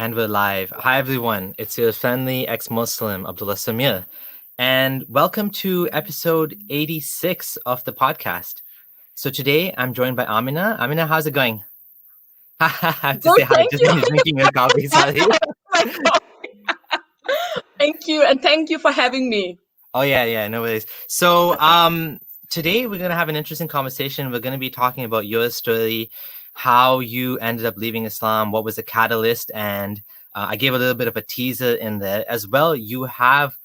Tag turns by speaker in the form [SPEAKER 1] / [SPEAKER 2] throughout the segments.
[SPEAKER 1] And we're live. Hi, everyone. It's your friendly ex-Muslim, Abdullah Samir. And welcome to episode 86 of the podcast. So today I'm joined by Amina. Amina, how's it going? I have to
[SPEAKER 2] Good,
[SPEAKER 1] say hi.
[SPEAKER 2] thank
[SPEAKER 1] Just
[SPEAKER 2] you.
[SPEAKER 1] finished drinking your coffee, sorry.
[SPEAKER 2] Thank you, and thank you for having me.
[SPEAKER 1] Oh, yeah, no worries. So today we're going to have an interesting conversation. We're going to be talking about your story, how you ended up leaving Islam, what was the catalyst, and I gave a little bit of a teaser in there as well. You have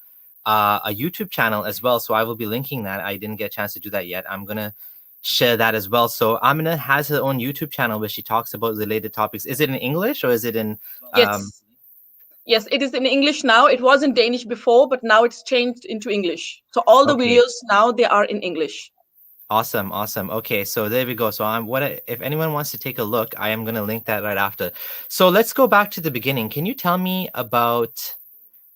[SPEAKER 1] a YouTube channel as well, so I will be linking that. I didn't get a chance to do that yet. I'm going to share that as well. So Amina has her own YouTube channel where she talks about related topics. Is it in English or is it in...
[SPEAKER 2] Yes, it is in English now. It was in Danish before, but now it's changed into English. So all the videos now, they are in English.
[SPEAKER 1] Awesome. Okay, so there we go. So if anyone wants to take a look, I am going to link that right after. So let's go back to the beginning. Can you tell me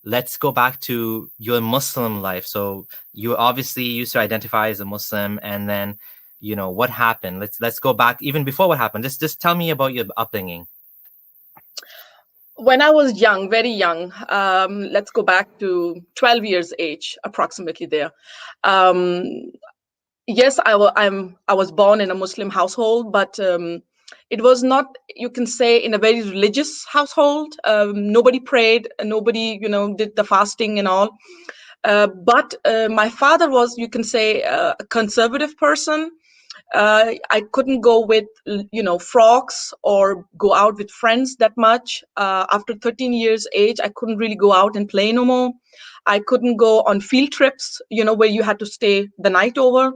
[SPEAKER 1] let's go back to your Muslim life. So you obviously used to identify as a Muslim, and then, what happened? Let's go back even before what happened. Just tell me about your upbringing.
[SPEAKER 2] When I was young, very young, let's go back to 12 years age, approximately there. Yes, I was born in a Muslim household, but it was not, you can say, in a very religious household. Nobody prayed, nobody, did the fasting and all. But my father was, you can say, a conservative person. I couldn't go with, frocks or go out with friends that much. After 13 years age, I couldn't really go out and play no more. I couldn't go on field trips, where you had to stay the night over.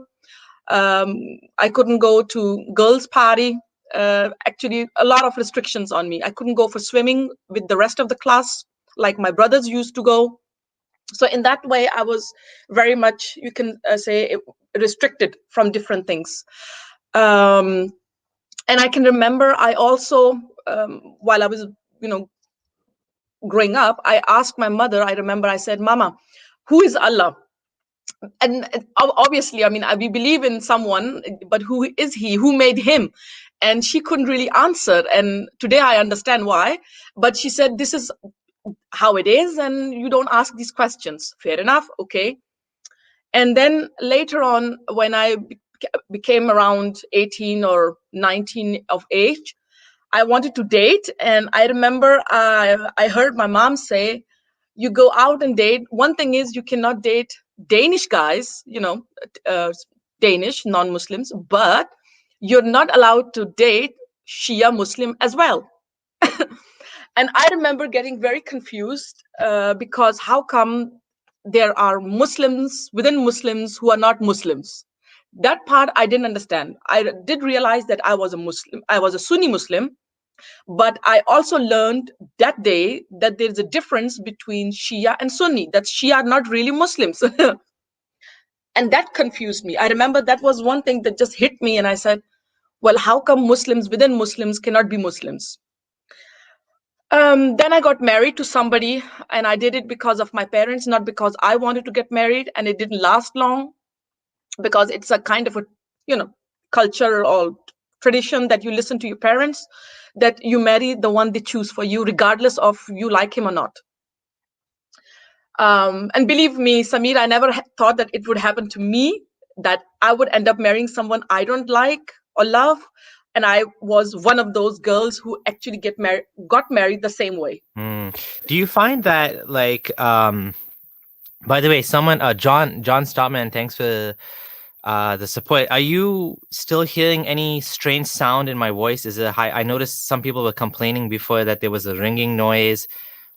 [SPEAKER 2] I couldn't go to girls' party. Actually, a lot of restrictions on me. I couldn't go for swimming with the rest of the class, like my brothers used to go. So in that way, I was very much, you can say, restricted from different things. And I can remember I also, while I was, growing up, I asked my mother, I remember I said, Mama, who is Allah? And obviously, we believe in someone, but who is he? Who made him? And she couldn't really answer. And today I understand why. But she said, this is how it is, and you don't ask these questions. Fair enough. Okay. And then later on, when I became around 18 or 19 of age, I wanted to date. And I remember I heard my mom say, you go out and date. One thing is you cannot date Danish guys, Danish non-Muslims, but you're not allowed to date Shia Muslim as well. And I remember getting very confused because how come there are Muslims within Muslims who are not Muslims? That part I didn't understand. I did realize that I was a Muslim. I was a Sunni Muslim, but I also learned that day that there's a difference between Shia and Sunni, that Shia are not really Muslims. And that confused me. I remember that was one thing that just hit me. And I said, well, how come Muslims within Muslims cannot be Muslims? Then I got married to somebody, and I did it because of my parents, not because I wanted to get married. And it didn't last long because it's a kind of a, culture or tradition that you listen to your parents, that you marry the one they choose for you, regardless of you like him or not. And believe me, Samir, I never thought that it would happen to me, that I would end up marrying someone I don't like or love. And I was one of those girls who actually got married the same way.
[SPEAKER 1] Do you find that, by the way, someone, John Stopman, thanks for the support. Are you still hearing any strange sound in my voice? Is it high? I noticed some people were complaining before that there was a ringing noise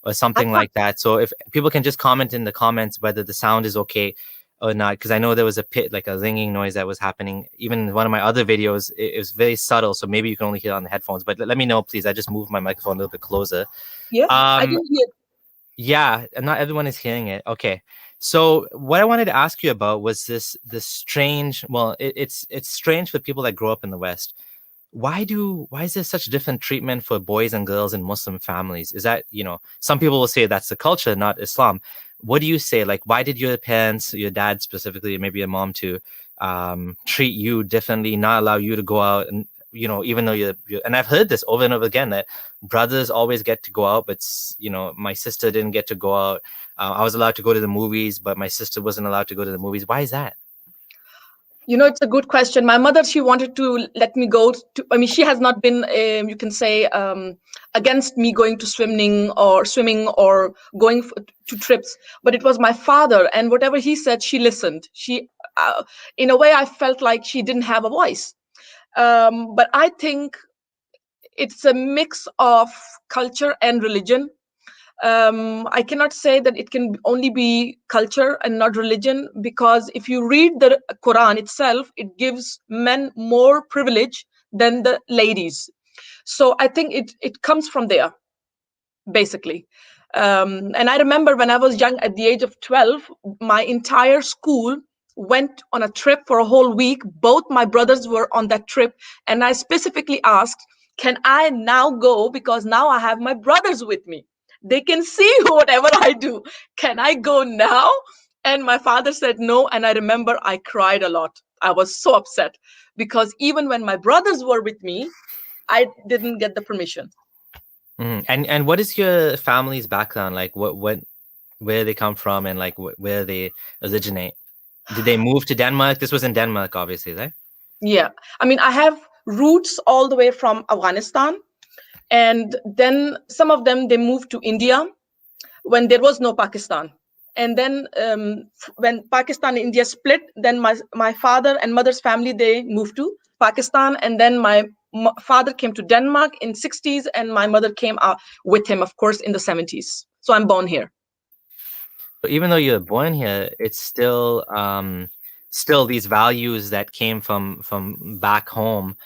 [SPEAKER 1] or something like that. So if people can just comment in the comments whether the sound is okay or not, because I know there was a ringing noise that was happening. Even in one of my other videos, it was very subtle, so maybe you can only hear it on the headphones. But let me know, please. I just moved my microphone a little bit closer.
[SPEAKER 2] Yeah, I didn't hear.
[SPEAKER 1] Yeah, and not everyone is hearing it. Okay. So what I wanted to ask you about was this strange, well, it's strange for people that grow up in the West. Why is there such different treatment for boys and girls in Muslim families? Is that, some people will say that's the culture, not Islam. What do you say? Like, why did your parents, your dad specifically, maybe your mom too, treat you differently, not allow you to go out? And even though you're, and I've heard this over and over again, that brothers always get to go out, but my sister didn't get to go out. I was allowed to go to the movies, but my sister wasn't allowed to go to the movies. Why is that?
[SPEAKER 2] It's a good question. My mother, she wanted to let me go to, she has not been, you can say, against me going to swimming or going to trips. But it was my father, and whatever he said, she listened. In a way, I felt like she didn't have a voice. But I think it's a mix of culture and religion. I cannot say that it can only be culture and not religion, because if you read the Quran itself, it gives men more privilege than the ladies. So I think it comes from there, basically. And I remember when I was young, at the age of 12, my entire school went on a trip for a whole week. Both my brothers were on that trip, and I specifically asked, can I now go, because now I have my brothers with me? They can see whatever I do. Can I go now? And my father said no. And I remember I cried a lot. I was so upset, because even when my brothers were with me, I didn't get the permission.
[SPEAKER 1] And what is your family's background? Like where they come from, and like where they originate? Did they move to Denmark? This was in Denmark, obviously, right?
[SPEAKER 2] Yeah. I have roots all the way from Afghanistan. And then some of them, they moved to India when there was no Pakistan. And then when Pakistan and India split, then my father and mother's family, they moved to Pakistan. And then my father came to Denmark in 60s, and my mother came out with him, of course, in the 70s. So I'm born here.
[SPEAKER 1] But even though you're born here, it's still these values that came from back home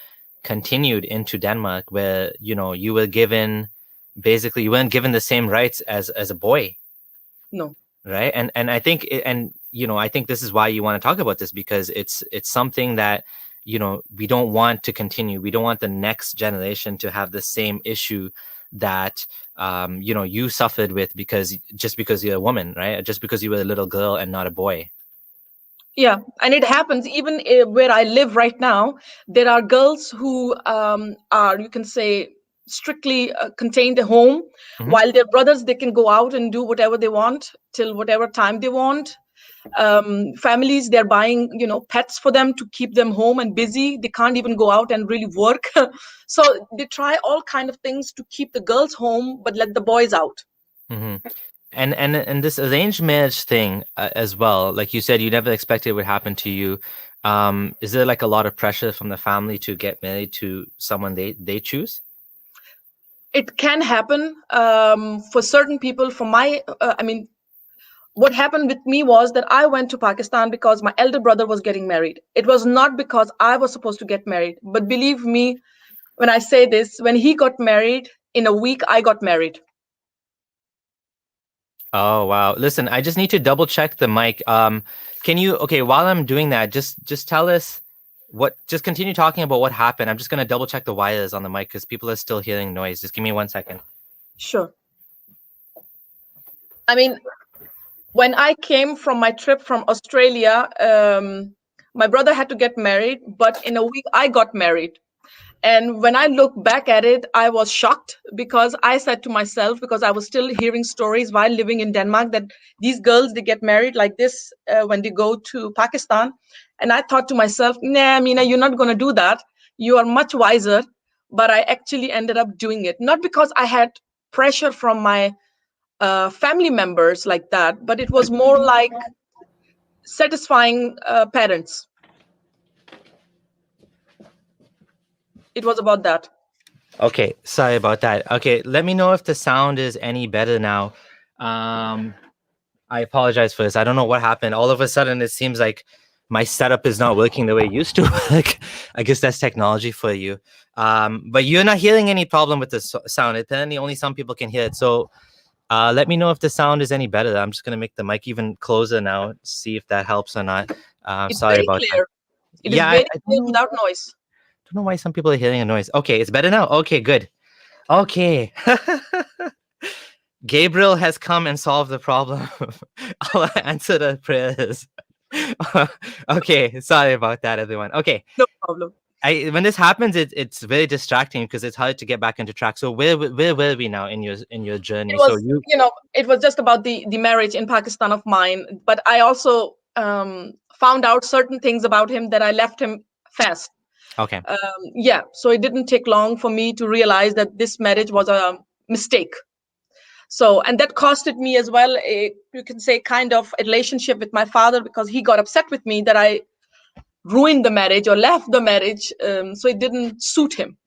[SPEAKER 1] continued into Denmark, where you were given, basically you weren't given the same rights as a boy.
[SPEAKER 2] No.
[SPEAKER 1] Right. And I think I think this is why you want to talk about this, because it's something that we don't want to continue. We don't want the next generation to have the same issue that you suffered with, because you're a woman, right? Just because you were a little girl and not a boy.
[SPEAKER 2] Yeah, and it happens even where I live right now. There are girls who are, you can say, strictly contained at home, while their brothers, they can go out and do whatever they want till whatever time they want. Families, they're buying, pets for them to keep them home and busy. They can't even go out and really work. So they try all kind of things to keep the girls home, but let the boys out.
[SPEAKER 1] And this arranged marriage thing as well, like you said, you never expected it would happen to you. Is there like a lot of pressure from the family to get married to someone they choose?
[SPEAKER 2] It can happen for certain people. For what happened with me was that I went to Pakistan because my elder brother was getting married. It was not because I was supposed to get married. But believe me, when I say this, when he got married, in a week, I got married.
[SPEAKER 1] Oh, wow. Listen, I just need to double check the mic. Can you, while I'm doing that, just tell us just continue talking about what happened. I'm just going to double check the wires on the mic because people are still hearing noise. Just give me 1 second.
[SPEAKER 2] Sure. When I came from my trip from Australia, my brother had to get married, but in a week I got married. And when I look back at it, I was shocked, because I said to myself, because I was still hearing stories while living in Denmark, that these girls, they get married like this when they go to Pakistan. And I thought to myself, nah, Amina, you're not going to do that. You are much wiser. But I actually ended up doing it, not because I had pressure from my family members like that, but it was more like satisfying parents. It was about that.
[SPEAKER 1] Okay, sorry about that. Okay, let me know if the sound is any better now. I apologize for this. I don't know what happened. All of a sudden, it seems like my setup is not working the way it used to work. I guess that's technology for you. But you're not hearing any problem with the sound. Apparently, only some people can hear it. So let me know if the sound is any better. I'm just going to make the mic even closer now, see if that helps or not. Sorry about
[SPEAKER 2] clear.
[SPEAKER 1] that.
[SPEAKER 2] It is very clear without noise.
[SPEAKER 1] I don't know why some people are hearing a noise. Okay, it's better now. Okay, good. Okay. Gabriel has come and solved the problem. I'll answer the prayers. Okay, sorry about that, everyone. Okay.
[SPEAKER 2] No problem.
[SPEAKER 1] when this happens, it's very distracting because it's hard to get back into track. So where were we now in your journey?
[SPEAKER 2] It
[SPEAKER 1] So
[SPEAKER 2] was,
[SPEAKER 1] you
[SPEAKER 2] it was just about the marriage in Pakistan of mine. But I also found out certain things about him that I left him fast.
[SPEAKER 1] okay?
[SPEAKER 2] Yeah, so it didn't take long for me to realize that this marriage was a mistake. So, and that costed me as well, you can say, kind of a relationship with my father, because he got upset with me that I ruined the marriage or left the marriage. So it didn't suit him.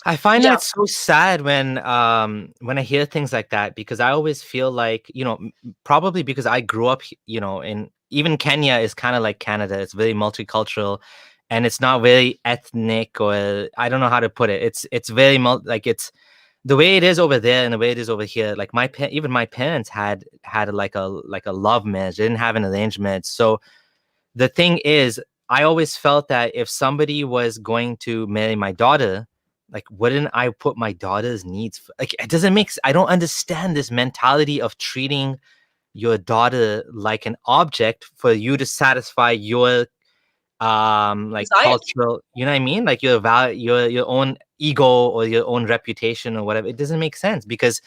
[SPEAKER 1] I find
[SPEAKER 2] Yeah,
[SPEAKER 1] that so sad when I hear things like that, because I always feel like, probably because I grew up, in even Kenya is kind of like Canada. It's very multicultural, and it's not very ethnic, or I don't know how to put it. It's very like it's the way it is over there and the way it is over here. Like even my parents had like a love marriage. They didn't have an arranged marriage. So the thing is, I always felt that if somebody was going to marry my daughter, like, wouldn't I put my daughter's needs like, it doesn't I don't understand this mentality of treating your daughter like an object for you to satisfy your like
[SPEAKER 2] desires.
[SPEAKER 1] cultural, you know what I mean, like your value, your own ego or your own reputation or whatever. It doesn't make sense, because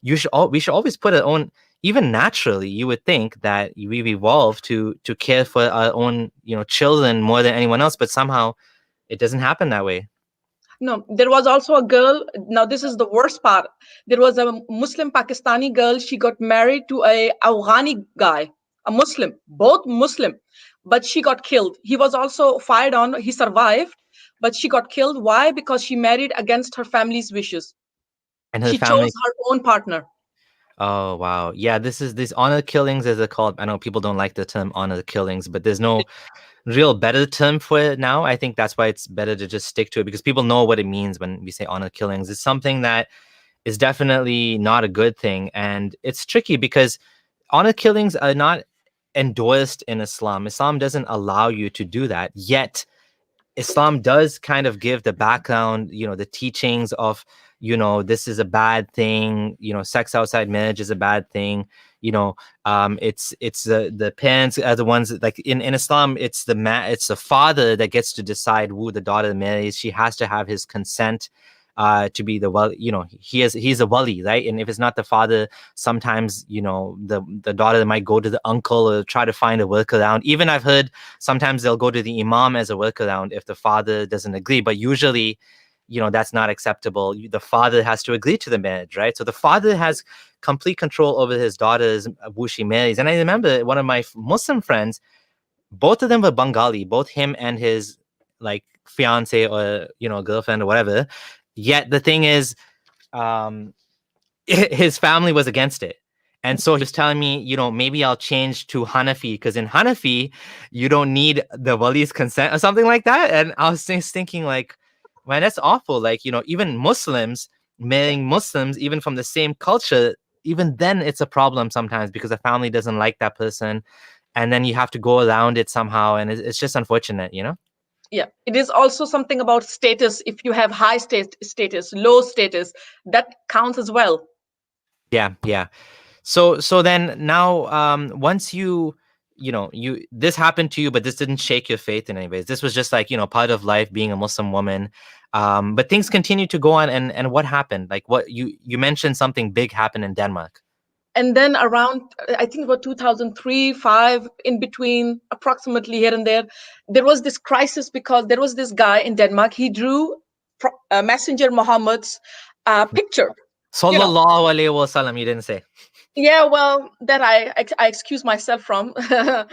[SPEAKER 1] we should always put our own, even naturally you would think that we've evolved to care for our own, children more than anyone else, but somehow it doesn't happen that way.
[SPEAKER 2] No, there was also a girl. Now, this is the worst part. There was a Muslim Pakistani girl. She got married to a Afghani guy, a Muslim, both Muslim, but she got killed. He was also fired on. He survived, but she got killed. Why? Because she married against her family's wishes.
[SPEAKER 1] And her
[SPEAKER 2] She chose
[SPEAKER 1] family.
[SPEAKER 2] her own partner.
[SPEAKER 1] Oh wow, yeah, this is these honor killings, as they're called. I know people don't like the term honor killings, but there's no real better term for it now. I think that's why it's better to just stick to it, because people know what it means when we say honor killings. It's something that is definitely not a good thing, and it's tricky because honor killings are not endorsed in Islam. Islam doesn't allow you to do that, yet Islam does kind of give the background, the teachings of, this is a bad thing, sex outside marriage is a bad thing, it's the parents are the ones that, like in Islam, it's the father that gets to decide who the daughter marries. She has to have his consent to be the he's a wali, right? And if it's not the father, sometimes the daughter might go to the uncle or try to find a workaround. Even I've heard sometimes they'll go to the imam as a workaround if the father doesn't agree, but usually that's not acceptable. The father has to agree to the marriage, right? So the father has complete control over his daughter's who she marries. And I remember one of my Muslim friends, both of them were Bengali, both him and his like fiance or girlfriend or whatever. Yet the thing is, um, his family was against it. And so he was telling me, maybe I'll change to Hanafi, because in Hanafi, you don't need the wali's consent or something like that. And I was just thinking, like, man, that's awful. Like, even Muslims marrying Muslims, even from the same culture, even then it's a problem sometimes because the family doesn't like that person. And then you have to go around it somehow. And it's just unfortunate.
[SPEAKER 2] Yeah, it is also something about status. If you have high status, low status, that counts as well.
[SPEAKER 1] Yeah, yeah. So then now, once this happened to you, but this didn't shake your faith in any ways. This was just like, part of life being a Muslim woman. But things continued to go on, and what happened? Like, what you mentioned something big happened in Denmark.
[SPEAKER 2] And then around, I think about 2003, 5, in between, approximately here and there was this crisis, because there was this guy in Denmark. He drew Messenger Muhammad's picture.
[SPEAKER 1] Sallallahu alaihi wasallam, you didn't say.
[SPEAKER 2] Yeah, well, that I excuse myself from, and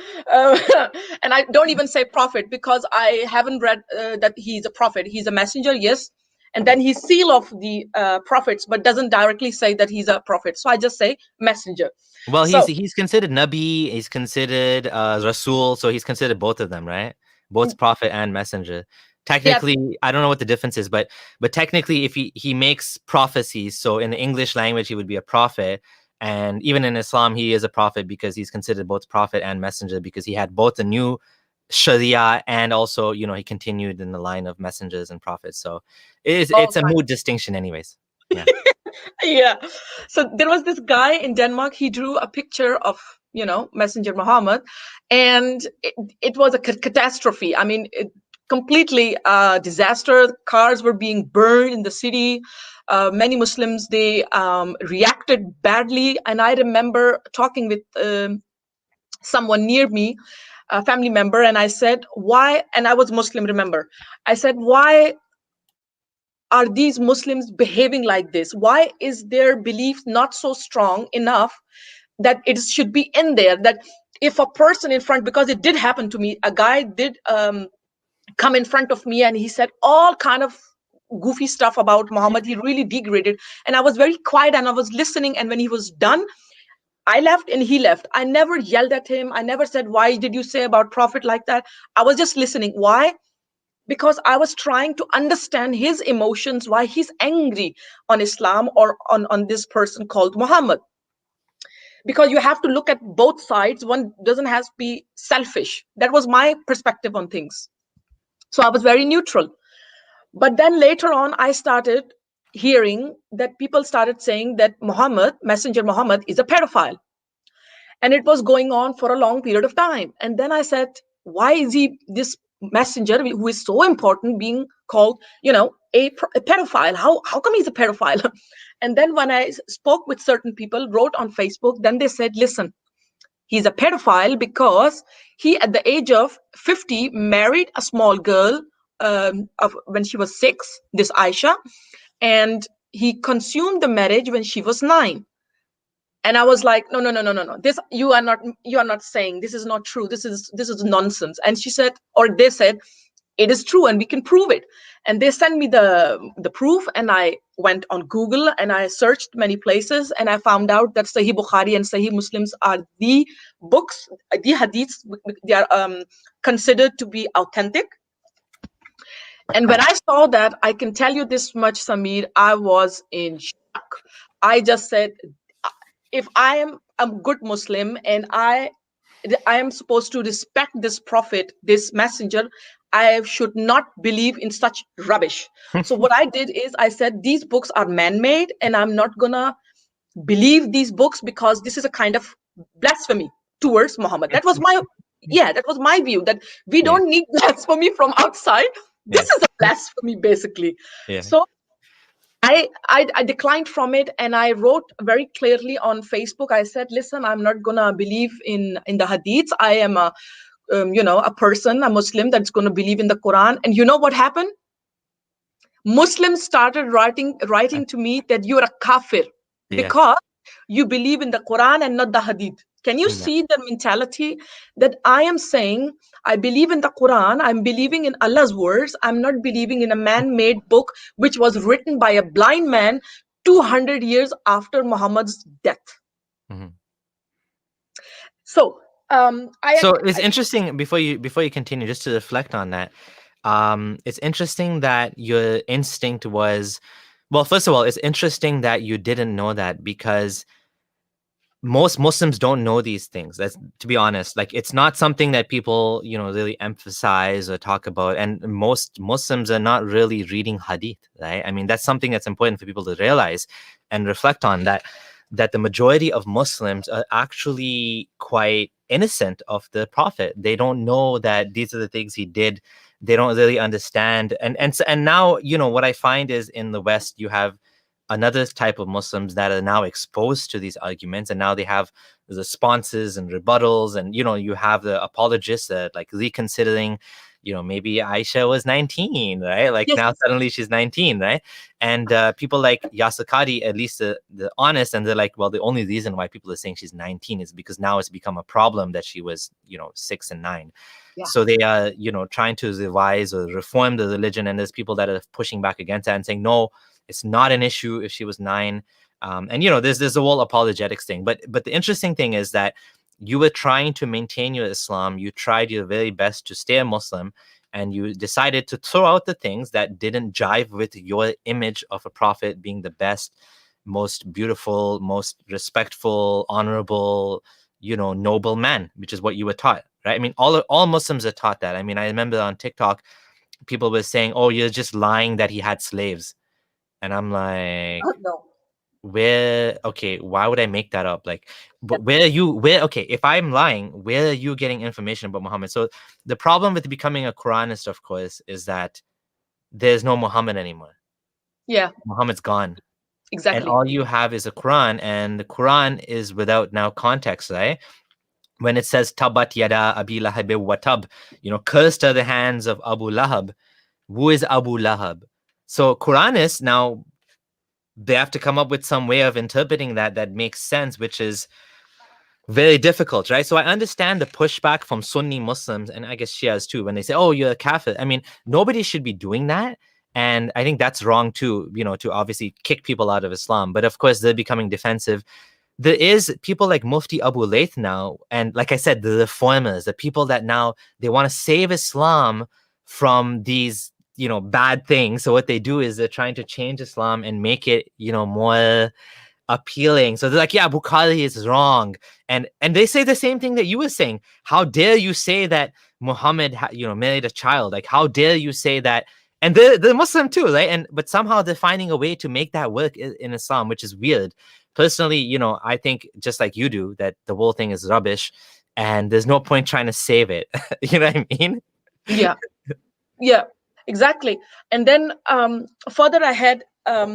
[SPEAKER 2] I don't even say prophet, because I haven't read that he's a prophet. He's a messenger, yes, and then he seal of the prophets, but doesn't directly say that he's a prophet. So I just say messenger.
[SPEAKER 1] Well,
[SPEAKER 2] So
[SPEAKER 1] he's considered Nabi, he's considered Rasul, so he's considered both of them, right? Both prophet and messenger.
[SPEAKER 2] yes,
[SPEAKER 1] Technically, I don't know what the difference is, but technically, if he makes prophecies, so in the English language, he would be a prophet, and even in Islam, he is a prophet because he's considered both prophet and messenger, because he had both the new Sharia and also, he continued in the line of messengers and prophets. So it's a mood distinction, anyways. Yeah.
[SPEAKER 2] yeah. So there was this guy in Denmark. He drew a picture of Messenger Muhammad, and it was a catastrophe. I mean, completely disaster. Cars were being burned in the city. Many Muslims, they reacted badly. And I remember talking with someone near me, a family member, and I said, why? And I was Muslim, remember. I said, why are these Muslims behaving like this? Why is their belief not so strong enough that it should be in there? That if a person in front, because it did happen to me, a guy did come in front of me and he said all kind of goofy stuff about Muhammad. He really degraded, and I was very quiet and I was listening. And when he was done, I left and he left. I never yelled at him. I never said, why did you say about Prophet like that? I was just listening. Why? Because I was trying to understand his emotions, why he's angry on Islam or on this person called Muhammad. Because you have to look at both sides. One doesn't have to be selfish. That was my perspective on things. So I was very neutral. But then later on, I started hearing that people started saying that Muhammad, Messenger Muhammad, is a pedophile. And it was going on for a long period of time. And then I said, why is he, this messenger who is so important, being called, a pedophile? How come he's a pedophile? And then when I spoke with certain people, wrote on Facebook, then they said, listen, he's a pedophile because he, at the age of 50, married a small girl when she was 6, this Aisha, and he consumed the marriage when she was 9. And I was like, no. This you are not saying. This is not true. This is nonsense. And she said, or they said, it is true and we can prove it. And they sent me the proof, and I went on Google and I searched many places, and I found out that Sahih Bukhari and Sahih Muslims are the books, the hadiths, they are considered to be authentic. And when I saw that, I can tell you this much, Samir, I was in shock. I just said, if I am a good Muslim and I am supposed to respect this prophet, this messenger, I should not believe in such rubbish. So what I did is I said, these books are man-made and I'm not gonna believe these books because this is a kind of blasphemy towards Muhammad. That was my view, that we don't need blasphemy from outside. This is a blasphemy, basically. So I declined from it, and I wrote very clearly on Facebook. I said, listen, I'm not gonna believe in the hadiths. I am a person, a Muslim, that's going to believe in the Quran. And you know what happened? Muslims started writing to me that you're a kafir because you believe in the Quran and not the hadith. Can you see the mentality that I am saying? I believe in the Quran. I'm believing in Allah's words. I'm not believing in a man-made book which was written by a blind man 200 years after Muhammad's death. Mm-hmm. So
[SPEAKER 1] it's interesting, before you continue, just to reflect on that. It's interesting that your instinct was, well, first of all, it's interesting that you didn't know that, because most Muslims don't know these things. That's, to be honest, like, it's not something that people, really emphasize or talk about. And most Muslims are not really reading hadith, right? I mean, that's something that's important for people to realize and reflect on, that the majority of Muslims are actually quite innocent of the Prophet. They don't know that these are the things he did. They don't really understand. And now, what I find is, in the West, you have another type of Muslims that are now exposed to these arguments, and now they have the responses and rebuttals, and you have the apologists that, like, reconsidering, maybe Aisha was 19, right? Like, now suddenly she's 19, right? And people like Yasir Qadhi, at least the honest, and they're like, well, the only reason why people are saying she's 19 is because now it's become a problem that she was 6 and 9. So they are trying to revise or reform the religion, and there's people that are pushing back against that and saying, no, it's not an issue if she was 9. And there's a whole apologetics thing. But the interesting thing is that you were trying to maintain your Islam. You tried your very best to stay a Muslim, and you decided to throw out the things that didn't jive with your image of a prophet being the best, most beautiful, most respectful, honorable, noble man, which is what you were taught, right? I mean, all Muslims are taught that. I mean, I remember on TikTok, people were saying, oh, you're just lying that he had slaves. And I'm like,
[SPEAKER 2] no.
[SPEAKER 1] why would I make that up? Like, but okay, if I'm lying, where are you getting information about Muhammad? So the problem with becoming a Quranist, of course, is that there's no Muhammad anymore.
[SPEAKER 2] Yeah,
[SPEAKER 1] Muhammad's gone. And
[SPEAKER 2] exactly.
[SPEAKER 1] all you have is a Quran, and the Quran is without now context, right? When it says Tabat yada Abi Lahab wa tab, cursed are the hands of Abu Lahab. Who is Abu Lahab? So Quranists now, they have to come up with some way of interpreting that makes sense, which is very difficult, right? So I understand the pushback from Sunni Muslims, and I guess Shias too, when they say, oh, you're a kafir. I mean, nobody should be doing that. And I think that's wrong too, to obviously kick people out of Islam. But of course, they're becoming defensive. There is people like Mufti Abu Layth now, and like I said, the reformers, the people that now they want to save Islam from these, bad things. So what they do is they're trying to change Islam and make it, more appealing. So they're like, yeah, Bukhari is wrong. And they say the same thing that you were saying. How dare you say that Muhammad, married a child? Like, how dare you say that? And they're Muslim too, right? But somehow they're finding a way to make that work in Islam, which is weird. Personally, I think just like you do, that the whole thing is rubbish and there's no point trying to save it. You know what I mean?
[SPEAKER 2] Yeah, yeah, exactly. And then further ahead,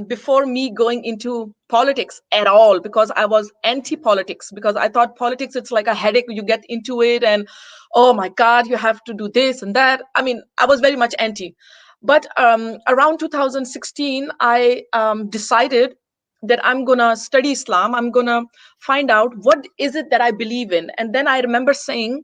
[SPEAKER 2] before me going into politics at all, because I was anti-politics, because I thought politics, it's like a headache. You get into it and, oh my God, you have to do this and that. I mean, I was very much anti. But around 2016, I decided that I'm going to study Islam. I'm going to find out what is it that I believe in. And then I remember saying,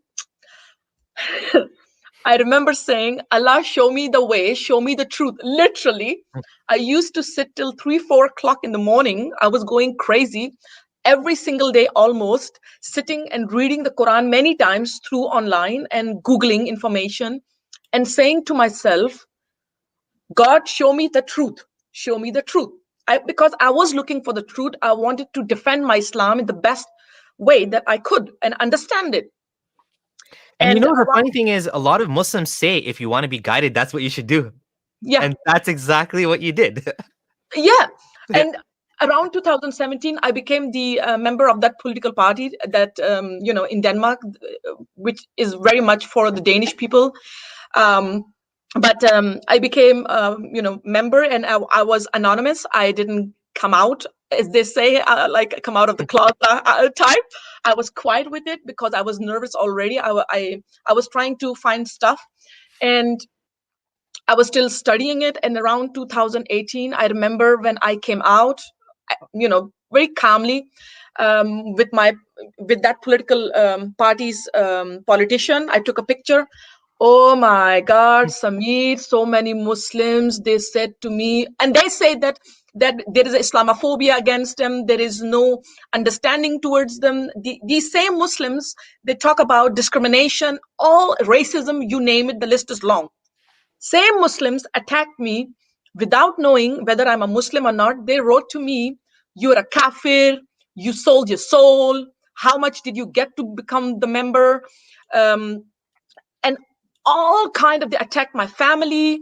[SPEAKER 2] Allah, show me the way, show me the truth. Literally, I used to sit till 3, 4 o'clock in the morning. I was going crazy every single day, almost sitting and reading the Quran many times through online and Googling information and saying to myself, God, show me the truth. Show me the truth. Because I was looking for the truth. I wanted to defend my Islam in the best way that I could and understand it.
[SPEAKER 1] And
[SPEAKER 2] And
[SPEAKER 1] the funny thing is, a lot of Muslims say if you want to be guided, that's what you should do.
[SPEAKER 2] yeah,
[SPEAKER 1] And that's exactly what you did.
[SPEAKER 2] yeah.
[SPEAKER 1] Yeah.
[SPEAKER 2] And around 2017, I became the member of that political party that, in Denmark, which is very much for the Danish people. But I became, member, and I was anonymous. I didn't come out, as they say, like come out of the closet type. I was quiet with it because I was nervous already. I was trying to find stuff, and I was still studying it. And around 2018, I remember when I came out, very calmly, with that political party's politician. I took a picture. Oh my God, Samir, so many Muslims, they said to me, and they say that there is Islamophobia against them. There is no understanding towards them. These same Muslims, they talk about discrimination, all racism, you name it, the list is long. Same Muslims attacked me without knowing whether I'm a Muslim or not. They wrote to me, you're a kafir, you sold your soul. How much did you get to become the member? And all kind of, they attacked my family.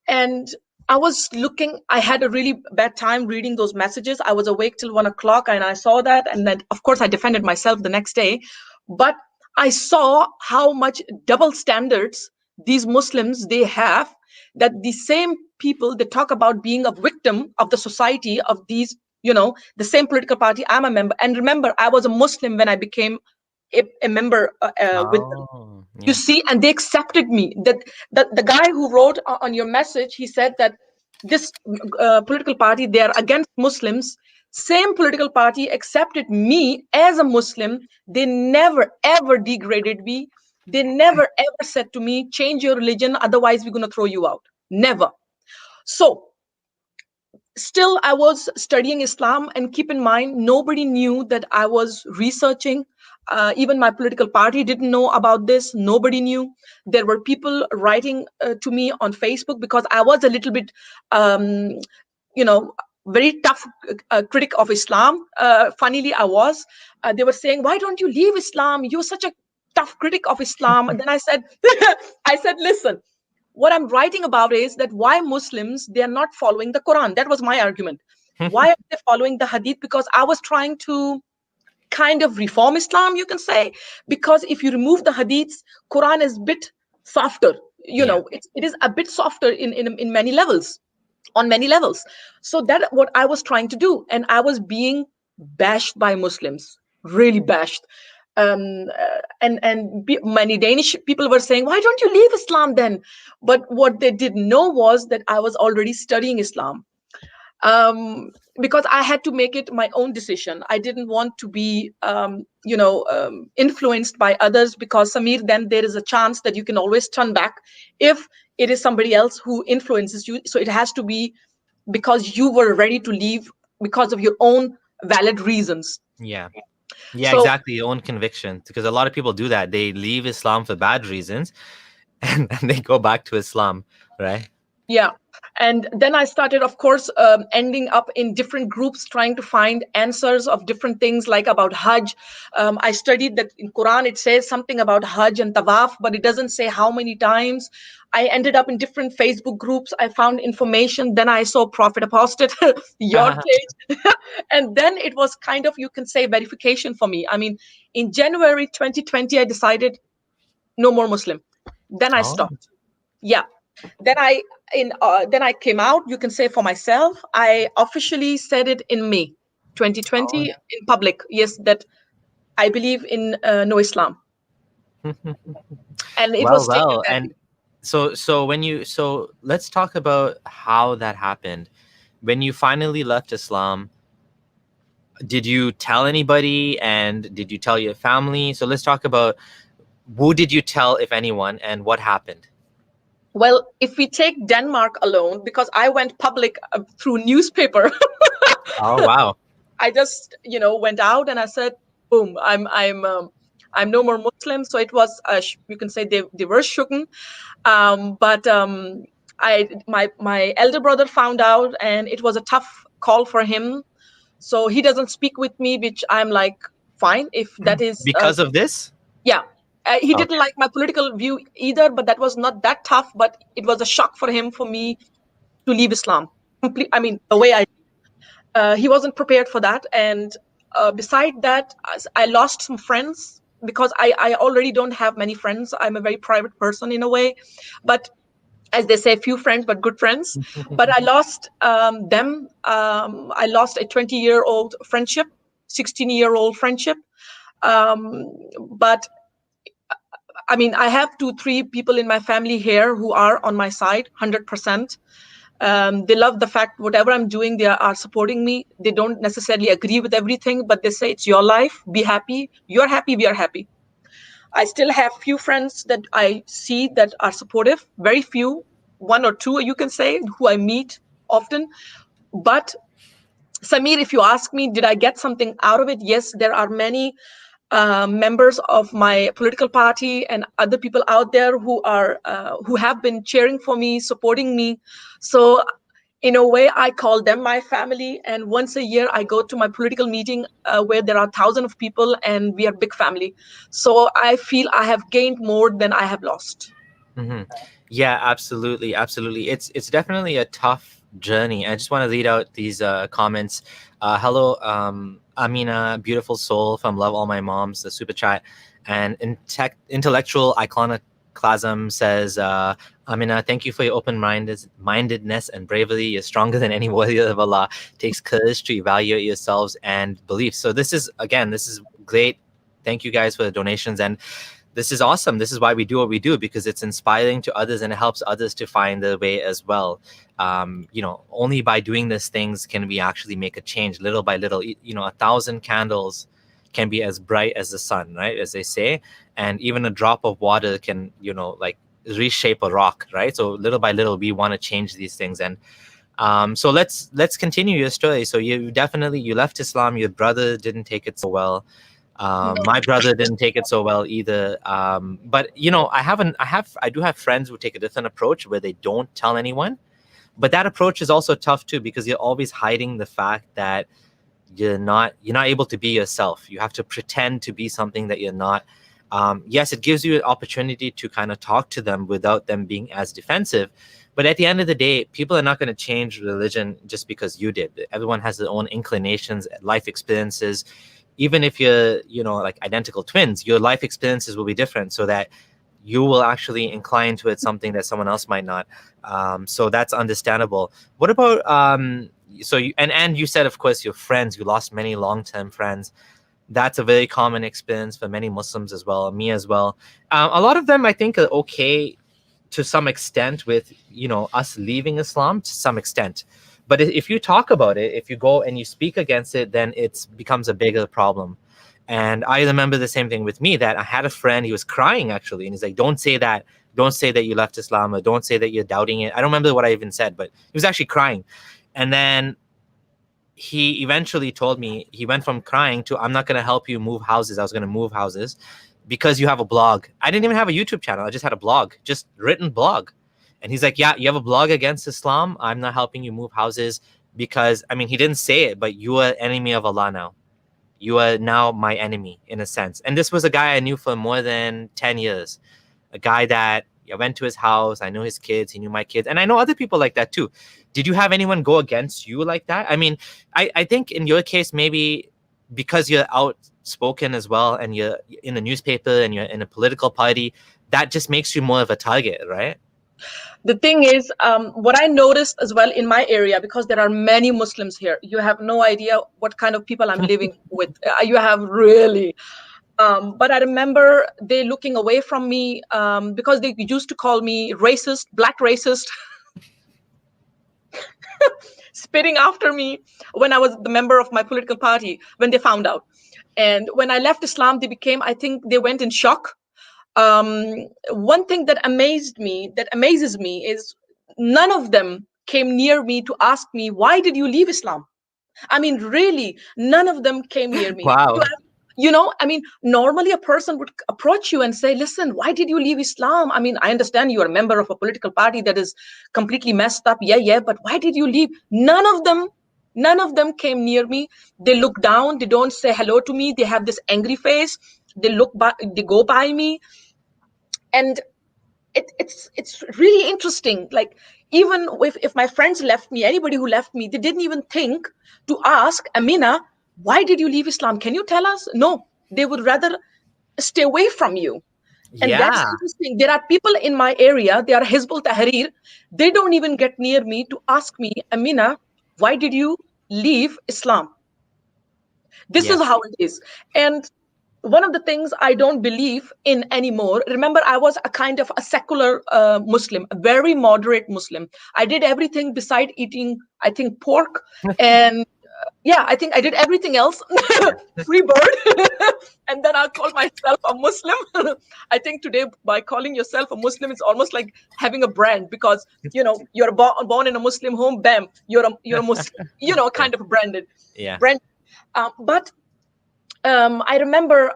[SPEAKER 2] And I had a really bad time reading those messages. I was awake till 1 o'clock and I saw that. And then, of course, I defended myself the next day. But I saw how much double standards these Muslims, they have, that the same people, they talk about being a victim of the society of these, the same political party. I'm a member. And remember, I was a Muslim when I became a member with them.
[SPEAKER 1] Oh,
[SPEAKER 2] You
[SPEAKER 1] yeah.
[SPEAKER 2] see, and they accepted me. That the guy who wrote on your message, he said that this political party, they are against Muslims. Same political party accepted me as a Muslim. They never ever degraded me. They never ever said to me, change your religion, otherwise we're going to throw you out. Never. So still I was studying Islam, and keep in mind, nobody knew that I was researching. Even my political party didn't know about this. Nobody knew. There were people writing to me on Facebook, because I was a little bit you know very tough critic of Islam. Funnily, I was. They were saying, why don't you leave Islam, you're such a tough critic of Islam. And then I said I said, listen, what I'm writing about is that why Muslims, they are not following the Quran. That was my argument. Why are they following the hadith? Because I was trying to kind of reform Islam, you can say, because if you remove the hadiths, Quran is a bit softer.
[SPEAKER 1] Yeah.
[SPEAKER 2] It is a bit softer in many levels, on many levels. So that what I was trying to do, and I was being bashed by Muslims, really bashed. Many Danish people were saying, "Why don't you leave Islam then?" But what they didn't know was that I was already studying Islam, because I had to make it my own decision. I didn't want to be, influenced by others, because Samir, then there is a chance that you can always turn back if it is somebody else who influences you. So it has to be because you were ready to leave because of your own valid reasons.
[SPEAKER 1] Yeah. Yeah,
[SPEAKER 2] So
[SPEAKER 1] exactly. Your own conviction. Because a lot of people do that. They leave Islam for bad reasons and they go back to Islam, right?
[SPEAKER 2] yeah. And then I started, of course, ending up in different groups trying to find answers of different things, like about Hajj. I studied that in Quran it says something about Hajj and Tawaf, but it doesn't say how many times. I ended up in different Facebook groups. I found information. Then I saw Prophet Apostate, your page. And then it was kind of, you can say, verification for me. I mean, in January 2020, I decided no more Muslim. Then I
[SPEAKER 1] Oh.
[SPEAKER 2] stopped. Yeah. Then I came out, you can say, for myself. I officially said it in May 2020
[SPEAKER 1] Oh.
[SPEAKER 2] in public, yes, that I believe in no Islam. And it was taken
[SPEAKER 1] Well,
[SPEAKER 2] badly.
[SPEAKER 1] and so let's talk about how that happened. When you finally left Islam, did you tell anybody, and did you tell your family? So let's talk about who did you tell, if anyone, and what happened?
[SPEAKER 2] Well, if we take Denmark alone, because I went public through newspaper,
[SPEAKER 1] Oh, wow.
[SPEAKER 2] I just, went out and I said, boom, I'm no more Muslim. So it was, you can say, they were shooken. But my elder brother found out, and it was a tough call for him. So he doesn't speak with me, which I'm like, fine, if that is,
[SPEAKER 1] Because of this?
[SPEAKER 2] yeah. He didn't
[SPEAKER 1] Okay.
[SPEAKER 2] like my political view either, but that was not that tough. But it was a shock for him, for me to leave Islam. I mean, the way he wasn't prepared for that. And beside that, I lost some friends, because I already don't have many friends. I'm a very private person in a way, but as they say, few friends but good friends. But I lost them. I lost a 20-year-old friendship, 16-year-old friendship. But I mean, I have 2 3 people in my family here who are on my side 100%. They love the fact whatever I'm doing, they are supporting me. They don't necessarily agree with everything, but they say it's your life, be happy. You're happy, we are happy. I still have few friends that I see that are supportive, very few, 1 or 2, you can say, who I meet often. But Samir, if you ask me, did I get something out of it? Yes, there are many members of my political party and other people out there who have been cheering for me, supporting me. So in a way, I call them my family. And once a year, I go to my political meeting where there are thousands of people, and we are big family. So I feel I have gained more than I have lost.
[SPEAKER 1] Hmm. Yeah, absolutely, absolutely. It's definitely a tough journey. I just want to read out these comments. Hello, Amina, beautiful soul from Love All My Moms, the super chat, and intellectual iconoclasm says, Amina, thank you for your mindedness and bravery. You're stronger than any warrior of Allah. It takes courage to evaluate yourselves and beliefs. So this is great. Thank you guys for the donations, and this is awesome. This is why we do what we do, because it's inspiring to others and it helps others to find their way as well. Only by doing these things can we actually make a change, little by little. 1,000 candles can be as bright as the sun, right, as they say, and even a drop of water can, like, reshape a rock, right? So little by little, we want to change these things. And so let's continue your story. So you left Islam. Your brother didn't take it so well.
[SPEAKER 2] No.
[SPEAKER 1] My brother didn't take it so well either. But I do have friends who take a different approach, where they don't tell anyone. But that approach is also tough too, because you're always hiding the fact that you're not able to be yourself. You have to pretend to be something that you're not. Yes, it gives you an opportunity to kind of talk to them without them being as defensive. But at the end of the day, people are not going to change religion just because you did. Everyone has their own inclinations, life experiences. Even if you're, like identical twins, your life experiences will be different, so that you will actually incline towards something that someone else might not. So that's understandable. What about so you and you said, of course, your friends, you lost many long-term friends. That's a very common experience for many Muslims as well, me as well. A lot of them, I think, are okay to some extent with, us leaving Islam to some extent. But if you talk about it, if you go and you speak against it, then it becomes a bigger problem. And I remember the same thing with me, that I had a friend, he was crying actually, and he's like, don't say that you left Islam, or don't say that you're doubting it. I don't remember what I even said, but he was actually crying. And then he eventually told me, he went from crying to, I'm not going to help you move houses. I was going to move houses because you have a blog. I didn't even have a YouTube channel. I just had a blog, just written blog. And he's like, yeah, you have a blog against Islam. I'm not helping you move houses because, he didn't say it, but you are enemy of Allah now. You are now my enemy in a sense. And this was a guy I knew for more than 10 years. A guy that I went to his house. I know his kids. He knew my kids. And I know other people like that too. Did you have anyone go against you like that? I think in your case, maybe because you're outspoken as well, and you're in a newspaper and you're in a political party, that just makes you more of a target, right?
[SPEAKER 2] The thing is, what I noticed as well in my area, because there are many Muslims here, you have no idea what kind of people I'm living with. You have really. But I remember they looking away from me because they used to call me racist, black racist, spitting after me when I was the member of my political party, when they found out. And when I left Islam, I think they went in shock. One thing that amazes me is none of them came near me to ask me, why did you leave Islam? Really, none of them came near me.
[SPEAKER 1] Wow.
[SPEAKER 2] Normally a person would approach you and say, listen, why did you leave Islam? I understand you are a member of a political party that is completely messed up. Yeah, but why did you leave? None of them came near me. They look down. They don't say hello to me. They have this angry face. They go by me. And it's really interesting. Like, even if my friends left me, anybody who left me, they didn't even think to ask, Amina, why did you leave Islam? Can you tell us? No, they would rather stay away from you. And that's interesting. There are people in my area, they are Hizbut Tahrir. They don't even get near me to ask me, Amina, why did you leave Islam? This is how it is. And one of the things I don't believe in anymore, remember, I was a kind of a secular Muslim, a very moderate Muslim. I did everything beside eating, I think, pork. And I think I did everything else. Free bird. And then I called myself a Muslim. I think today, by calling yourself a Muslim, it's almost like having a brand, because, you're born in a Muslim home, bam, you're a Muslim, kind of branded.
[SPEAKER 1] Yeah.
[SPEAKER 2] But I remember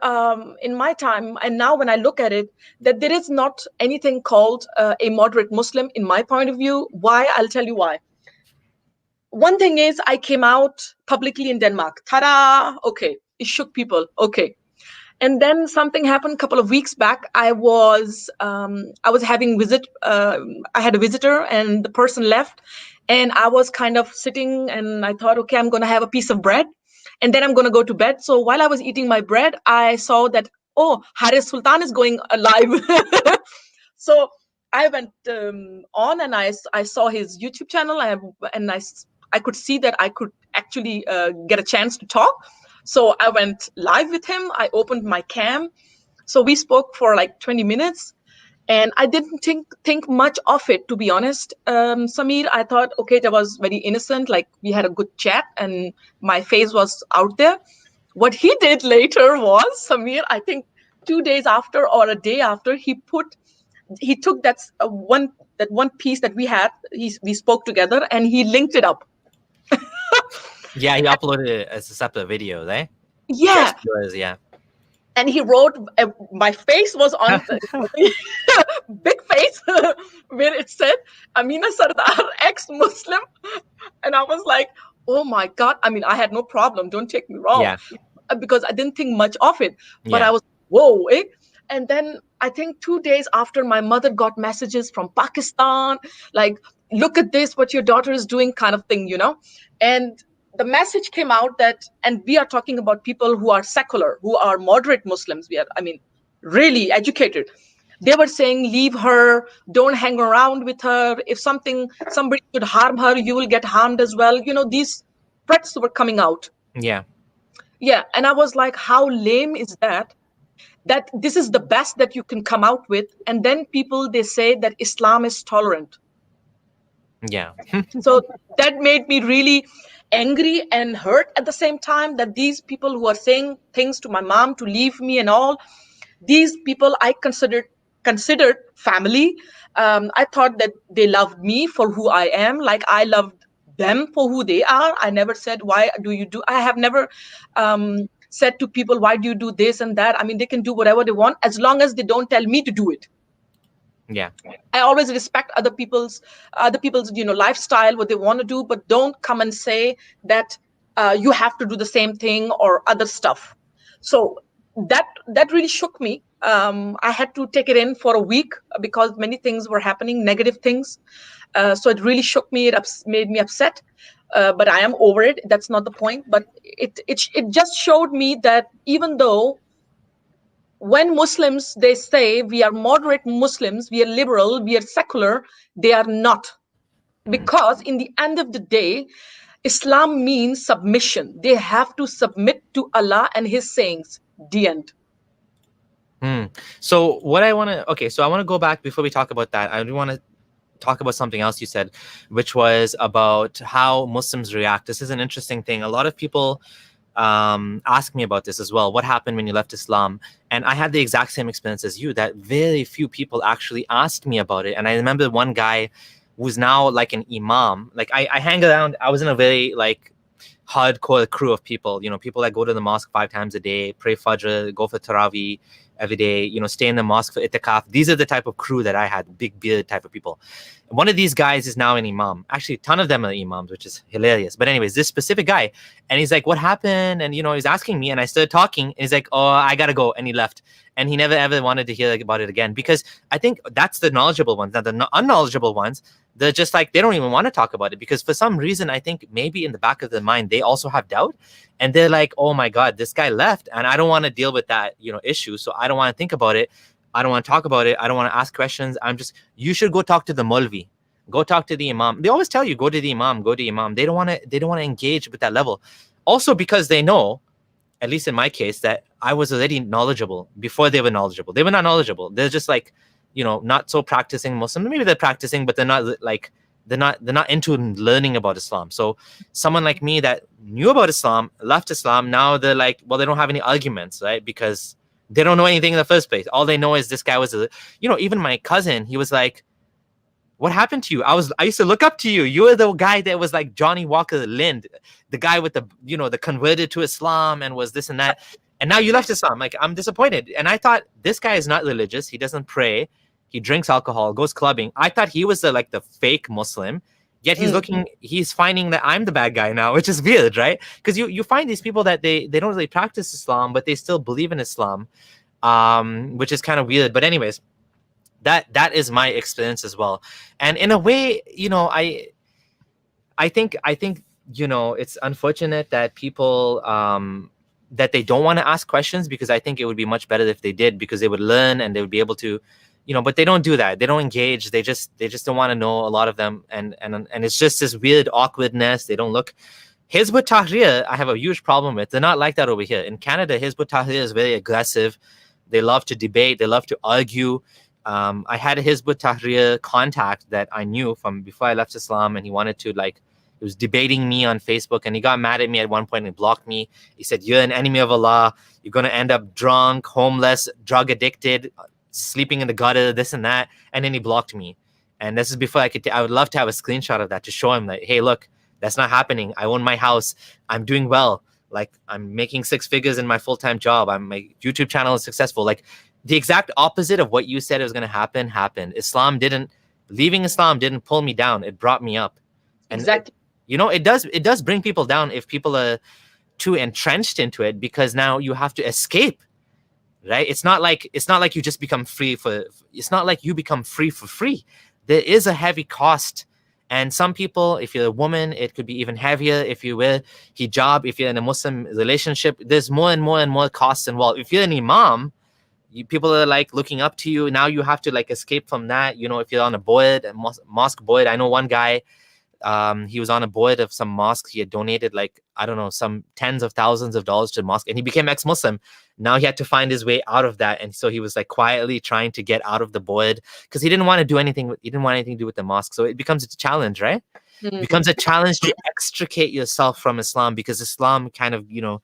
[SPEAKER 2] in my time, and now when I look at it, that there is not anything called a moderate Muslim in my point of view. Why? I'll tell you why. One thing is, I came out publicly in Denmark. Ta-da! Okay. It shook people. Okay. And then something happened a couple of weeks back. I was having visit. I had a visitor, and the person left, and I was kind of sitting, and I thought, okay, I'm going to have a piece of bread, and then I'm going to go to bed. So while I was eating my bread, I saw that, Haris Sultan is going live. So I went on, and I saw his YouTube channel, and I could see that I could actually get a chance to talk. So I went live with him. I opened my cam. So we spoke for like 20 minutes. And I didn't think much of it, to be honest, Samir. I thought, okay, that was very innocent. Like, we had a good chat and my face was out there. What he did later was, Samir, I think 2 days after or a day after, he took that one piece that we had, we spoke together, and he linked it up.
[SPEAKER 1] Yeah, he uploaded it as a separate video, right?
[SPEAKER 2] Yeah.
[SPEAKER 1] Yeah.
[SPEAKER 2] And he wrote, my face was on big face where it said Amina Sardar, ex-Muslim. And I was like, oh my God. I had no problem. Don't take me wrong.
[SPEAKER 1] Yeah.
[SPEAKER 2] Because I didn't think much of it. But I was, whoa. And then I think 2 days after, my mother got messages from Pakistan, like, look at this, what your daughter is doing, kind of thing, And the message came out that, and we are talking about people who are secular, who are moderate Muslims. Really educated. They were saying, leave her, don't hang around with her. If somebody should harm her, you will get harmed as well. These threats were coming out.
[SPEAKER 1] Yeah.
[SPEAKER 2] Yeah. And I was like, how lame is that? That this is the best that you can come out with. And then people, they say that Islam is tolerant.
[SPEAKER 1] Yeah.
[SPEAKER 2] So that made me really angry and hurt at the same time, that these people who are saying things to my mom to leave me and all, these people I considered family. I thought that they loved me for who I am, like I loved them for who they are. I never said, why do you do? I have never said to people, why do you do this and that? I mean, they can do whatever they want as long as they don't tell me to do it.
[SPEAKER 1] Yeah.
[SPEAKER 2] I always respect other people's lifestyle, what they want to do, but don't come and say that you have to do the same thing or other stuff. So that really shook me. I had to take it in for a week because many things were happening, negative things. So it really shook me. It made me upset. But I am over it. That's not the point. But it just showed me that even though when Muslims, they say we are moderate Muslims, we are liberal, we are secular, they are not. Because in the end of the day, Islam means submission. They have to submit to Allah and His sayings. The end.
[SPEAKER 1] So what I want to go back before we talk about that. I do want to talk about something else you said, which was about how Muslims react. This is an interesting thing. A lot of people ask me about this as well. What happened when you left Islam? And I had the exact same experience as you, that very few people actually asked me about it. And I remember one guy who's now like an imam. Like I hang around, I was in a very like hardcore crew of people, people that go to the mosque 5 times a day, pray Fajr, go for Taraweeh every day, stay in the mosque for itikaf. These are the type of crew that I had, big beard type of people. One of these guys is now an imam. Actually, a ton of them are imams, which is hilarious. But anyways, this specific guy, and he's like, what happened? And, he's asking me, and I started talking, and he's like, oh, I got to go. And he left. And he never, ever wanted to hear about it again, because I think that's the knowledgeable ones. Now, the unknowledgeable ones, they're just like, they don't even want to talk about it, because for some reason, I think maybe in the back of their mind, they also have doubt. And they're like, oh my God, this guy left, and I don't want to deal with that, issue. So I don't want to think about it. I don't want to talk about it. I don't want to ask questions. You should go talk to the Molvi. Go talk to the Imam. They always tell you, go to the Imam, go to the Imam. They don't want to engage with that level. Also, because they know, at least in my case, that I was already knowledgeable before they were knowledgeable. They were not knowledgeable. They're just like, not so practicing Muslim. Maybe they're practicing, but they're not like, they're not into learning about Islam. So someone like me that knew about Islam, left Islam, now they're like, well, they don't have any arguments, right? Because they don't know anything in the first place. All they know is this guy was, even my cousin, he was like, what happened to you? I used to look up to you. You were the guy that was like Johnny Walker Lind, the guy with the converted to Islam and was this and that. And now you left Islam. Like, I'm disappointed. And I thought, this guy is not religious. He doesn't pray. He drinks alcohol, goes clubbing. I thought he was the fake Muslim. Yet he's finding that I'm the bad guy now, which is weird, right? Because you find these people that they don't really practice Islam, but they still believe in Islam, which is kind of weird. But anyways, that is my experience as well. And in a way, I think it's unfortunate that people that they don't want to ask questions, because I think it would be much better if they did, because they would learn and they would be able to, but they don't do that. They don't engage. They just don't want to know, a lot of them. And it's just this weird awkwardness. They don't look. Hizbut Tahrir, I have a huge problem with. They're not like that over here. In Canada, Hizbut Tahrir is very aggressive. They love to debate. They love to argue. I had a Hizbut Tahrir contact that I knew from before I left Islam, and he wanted to he was debating me on Facebook, and he got mad at me at one point and blocked me. He said, you're an enemy of Allah. You're going to end up drunk, homeless, drug addicted, sleeping in the gutter, this and that. And then he blocked me. And this is before I would love to have a screenshot of that to show him that, hey, look, that's not happening. I own my house. I'm doing well. Like, I'm making 6 figures in my full-time job. My YouTube channel is successful. Like, the exact opposite of what you said was going to happen happened. Leaving Islam didn't pull me down. It brought me up. And
[SPEAKER 2] exactly.
[SPEAKER 1] It does bring people down if people are too entrenched into it, because now you have to escape. right? It's not like you just become free for. It's not like you become free for free. There is a heavy cost. And some people, if you're a woman, it could be even heavier. If you wear hijab, if you're in a Muslim relationship, there's more and more and more costs involved. If you're an imam, people are like looking up to you. Now you have to like escape from that. You know, if you're on a board, a mosque board. I know one guy, he was on a board of some mosque. He had donated like, I don't know, some tens of thousands of dollars to the mosque, and he became ex-Muslim. Now he had to find his way out of that. And so he was like quietly trying to get out of the board because he didn't want to do anything. He didn't want anything to do with the mosque. So it becomes a challenge, right? It becomes a challenge to extricate yourself from Islam, because Islam kind of, you know,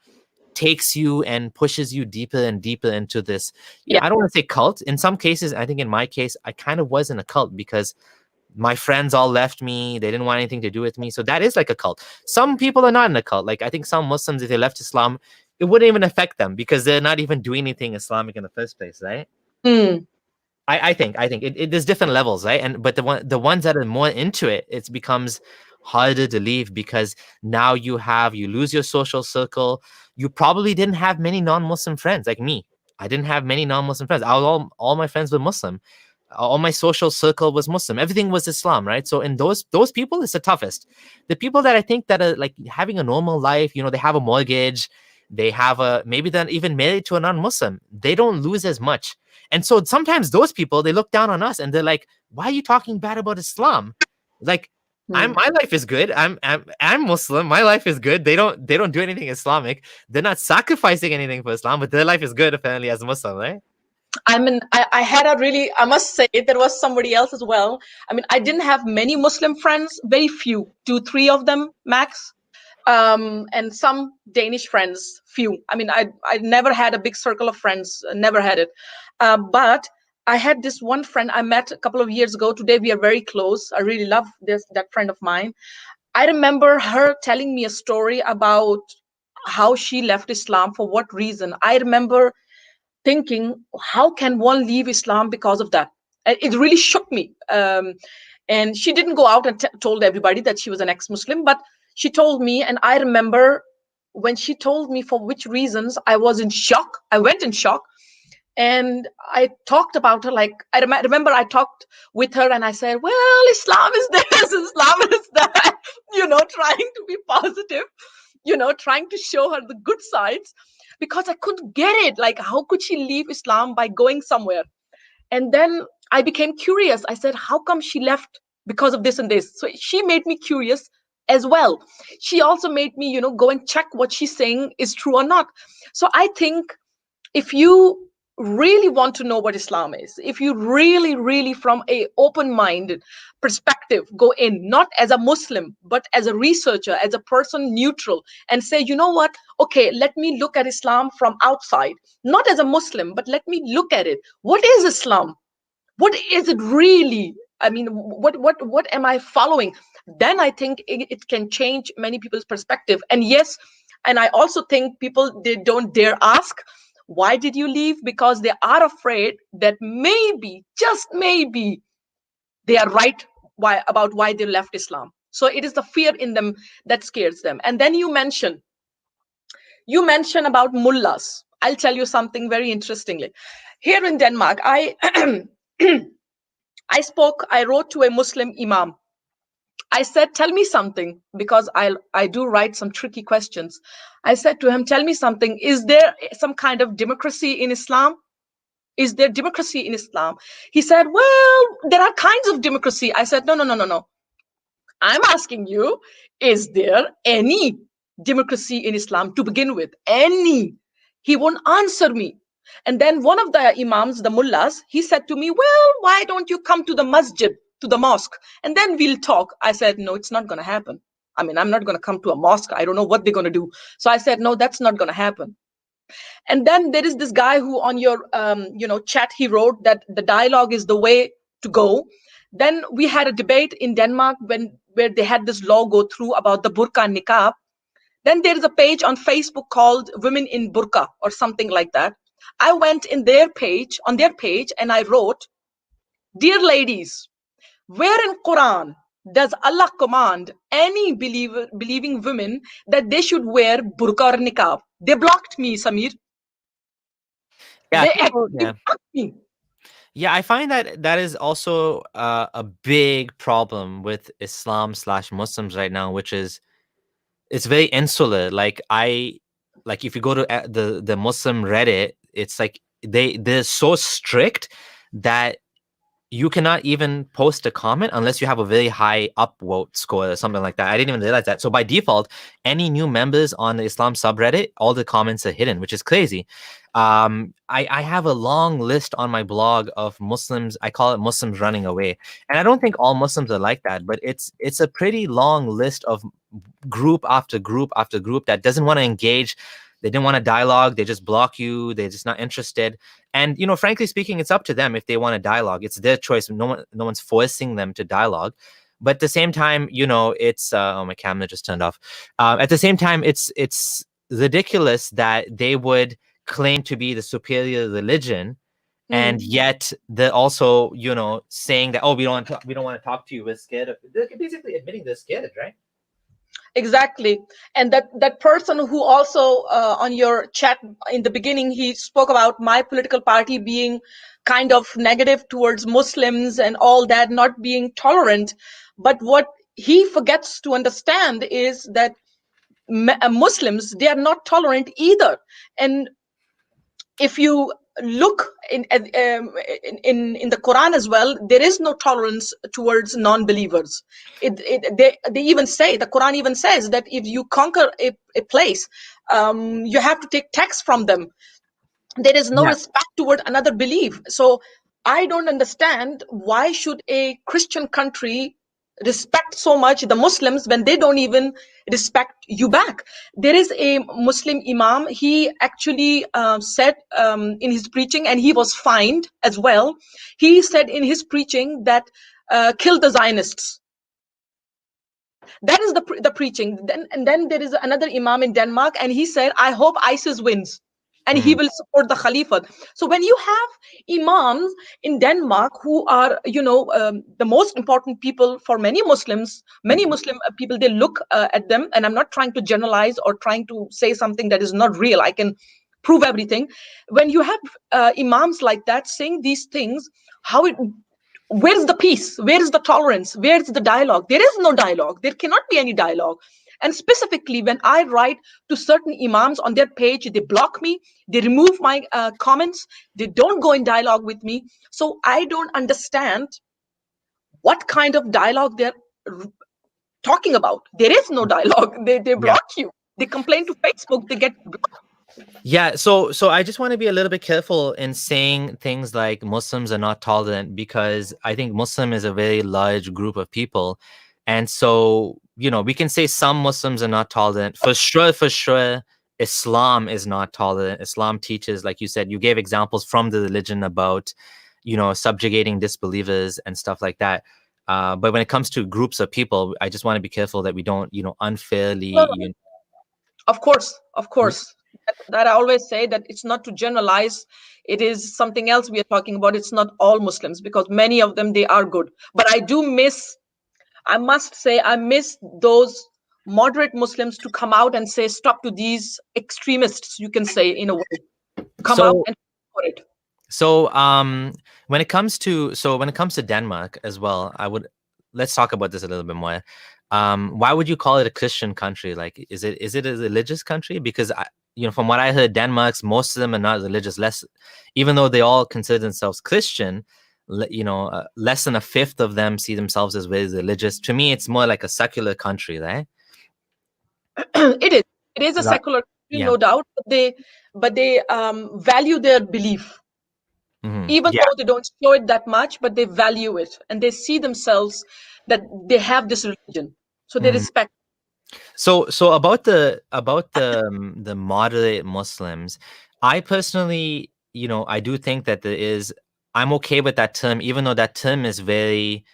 [SPEAKER 1] takes you and pushes you deeper and deeper into this. Yeah, I don't want to say cult. In some cases, I think in my case, I kind of was in a cult because my friends all left me. They didn't want anything to do with me. So that is like a cult. Some people are not in a cult. Like I think some Muslims, if they left Islam, it wouldn't even affect them because they're not even doing anything Islamic in the first place, right? I think there's different levels, right? And but the ones that are more into it, it becomes harder to leave because now you lose your social circle. You probably didn't have many non-Muslim friends like me. I didn't have many non-Muslim friends. All my friends were Muslim. All my social circle was Muslim. Everything was Islam, right? So in those people, it's the toughest. The people that I think that are like having a normal life, you know, they have a mortgage, they have maybe they're even married to a non-Muslim. They don't lose as much. And so sometimes those people, they look down on us and they're like, why are you talking bad about Islam? Like, my life is good. I'm Muslim. My life is good. They don't do anything Islamic. They're not sacrificing anything for Islam, but their life is good apparently as a Muslim, right?
[SPEAKER 2] I mean, I had a really, I must say, there was somebody else as well. I mean, I didn't have many Muslim friends, very few, 2, 3 of them max. And some Danish friends, few. I mean, I never had a big circle of friends, never had it. But I had this one friend I met a couple of years ago. Today we are very close. I really love that friend of mine. I remember her telling me a story about how she left Islam, for what reason. I remember thinking, how can one leave Islam because of that? It really shook me. And she didn't go out and told everybody that she was an ex-Muslim, but she told me, and I remember when she told me for which reasons, I was in shock. I went in shock. And I talked about her, like, I remember I talked with her and I said, well, Islam is this, Islam is that, you know, trying to be positive, you know, trying to show her the good sides, because I couldn't get it. Like, how could she leave Islam by going somewhere? And then I became curious. I said, how come she left because of this and this? So she made me curious as well. She also made me, you know, go and check what she's saying is true or not. So I think if you really want to know what Islam is, if you really from a open-minded perspective go in, not as a Muslim, but as a researcher, as a person neutral, and say, you know what, okay, let me look at Islam from outside, not as a Muslim, but let me look at it. What is Islam? What is it really? I mean, what am I following? Then I think it can change many people's perspective. And yes, and I also think people, they don't dare ask, why did you leave? Because they are afraid that maybe, just maybe, they are right about why they left Islam. So it is the fear in them that scares them. And then you mention about mullahs. I'll tell you something very interestingly. Here in Denmark, I wrote to a Muslim imam. I said, tell me something, because I do write some tricky questions. I said to him, tell me something. Is there some kind of democracy in Islam? Is there democracy in Islam? He said, well, there are kinds of democracy. I said, no. I'm asking you, is there any democracy in Islam to begin with? Any? He won't answer me. And then one of the imams, the mullahs, he said to me, well, why don't you come to the masjid, to the mosque, and then we'll talk. I said, no, it's not going to happen. I mean, I'm not going to come to a mosque. I don't know what they're going to do. So I said, no, that's not going to happen. And then there is this guy who on your chat, he wrote that the dialogue is the way to go. Then we had a debate in Denmark where they had this law go through about the burqa and niqab. Then there is a page on Facebook called Women in Burqa or something like that. I went on their page, and I wrote, dear ladies, where in Quran does Allah command any believing women that they should wear burqa or niqab? They blocked me, Samir.
[SPEAKER 1] Yeah,
[SPEAKER 2] They
[SPEAKER 1] people,
[SPEAKER 2] actually
[SPEAKER 1] yeah.
[SPEAKER 2] block me.
[SPEAKER 1] Yeah, I find that that is also a big problem with Islam/Muslims right now, which is it's very insular. Like if you go to the Muslim Reddit, it's like they're so strict that you cannot even post a comment unless you have a very high upvote score or something like that. I didn't even realize that. So by default, any new members on the Islam subreddit, all the comments are hidden, which is crazy. I have a long list on my blog of Muslims. I call it Muslims running away, and I don't think all Muslims are like that, but it's a pretty long list of group after group after group that doesn't want to engage. They didn't want to dialogue. They just block you. They're just not interested. And frankly speaking, it's up to them if they want to dialogue. It's their choice. No one's forcing them to dialogue. But at the same time, it's oh, my camera just turned off. At the same time, it's ridiculous that they would claim to be the superior religion, and yet they're also saying that, oh, we don't want to talk to you. We're scared. They're basically admitting they're scared, right?
[SPEAKER 2] Exactly. And that person who also on your chat in the beginning, he spoke about my political party being kind of negative towards Muslims and all that, not being tolerant. But what he forgets to understand is that Muslims, they are not tolerant either. And if you look in the Quran as well, there is no tolerance towards non-believers. They even say, the Quran even says that if you conquer a place, you have to take tax from them. There is no respect toward another belief. So I don't understand, why should a Christian country respect so much the Muslims when they don't even respect you back? There is a Muslim imam, he actually said in his preaching, and he was fined as well. He said in his preaching that kill the Zionists. That is the preaching. Then there is another imam in Denmark, and he said, I hope ISIS wins and he will support the Caliphate. So when you have imams in Denmark who are, the most important people for many Muslim people, they look at them, and I'm not trying to generalize or trying to say something that is not real. I can prove everything. When you have imams like that saying these things, where's the peace? Where is the tolerance? Where's the dialogue? There is no dialogue. There cannot be any dialogue. And specifically, when I write to certain imams on their page, they block me, they remove my comments, they don't go in dialogue with me. So I don't understand what kind of dialogue they're talking about. There is no dialogue. They block you. They complain to Facebook, they get blocked.
[SPEAKER 1] Yeah, so I just want to be a little bit careful in saying things like Muslims are not tolerant, because I think Muslim is a very large group of people. And so, we can say some Muslims are not tolerant. For sure, Islam is not tolerant. Islam teaches, like you said, you gave examples from the religion about, subjugating disbelievers and stuff like that. But when it comes to groups of people, I just want to be careful that we don't, unfairly.
[SPEAKER 2] No. Of course. That I always say, that it's not to generalize. It is something else we are talking about. It's not all Muslims, because many of them, they are good. But I must say, I miss those moderate Muslims to come out and say stop to these extremists, you can say, in a way. Come out and for it.
[SPEAKER 1] So when it comes to Denmark as well, let's talk about this a little bit more. Why would you call it a Christian country? Like, is it a religious country? Because from what I heard, Denmark's, most of them are not religious. Even though they all consider themselves Christian, less than a fifth of them see themselves as very religious. To me, it's more like a secular country, right?
[SPEAKER 2] It is a secular country, no doubt, but they value their belief. Even though they don't show it that much, but they value it, and they see themselves that they have this religion, so they respect.
[SPEAKER 1] So about the moderate Muslims, I personally, I do think that I'm okay with that term, even though that term is very,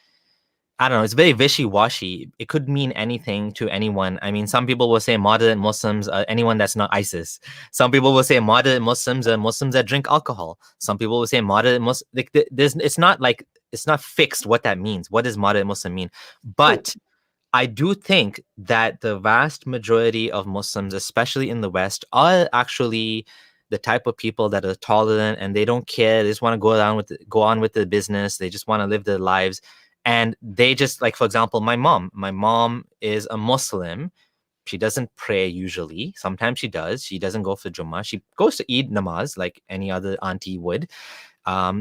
[SPEAKER 1] I don't know, it's very wishy-washy. It could mean anything to anyone. I mean, some people will say moderate Muslims are anyone that's not ISIS. Some people will say moderate Muslims are Muslims that drink alcohol. Some people will say moderate Muslim. Like, it's not fixed what that means. What does moderate Muslim mean? But I do think that the vast majority of Muslims, especially in the West, are actually the type of people that are tolerant and they don't care. They just want to go on with the business. They just want to live their lives. And they just, like, for example, my mom is a Muslim. She doesn't pray usually. Sometimes she does. She doesn't go for Jummah. She goes to Eid namaz like any other auntie would.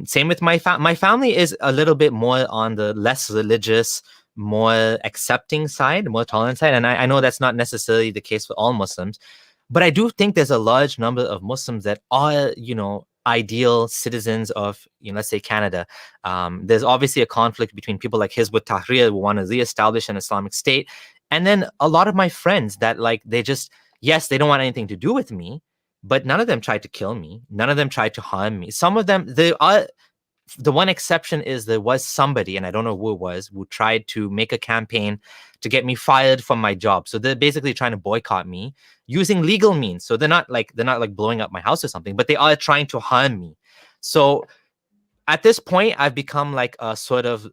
[SPEAKER 1] Same with my family is a little bit more on the less religious, more accepting side, more tolerant side. And I know that's not necessarily the case for all Muslims, but I do think there's a large number of Muslims that are, ideal citizens of, let's say Canada. There's obviously a conflict between people like Hizbut Tahrir who want to reestablish an Islamic state. And then a lot of my friends that yes, they don't want anything to do with me, but none of them tried to kill me. None of them tried to harm me. Some of them, the one exception is there was somebody, and I don't know who it was, who tried to make a campaign to get me fired from my job. So they're basically trying to boycott me using legal means. So they're not like blowing up my house or something, but they are trying to harm me. So at this point, I've become like a sort of,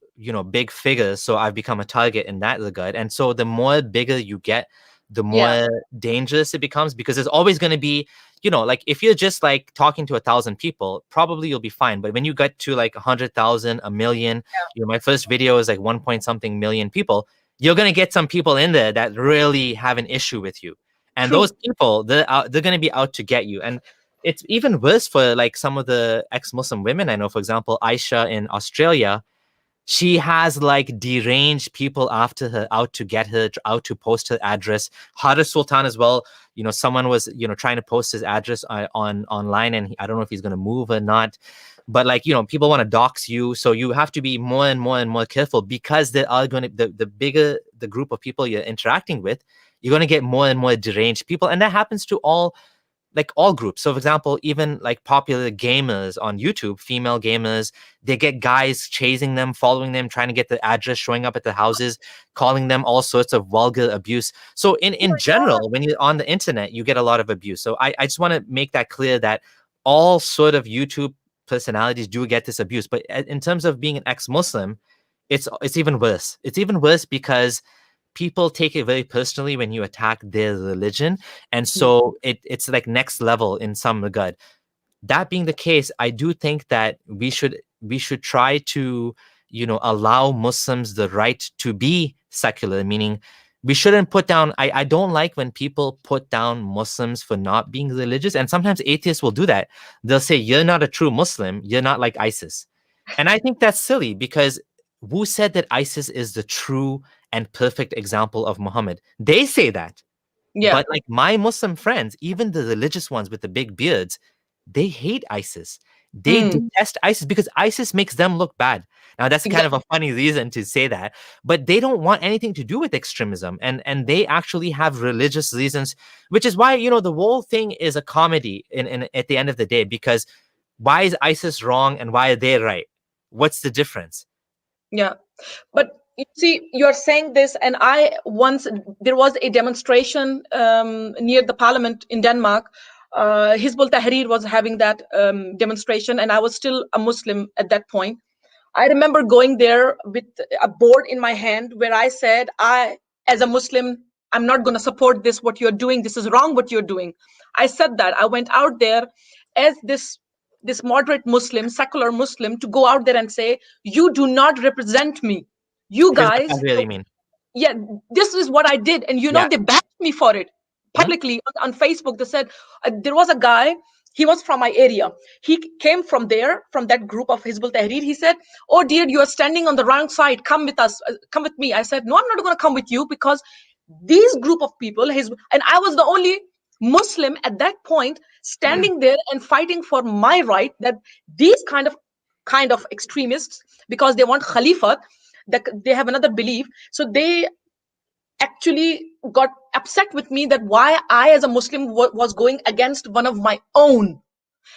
[SPEAKER 1] big figure. So I've become a target in that regard. And so the more bigger you get, the more dangerous it becomes, because there's always going to be, like if you're just like talking to 1,000 people, probably you'll be fine. But when you get to like 100,000, a million, my first video is like 1 point something million people, you're going to get some people in there that really have an issue with you. And those people, they're going to be out to get you. And it's even worse for like some of the ex-Muslim women I know. For example, Aisha in Australia, she has like deranged people after her, out to get her, out to post her address. Haris Sultan as well. Someone was, trying to post his address online, and I don't know if he's going to move or not. But like, people want to dox you. So you have to be more and more and more careful, because there are going to, the bigger the group of people you're interacting with, you're going to get more and more deranged people. And that happens to all groups. So for example, even like popular gamers on YouTube, female gamers, they get guys chasing them, following them, trying to get the address, showing up at the houses, calling them all sorts of vulgar abuse. So in general, when you're on the internet, you get a lot of abuse. So I just want to make that clear, that all sort of YouTube personalities do get this abuse. But in terms of being an ex-Muslim, it's even worse. It's even worse because people take it very personally when you attack their religion. And so it's like next level in some regard. That being the case, I do think that we should try to, allow Muslims the right to be secular, meaning we shouldn't put down, I don't like when people put down Muslims for not being religious. And sometimes atheists will do that. They'll say, you're not a true Muslim. You're not like ISIS. And I think that's silly, because who said that ISIS is the true and perfect example of Muhammad? They say that. But like my Muslim friends, even the religious ones with the big beards, they hate ISIS. They detest ISIS because ISIS makes them look bad. Now, that's kind of a funny reason to say that, but they don't want anything to do with extremism. And they actually have religious reasons, which is why, the whole thing is a comedy at the end of the day, because why is ISIS wrong and why are they right? What's the difference?
[SPEAKER 2] Yeah. But you see, you're saying this, and there was a demonstration near the parliament in Denmark. Hizbut Tahrir was having that demonstration, and I was still a Muslim at that point. I remember going there with a board in my hand where I said, as a Muslim, I'm not going to support this, what you're doing. This is wrong, what you're doing. I said that. I went out there as this moderate Muslim, secular Muslim, to go out there and say, you do not represent me. You guys,
[SPEAKER 1] really mean?
[SPEAKER 2] Yeah, this is what I did. And they bashed me for it publicly on Facebook. They said, there was a guy, he was from my area. He came from that group of Hizbut Tahrir. He said, oh dear, you are standing on the wrong side. Come with us. Come with me. I said, no, I'm not going to come with you, because these group of people, and I was the only Muslim at that point standing there and fighting for my right, that these kind of extremists, because they want Khalifat, that they have another belief. So they actually got upset with me that why I as a Muslim was going against one of my own.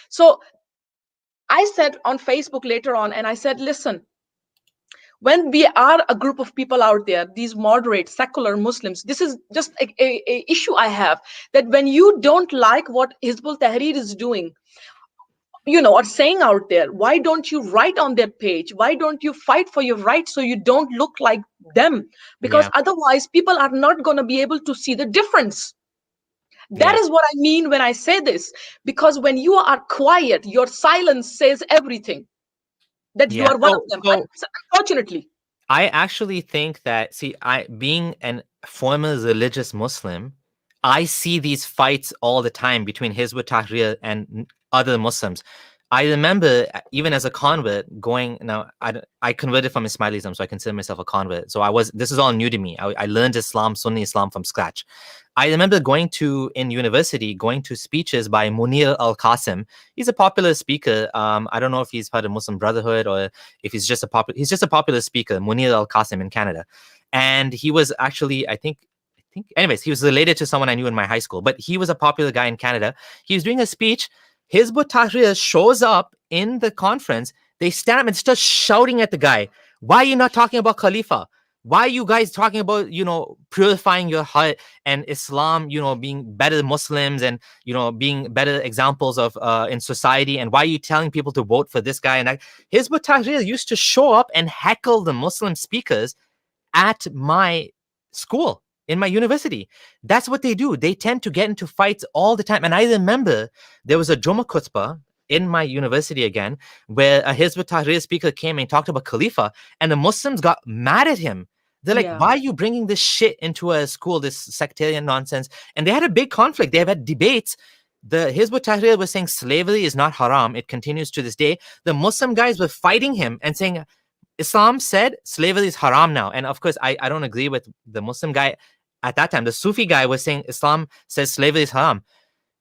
[SPEAKER 2] So I said on Facebook later on, and I said, listen, when we are a group of people out there, these moderate secular Muslims, this is just a issue I have, that when you don't like what Hizbut Tahrir is doing, or saying out there, why don't you write on their page? Why don't you fight for your rights so you don't look like them? Because otherwise people are not going to be able to see the difference. That is what I mean when I say this. Because when you are quiet, your silence says everything. That you
[SPEAKER 1] Yeah.
[SPEAKER 2] are one of them.
[SPEAKER 1] So
[SPEAKER 2] Unfortunately.
[SPEAKER 1] I actually think that, see, I being an former religious Muslim, I see these fights all the time between Hizbut Tahrir and other Muslims. I remember even as a convert going, now I converted from Ismailism, so I consider myself a convert. So this is all new to me. I learned Islam, Sunni Islam from scratch. I remember in university, going to speeches by Munir Al-Qasim. He's a popular speaker. I don't know if he's part of Muslim Brotherhood or if he's just a popular speaker, Munir Al-Qasim in Canada. And he was actually, anyways, he was related to someone I knew in my high school, but he was a popular guy in Canada. He was doing a speech. Hizbut Tahrir shows up in the conference. They stand up and start shouting at the guy. Why are you not talking about Khalifa? Why are you guys talking about, purifying your heart and Islam, being better Muslims and, being better examples of in society? And why are you telling people to vote for this guy and that? Hizbut Tahrir used to show up and heckle the Muslim speakers at my school, in my university. That's what they do. They tend to get into fights all the time. And I remember there was a Jummah khutbah in my university again, where a Hizbut Tahrir speaker came and talked about Khalifa, and the Muslims got mad at him. They're like, why are you bringing this shit into a school, this sectarian nonsense? And they had a big conflict. They have had debates. The Hizbut Tahrir was saying slavery is not haram. It continues to this day. The Muslim guys were fighting him and saying, Islam said slavery is haram now. And of course, I don't agree with the Muslim guy at that time. The Sufi guy was saying Islam says slavery is haram.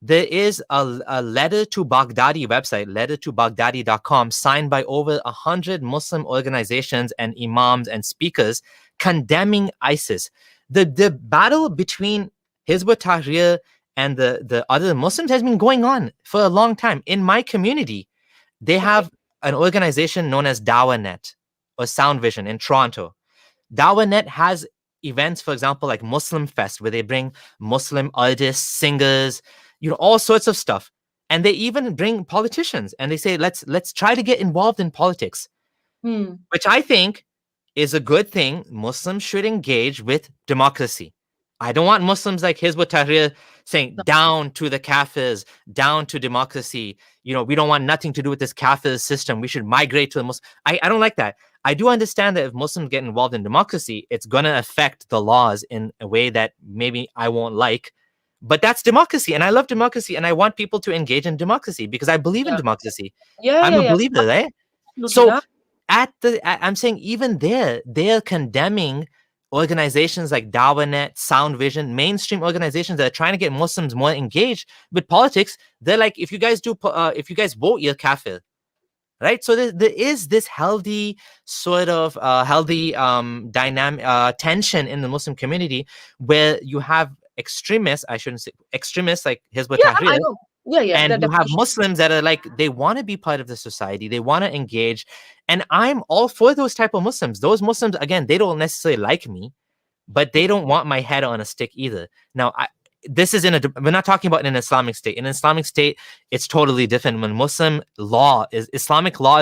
[SPEAKER 1] There is a letter to Baghdadi website, lettertobaghdadi.com, signed by over 100 Muslim organizations and imams and speakers condemning ISIS. The battle between Hizbut Tahrir and the other Muslims has been going on for a long time. In my community, they have an organization known as DawaNet or Sound Vision in Toronto. DawaNet has events, for example, like Muslim Fest, where they bring Muslim artists, singers, all sorts of stuff. And they even bring politicians and they say, let's try to get involved in politics, which I think is a good thing. Muslims should engage with democracy. I don't want Muslims like Hizbut Tahrir saying down to the Kafirs, down to democracy. We don't want nothing to do with this Kafir system. We should migrate to the Muslim. I don't like that. I do understand that if Muslims get involved in democracy, it's going to affect the laws in a way that maybe I won't like. But that's democracy. And I love democracy. And I want people to engage in democracy because I believe in democracy. I'm a believer, right? So I'm saying even they're condemning organizations like DawaNet, Sound Vision, mainstream organizations that are trying to get Muslims more engaged with politics. They're like, if you guys vote, you're kafir. Right. So there is this healthy sort of dynamic tension in the Muslim community where you have extremists, I shouldn't say extremists like Hizbut Tahrir. And you have Muslims that are like, they want to be part of the society. They want to engage. And I'm all for those type of Muslims. Those Muslims, again, they don't necessarily like me, but they don't want my head on a stick either. Now, we're not talking about in an Islamic state. In an Islamic state, it's totally different. When Islamic law is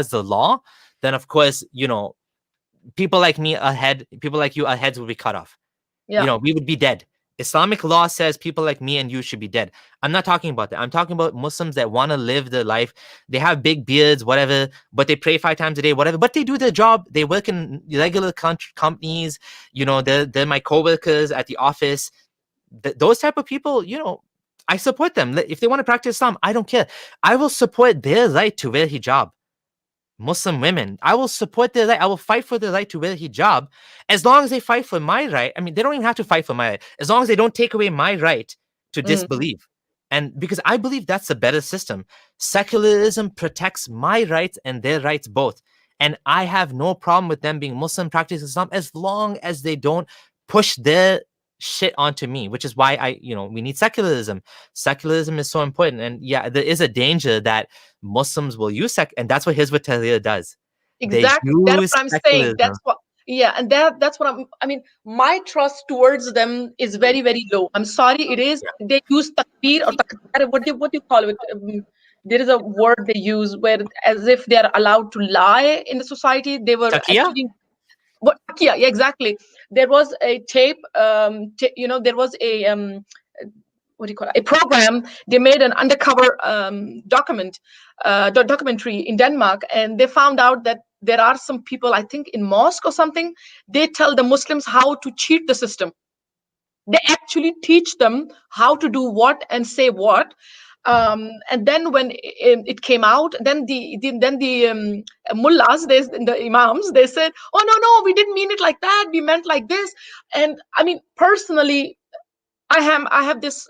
[SPEAKER 1] the law, then of course, people like you, our heads would be cut off. We would be dead. Islamic law says people like me and you should be dead. I'm not talking about that. I'm talking about Muslims that want to live their life. They have big beards, whatever, but they pray 5 times a day, whatever. But they do their job. They work in regular companies. They're my coworkers at the office. Those type of people, I support them. If they want to practice Islam, I don't care. I will support their right to wear hijab. Muslim women, I will support their right. I will fight for their right to wear hijab as long as they fight for my right. I mean, they don't even have to fight for my right. As long as they don't take away my right to disbelieve. And because I believe that's a better system. Secularism protects my rights and their rights both. And I have no problem with them being Muslim, practicing Islam, as long as they don't push their shit onto me, which is why we need secularism. Secularism is so important. And yeah, there is a danger that Muslims will use and that's what Hizbut Tahrir does.
[SPEAKER 2] Exactly. That's what I'm saying. That's what, and that's what I mean, my trust towards them is very, very low. I'm sorry, it is. They use takbir or what do you call it? There is a word they use where as if they are allowed to lie in the society. They were actually Taqqiya, exactly. There was a tape, there was a what do you call it, a program. They made an undercover documentary in Denmark, and they found out that there are some people, I think in mosque or something, they tell the Muslims how to cheat the system. They actually teach them how to do what and say what. And then when it came out, then the mullahs, the imams, they said, "Oh no, we didn't mean it like that. We meant like this." And I mean, personally, I have this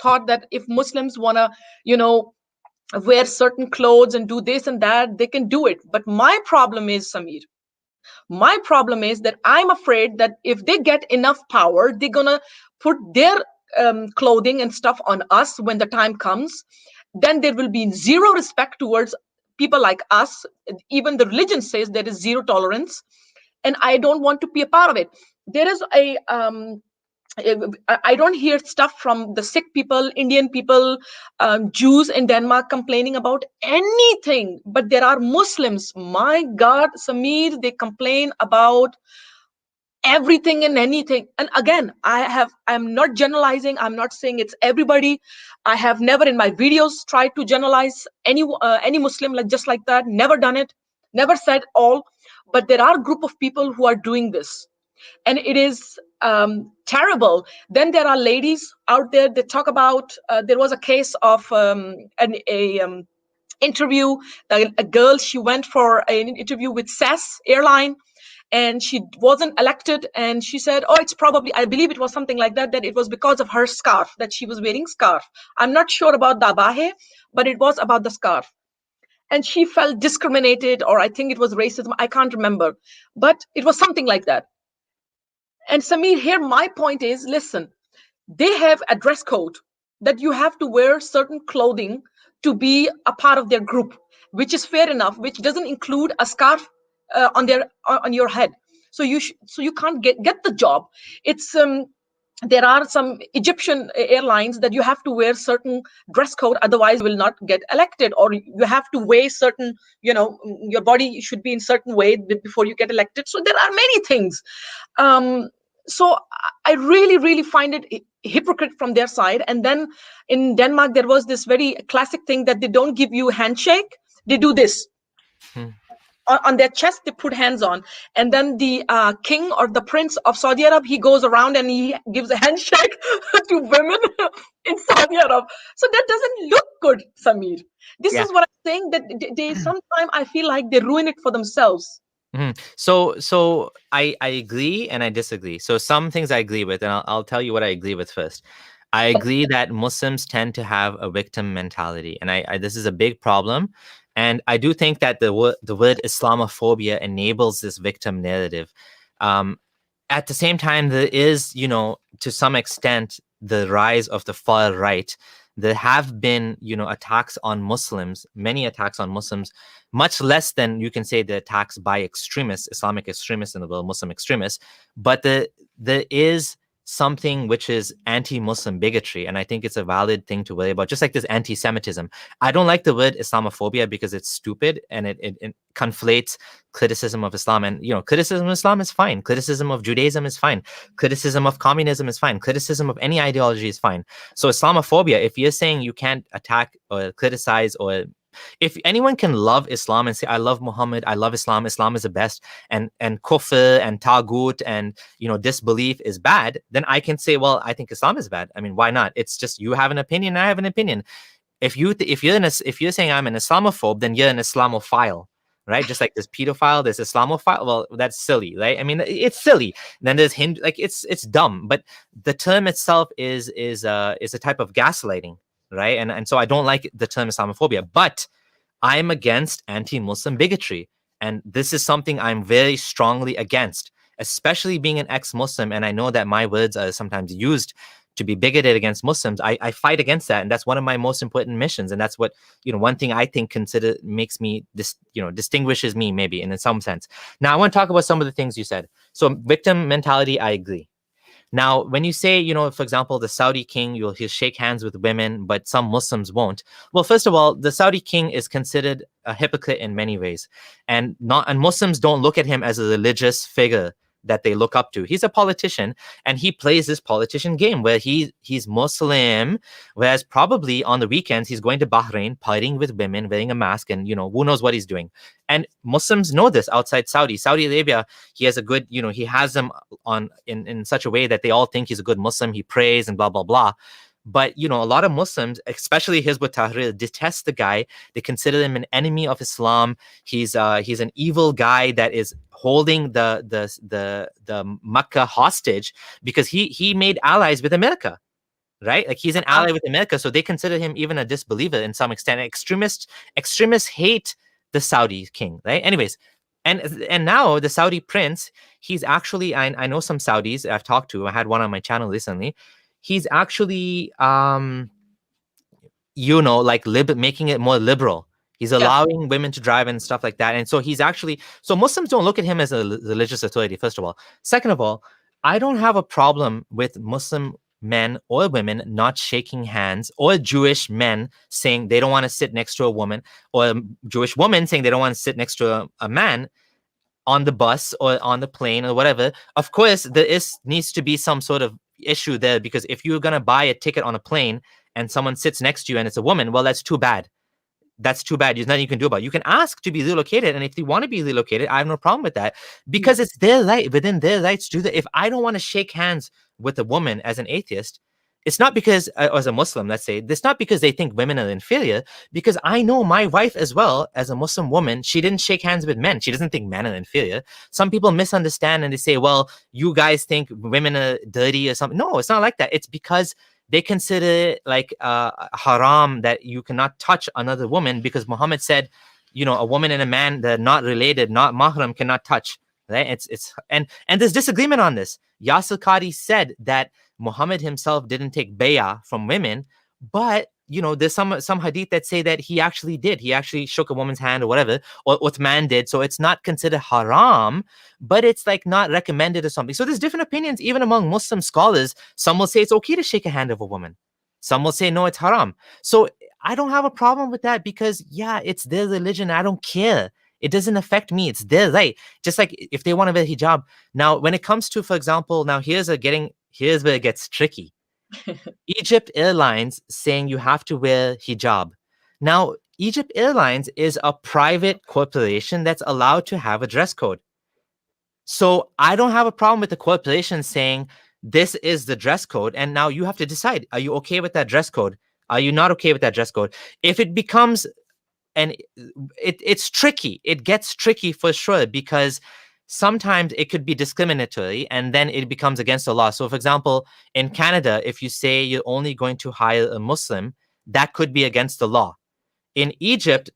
[SPEAKER 2] thought that if Muslims wanna, wear certain clothes and do this and that, they can do it. But my problem is, Samir, my problem is that I'm afraid that if they get enough power, they're gonna put their clothing and stuff on us when the time comes. Then there will be zero respect towards people like us. Even the religion says there is zero tolerance, and I don't want to be a part of it. There is a I don't hear stuff from the Sikh people, Indian people, Jews in Denmark complaining about anything. But there are Muslims, my God, Samir, they complain about everything and anything. And again, I'm not generalizing. I'm not saying it's everybody. I have never in my videos tried to generalize any Muslim like just like that. Never done it. Never said all. But there are a group of people who are doing this, and it is terrible. Then there are ladies out there that talk about. There was a case of an interview. A girl, she went for an interview with SAS airline, and she wasn't elected. And she said, "Oh, it's probably, I believe it was something like that. That it was because of her scarf, that she was wearing scarf. I'm not sure about the abahe, but it was about the scarf." And she felt discriminated, or I think it was racism. I can't remember, but it was something like that. And Samir, here my point is, listen, they have a dress code that you have to wear certain clothing to be a part of their group, which is fair enough, which doesn't include a scarf on your head. So you can't get the job. It's there are some Egyptian airlines that you have to wear certain dress code, otherwise you will not get elected, or you have to weigh certain, your body should be in certain way before you get elected. So there are many things. So I really, really find it hypocrite from their side. And then in Denmark, there was this very classic thing that they don't give you a handshake. They do this. On their chest, they put hands on. And then the king or the prince of Saudi Arabia, he goes around and he gives a handshake to women in Saudi Arabia. So that doesn't look good, Samir. This is what I'm saying, that they sometimes I feel like they ruin it for themselves.
[SPEAKER 1] So I agree and I disagree. So some things I agree with, and I'll tell you what I agree with first. I agree that Muslims tend to have a victim mentality, and I this is a big problem. And I do think that the word Islamophobia enables this victim narrative. At the same time, there is, to some extent, the rise of the far right. There have been, attacks on Muslims, many attacks on Muslims, much less than you can say the attacks by extremists, Islamic extremists in the world, Muslim extremists. But there is something which is anti-Muslim bigotry, and I think it's a valid thing to worry about, just like this anti-Semitism. I don't like the word Islamophobia because it's stupid, and it conflates criticism of Islam. And criticism of Islam is fine, criticism of Judaism is fine, criticism of communism is fine, criticism of any ideology is fine. So Islamophobia, if you're saying you can't attack or criticize, or if anyone can love Islam and say, I love Muhammad, I love Islam, Islam is the best, and kufr and taghut and disbelief is bad, then I can say, well, I think Islam is bad. I mean, why not? It's just you have an opinion, I have an opinion. If you're saying I'm an Islamophobe, then you're an Islamophile, right? Just like there's pedophile, there's Islamophile. Well, that's silly, right? I mean, it's silly. Then there's Hindu, like it's dumb. But the term itself is a type of gaslighting, right? And so I don't like the term Islamophobia, but I'm against anti-Muslim bigotry. And this is something I'm very strongly against, especially being an ex-Muslim. And I know that my words are sometimes used to be bigoted against Muslims. I fight against that. And that's one of my most important missions. And that's what, one thing I think makes me, distinguishes me maybe in some sense. Now I want to talk about some of the things you said. So victim mentality, I agree. Now, when you say, for example, the Saudi king, he'll shake hands with women, but some Muslims won't. Well, first of all, the Saudi king is considered a hypocrite in many ways. And Muslims don't look at him as a religious figure, that they look up to. He's a politician, and he plays this politician game where he's Muslim, whereas probably on the weekends he's going to Bahrain, partying with women, wearing a mask, and who knows what he's doing. And Muslims know this outside Saudi Arabia. He has a good, he has them on in such a way that they all think he's a good Muslim. He prays and blah blah blah. But a lot of Muslims, especially Hizbut Tahrir, detest the guy. They consider him an enemy of Islam. He's an evil guy that is holding the Makkah hostage because he made allies with America, right? Like he's an ally with America, so they consider him even a disbeliever in some extent. Extremists hate the Saudi king, right? Anyways, and now the Saudi prince, he's actually I know some Saudis I've talked to. I had one on my channel recently. He's actually, like making it more liberal. He's allowing women to drive and stuff like that. And so so Muslims don't look at him as a religious authority, first of all. Second of all, I don't have a problem with Muslim men or women not shaking hands, or Jewish men saying they don't want to sit next to a woman, or a Jewish woman saying they don't want to sit next to a man on the bus or on the plane or whatever. Of course, needs to be some sort of issue there, because if you're going to buy a ticket on a plane and someone sits next to you and it's a woman, well, that's too bad. There's nothing you can do about it. You can ask to be relocated, and if they want to be relocated, I have no problem with that, because it's their right, within their rights to do that. If I don't want to shake hands with a woman as an atheist, it's not because, as a Muslim, let's say, it's not because they think women are inferior, because I know my wife as well, as a Muslim woman, she didn't shake hands with men. She doesn't think men are inferior. Some people misunderstand and they say, well, you guys think women are dirty or something. No, it's not like that. It's because they consider it like haram, that you cannot touch another woman, because Muhammad said, a woman and a man, they're not related, not mahram, cannot touch. Right? And there's disagreement on this. Yasir Qadhi said that Muhammad himself didn't take bay'ah from women, but there's some hadith that say that he actually did. He actually shook a woman's hand or whatever, or Uthman did. So it's not considered haram, but it's like not recommended or something. So there's different opinions even among Muslim scholars. Some will say it's okay to shake a hand of a woman. Some will say no, it's haram. So I don't have a problem with that, because it's their religion. I don't care. It doesn't affect me. It's their right. Just like if they want to wear hijab. Now, when it comes to, for example, now here's where it gets tricky. Egypt Airlines saying you have to wear hijab. Now, Egypt Airlines is a private corporation that's allowed to have a dress code. So I don't have a problem with the corporation saying this is the dress code. And now you have to decide, are you okay with that dress code? Are you not okay with that dress code? If it becomes, and it's tricky, it gets tricky for sure, because sometimes it could be discriminatory and then it becomes against the law. So, for example, in Canada, if you say you're only going to hire a Muslim, that could be against the law. In Egypt,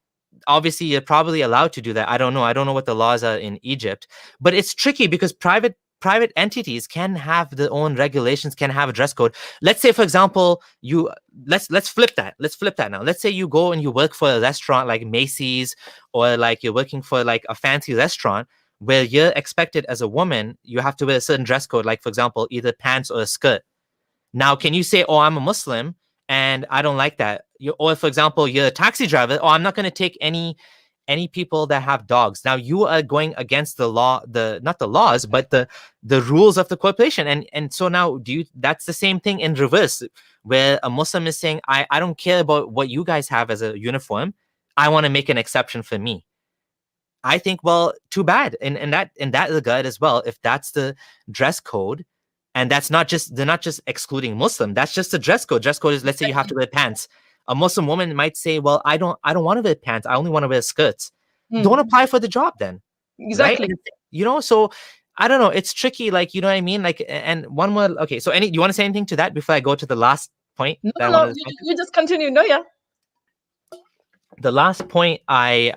[SPEAKER 1] obviously, you're probably allowed to do that. I don't know what the laws are in Egypt, but it's tricky because private entities can have their own regulations, can have a dress code. Let's say, for example, let's flip that. Let's flip that now. Let's say you go and you work for a restaurant like Macy's, or like you're working for like a fancy restaurant, where you're expected as a woman, you have to wear a certain dress code, like, for example, either pants or a skirt. Now, can you say, oh, I'm a Muslim and I don't like that? Or, for example, you're a taxi driver, oh, I'm not going to take any people that have dogs. Now, you are going against the law, not the laws, but the rules of the corporation. And so now, that's the same thing in reverse, where a Muslim is saying, I don't care about what you guys have as a uniform. I want to make an exception for me. I think, well, too bad. In that regard as well, if that's the dress code, and they're not just excluding Muslim, that's just the dress code. Dress code is, let's say you have to wear pants. A Muslim woman might say, well, I don't want to wear pants. I only want to wear skirts. Don't apply for the job then.
[SPEAKER 2] Exactly.
[SPEAKER 1] Right? So I don't know. It's tricky. Like, you know what I mean? Like, and one more. Okay. So you want to say anything to that before I go to the last point?
[SPEAKER 2] No, you just continue. No, yeah.
[SPEAKER 1] The last point I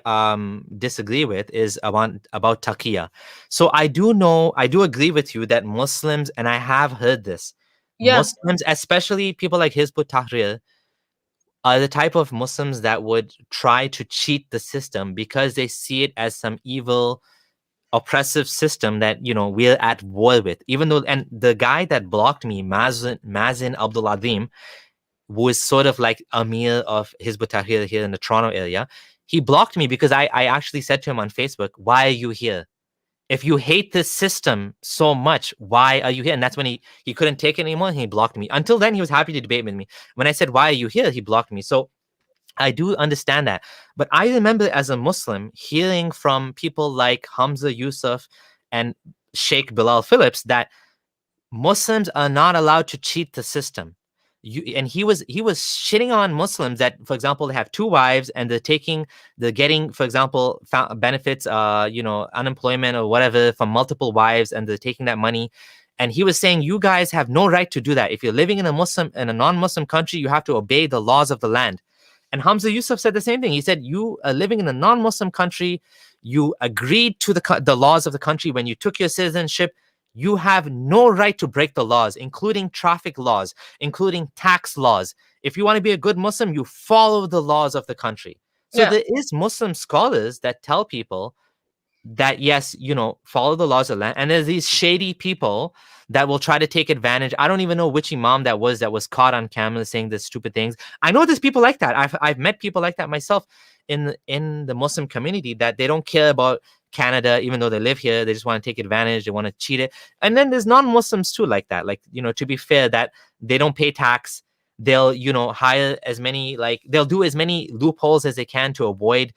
[SPEAKER 1] disagree with is about Taqqiya. So I do agree with you that Muslims, and I have heard this, Muslims, especially people like Hizbut Tahrir, are the type of Muslims that would try to cheat the system because they see it as some evil, oppressive system that, we're at war with. Even though, and the guy that blocked me, Mazin Abdullah, who is sort of like Amir of Hizbut Tahrir here in the Toronto area, he blocked me because I actually said to him on Facebook, why are you here? If you hate this system so much, why are you here? And that's when he couldn't take it anymore and he blocked me. Until then, he was happy to debate with me. When I said, why are you here? He blocked me. So I do understand that. But I remember as a Muslim hearing from people like Hamza Yusuf and Sheikh Bilal Phillips that Muslims are not allowed to cheat the system. And he was shitting on Muslims that, for example, they have two wives and they're getting, for example, benefits, unemployment or whatever from multiple wives, and they're taking that money. And he was saying, you guys have no right to do that. If you're living in a non-Muslim country, you have to obey the laws of the land. And Hamza Yusuf said the same thing. He said, you are living in a non-Muslim country. You agreed to the laws of the country when you took your citizenship. You have no right to break the laws, including traffic laws, including tax laws. If you want to be a good Muslim, you follow the laws of the country. So
[SPEAKER 2] Yeah.
[SPEAKER 1] there is Muslim scholars that tell people that, yes, follow the laws of the land. And there's these shady people that will try to take advantage. I don't even know which imam that was caught on camera saying the stupid things. I know there's people like that. I've met people like that myself in the Muslim community, that they don't care about Canada, even though they live here. They just want to take advantage. They want to cheat it. And then there's non-Muslims too like that. Like, to be fair, that they don't pay tax. They'll, hire as many, like they'll do as many loopholes as they can to avoid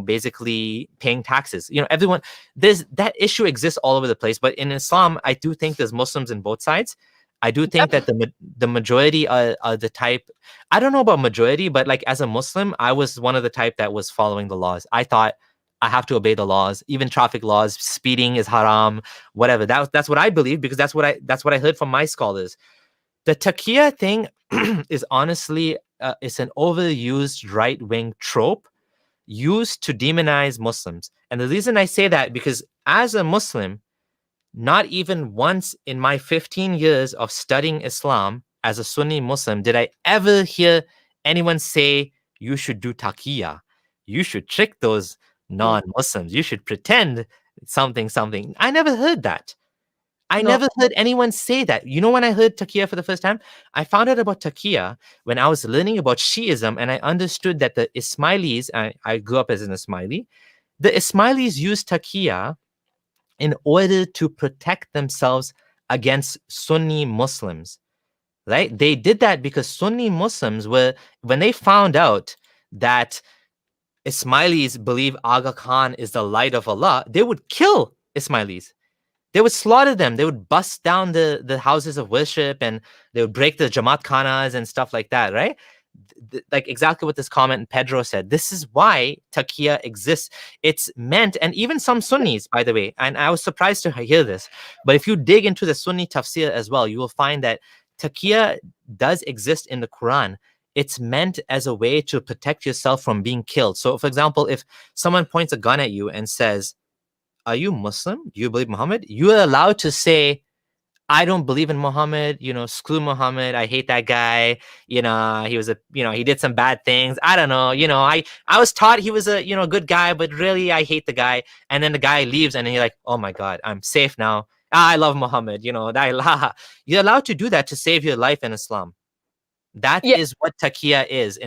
[SPEAKER 1] basically paying taxes. Everyone, there's that issue exists all over the place. But in Islam, I do think there's Muslims in both sides. I do think that the majority are the type. I don't know about majority, but like as a Muslim, I was one of the type that was following the laws. I thought I have to obey the laws, even traffic laws. Speeding is haram, whatever. That's what I believe, because that's what I heard from my scholars. The Taqqiya thing is honestly it's an overused right-wing trope used to demonize Muslims. And the reason I say that, because as a Muslim, not even once in my 15 years of studying Islam as a Sunni Muslim did I ever hear anyone say, you should do taqiyya. You should trick those non-Muslims. You should pretend something. I never heard that. I
[SPEAKER 2] No.
[SPEAKER 1] never heard anyone say that. When I heard Taqqiya for the first time, I found out about Taqqiya when I was learning about Shiism, and I understood that the Ismailis, I grew up as an Ismaili, the Ismailis used Taqqiya in order to protect themselves against Sunni Muslims, right? They did that because Sunni Muslims when they found out that Ismailis believe Aga Khan is the light of Allah, they would kill Ismailis. They would slaughter them. They would bust down the houses of worship, and they would break the Jamaat Khanas and stuff like that, right? Like exactly what this comment Pedro said. This is why Taqqiya exists. It's meant, and even some Sunnis, by the way, and I was surprised to hear this, but if you dig into the Sunni tafsir as well, you will find that Taqqiya does exist in the Quran. It's meant as a way to protect yourself from being killed. So, for example, if someone points a gun at you and says, are you Muslim? Do you believe Muhammad? You are allowed to say, I don't believe in Muhammad, screw Muhammad. I hate that guy. He was he did some bad things. I don't know. I was taught he was a, good guy, but really I hate the guy. And then the guy leaves and then you're like, oh my God, I'm safe now. I love Muhammad, You're allowed to do that to save your life in Islam. That
[SPEAKER 2] Yeah.
[SPEAKER 1] is what Taqqiya is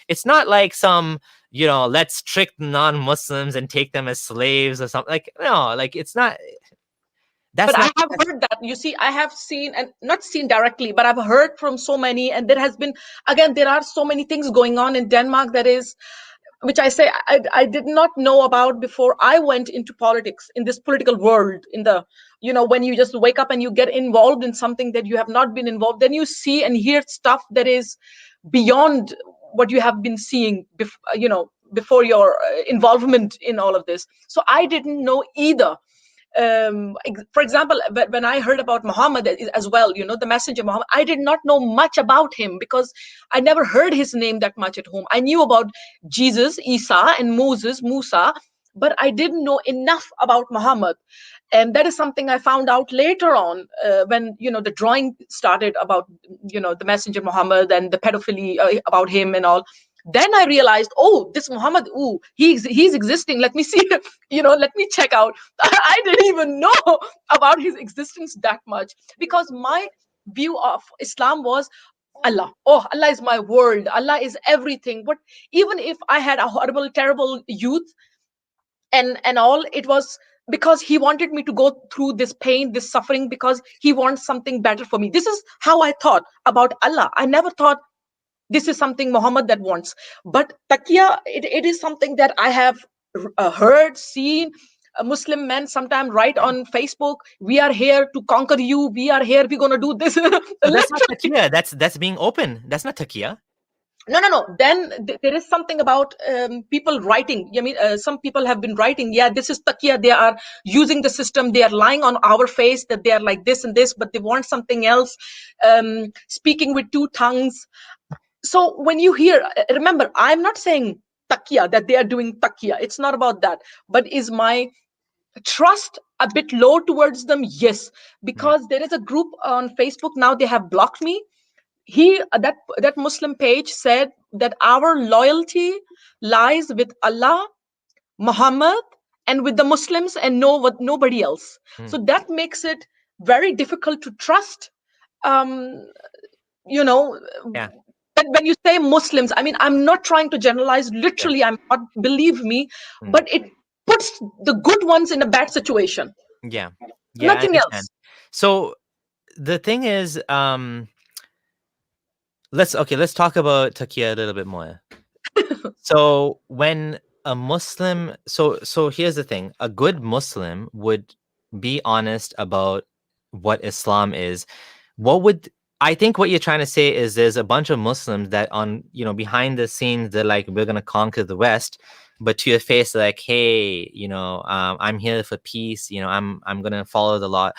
[SPEAKER 1] it's not like some, let's trick non-Muslims and take them as slaves or something. Like, no, like it's not, that's
[SPEAKER 2] But I
[SPEAKER 1] not,
[SPEAKER 2] have heard that. You see, I have seen, and not seen directly, but I've heard from so many. And there has been, again, there are so many things going on in Denmark that is, which I say I did not know about before I went into politics, in this political world, in the, when you just wake up and you get involved in something that you have not been involved, then you see and hear stuff that is beyond what you have been seeing, before your involvement in all of this. So I didn't know either. For example, when I heard about Muhammad as well, the messenger Muhammad, I did not know much about him because I never heard his name that much at home. I knew about Jesus, Isa, and Moses, Musa, but I didn't know enough about Muhammad. And that is something I found out later on, when the drawing started about the messenger Muhammad and the pedophilia about him and all. Then I realized, oh, this Muhammad, ooh, he's existing. Let me see, let me check out. I didn't even know about his existence that much, because my view of Islam was Allah. Oh, Allah is my world. Allah is everything. But even if I had a horrible, terrible youth and all, it was because he wanted me to go through this pain, this suffering, because he wants something better for me. This is how I thought about Allah. I never thought this is something Muhammad that wants. But Taqqiya, it is something that I have heard, seen. Muslim men sometimes write on Facebook, "We are here to conquer you. We are here. We're gonna do this."
[SPEAKER 1] So that's not Taqqiya. That's being open. That's not Taqqiya.
[SPEAKER 2] No. Then there is something about people writing. I mean, some people have been writing, yeah, this is Taqqiya. They are using the system. They are lying on our face that they are like this and this, but they want something else. Speaking with two tongues. So when you hear, remember, I'm not saying Taqqiya, that they are doing Taqqiya. It's not about that. But is my trust a bit low towards them? Yes, because there is a group on Facebook now. They have blocked me. That Muslim page said that our loyalty lies with Allah, Muhammad, and with the Muslims, and nobody else. So that makes it very difficult to trust. You know, when you say Muslims, I mean, I'm not trying to generalize. Literally, I'm not. Believe me, but it puts the good ones in a bad situation.
[SPEAKER 1] Yeah,
[SPEAKER 2] Nothing else.
[SPEAKER 1] So the thing is, let's talk about Taqqiya a little bit more. So when a Muslim, so here's the thing: a good Muslim would be honest about what Islam is. I think what you're trying to say is there's a bunch of Muslims that behind the scenes, they're like, we're gonna conquer the West, but to your face, they're like, hey, I'm here for peace. I'm gonna follow the law.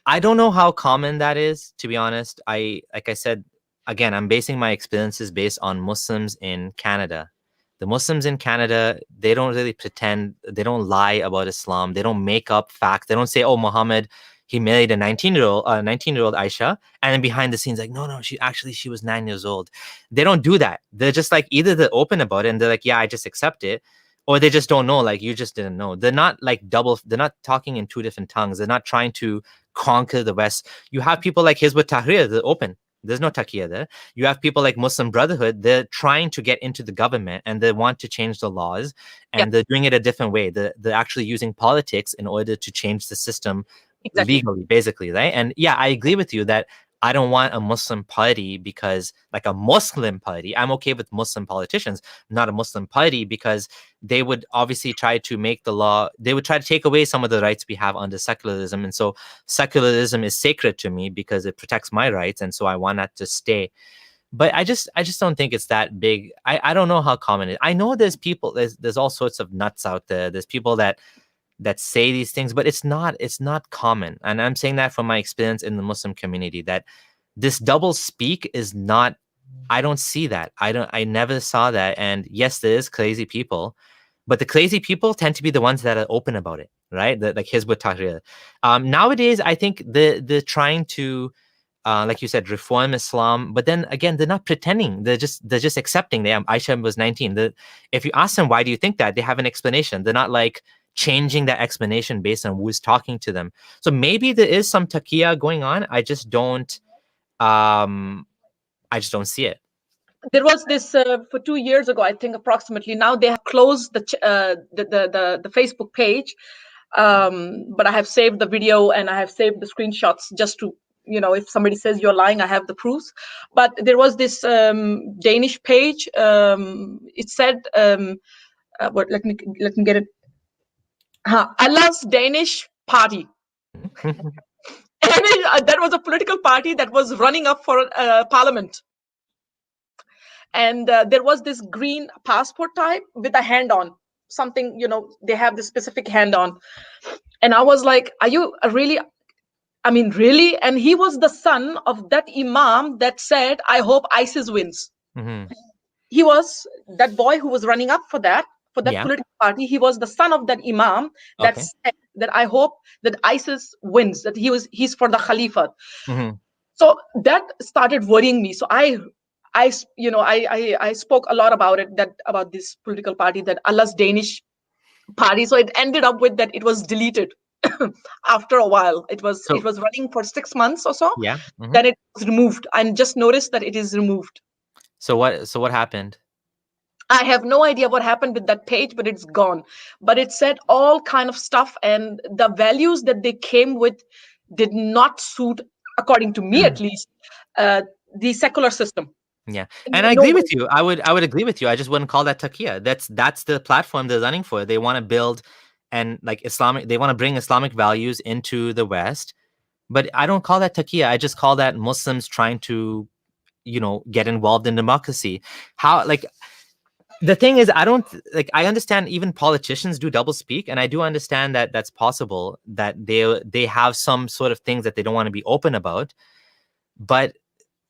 [SPEAKER 1] I don't know how common that is, to be honest. Like I said, again, I'm basing my experiences based on Muslims in Canada. The Muslims in Canada, they don't really pretend, they don't lie about Islam, they don't make up facts. They don't say, oh, Muhammad, he married a 19-year-old Aisha, and then behind the scenes, like, no, she was 9 years old. They don't do that. They're just like, either they're open about it and they're like, yeah, I just accept it, or they just don't know, like, you just didn't know. They're not like they're not talking in two different tongues. They're not trying to conquer the West. You have people like Hizbut Tahrir, they're open. There's no Taqqiya there. You have people like Muslim Brotherhood, they're trying to get into the government and they want to change the laws, and they're doing it a different way. They're actually using politics in order to change the system legally, basically, right? And yeah, I agree with you that I don't want a Muslim party because, like, a Muslim party, I'm okay with Muslim politicians, not a Muslim party, because they would obviously try to make the law, they would try to take away some of the rights we have under secularism. And so secularism is sacred to me because it protects my rights. And so I want that to stay. But I just don't think it's that big. I don't know how common it is. I know there's people, there's all sorts of nuts out there. There's people that say these things, but it's not common. And I'm saying that from my experience in the Muslim community, that this double speak is not, I don't see that. I never saw that. And yes, there is crazy people, but the crazy people tend to be the ones that are open about it, right? Like Hizbut Tahrir. Nowadays, I think they're trying to, like you said, reform Islam, but then again, they're not pretending. They're just accepting. Aisha was 19. If you ask them, why do you think that? They have an explanation. They're not like changing that explanation based on who's talking to them. So maybe there is some Taqqiya going on. I just don't see it.
[SPEAKER 2] There was this for 2 years ago, I think, approximately. Now they have closed the Facebook page, but I have saved the video and I have saved the screenshots just to, if somebody says you're lying, I have the proofs. But there was this Danish page. It said, let me get it. Allah's Danish party. That was a political party that was running up for parliament. And there was this green passport type with a hand on something, they have this specific hand on. And I was like, are you really? I mean, really? And he was the son of that imam that said, I hope ISIS wins. Mm-hmm. He was that boy who was running up for that political party. He was the son of that imam that said that I hope that ISIS wins, that he's for the Khalifa. Mm-hmm. So that started worrying me. So I spoke a lot about it, about this political party, that Allah's Danish party. So it ended up with that it was deleted after a while. It was running for 6 months or so. Yeah. Mm-hmm. Then it was removed. I just noticed that it is removed.
[SPEAKER 1] So what happened?
[SPEAKER 2] I have no idea what happened with that page, but it's gone. But it said all kind of stuff, and the values that they came with did not suit, according to me at least, uh, the secular system.
[SPEAKER 1] Yeah, and I
[SPEAKER 2] No
[SPEAKER 1] agree with
[SPEAKER 2] way.
[SPEAKER 1] you. I would agree with you. I just wouldn't call that Taqqiya. That's the platform they're running for. They want to build and like Islamic. They want to bring Islamic values into the West, but I don't call that Taqqiya. I just call that Muslims trying to, get involved in democracy. How like the thing is, I don't like. I understand even politicians do double speak, and I do understand that that's possible. That they have some sort of things that they don't want to be open about, but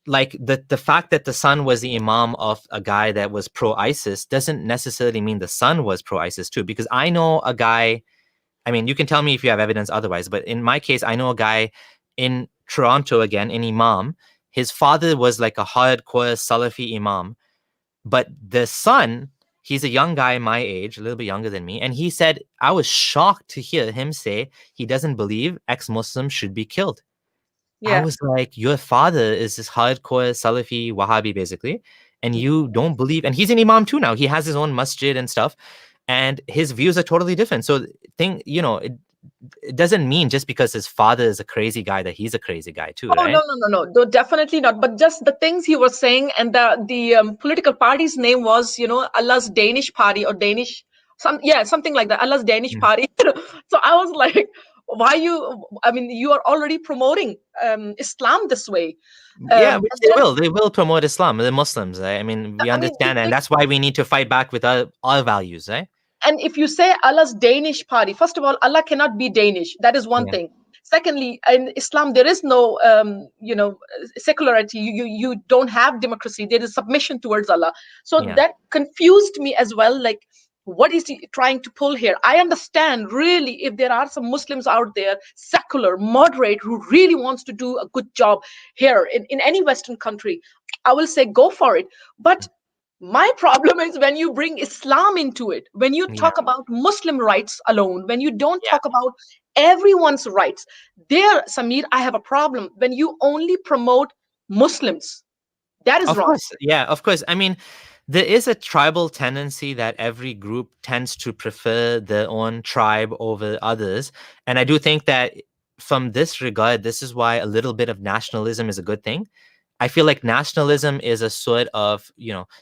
[SPEAKER 1] like the fact that the son was the imam of a guy that was pro ISIS doesn't necessarily mean the son was pro ISIS too. Because I know a guy. I mean, you can tell me if you have evidence otherwise, but in my case, I know a guy in Toronto again, an imam. His father was like a hardcore Salafi imam, but the son, he's a young guy my age, a little bit younger than me, and he said I was shocked to hear him say he doesn't believe ex-Muslims should be killed. I
[SPEAKER 2] Yeah.
[SPEAKER 1] was like, your father is this hardcore Salafi Wahhabi, basically, and you don't believe. And he's an imam too now. He has his own masjid and stuff, and his views are totally different. So, it doesn't mean just because his father is a crazy guy that he's a crazy guy too,
[SPEAKER 2] Oh, no,
[SPEAKER 1] right?
[SPEAKER 2] no, no, no, no, definitely not. But just the things he was saying, and the political party's name was, Allah's Danish party, or Danish, something like that. Allah's Danish
[SPEAKER 1] Mm.
[SPEAKER 2] party. So I was like, why you? I mean, you are already promoting Islam this way.
[SPEAKER 1] Yeah, which
[SPEAKER 2] And
[SPEAKER 1] they
[SPEAKER 2] then,
[SPEAKER 1] will. They will promote Islam, the Muslims, right? I mean, we
[SPEAKER 2] I mean,
[SPEAKER 1] understand that, and that's why we need to fight back with our values, right?
[SPEAKER 2] and if you say Allah's Danish party, first of all, Allah cannot be Danish. That is one
[SPEAKER 1] Yeah,
[SPEAKER 2] thing. Secondly, in Islam, there is no, secularity. You don't have democracy. There is submission towards Allah. So
[SPEAKER 1] yeah.
[SPEAKER 2] that confused me as well. Like, what is he trying to pull here? I understand really if there are some Muslims out there, secular, moderate, who really wants to do a good job here in any Western country. I will say go for it. But my problem is when you bring Islam into it, when you
[SPEAKER 1] Yeah,
[SPEAKER 2] talk about Muslim rights alone, when you don't
[SPEAKER 1] yeah.
[SPEAKER 2] talk about everyone's rights. There, Samir, I have a problem when you only promote Muslims. That is
[SPEAKER 1] Of
[SPEAKER 2] wrong.
[SPEAKER 1] course, yeah, of course. I mean, there is a tribal tendency that every group tends to prefer their own tribe over others. And I do think that from this regard, this is why a little bit of nationalism is a good thing. I feel like nationalism is a sort of,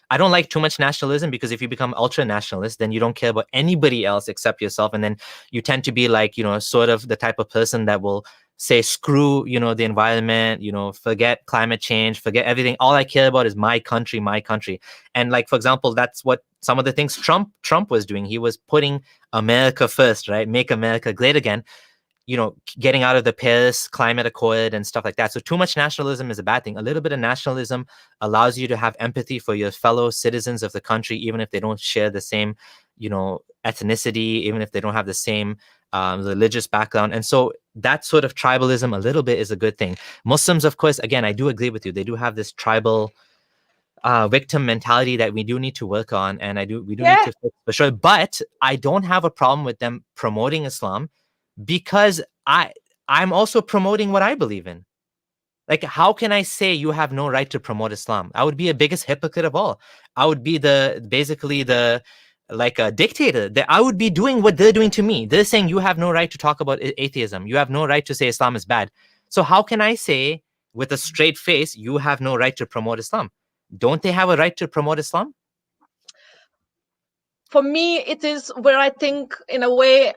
[SPEAKER 1] I don't like too much nationalism because if you become ultra nationalist, then you don't care about anybody else except yourself. And then you tend to be like, sort of the type of person that will say, screw, the environment, forget climate change, forget everything. All I care about is my country, my country. And like, for example, that's what some of the things Trump was doing. He was putting America first, right? Make America great again, getting out of the Paris Climate Accord and stuff like that. So too much nationalism is a bad thing. A little bit of nationalism allows you to have empathy for your fellow citizens of the country, even if they don't share the same, ethnicity, even if they don't have the same religious background. And so that sort of tribalism a little bit is a good thing. Muslims, of course, again, I do agree with you. They do have this tribal victim mentality that we do need to work on, and we do need
[SPEAKER 2] Yeah.
[SPEAKER 1] to fix for sure. But I don't have a problem with them promoting Islam because I'm also promoting what I believe in. Like, how can I say you have no right to promote Islam? I would be the biggest hypocrite of all. I would be basically like a dictator. That I would be doing what they're doing to me. They're saying you have no right to talk about atheism. You have no right to say Islam is bad. So how can I say with a straight face you have no right to promote Islam? Don't they have a right to promote Islam?
[SPEAKER 2] For me, it is where I think, in a way,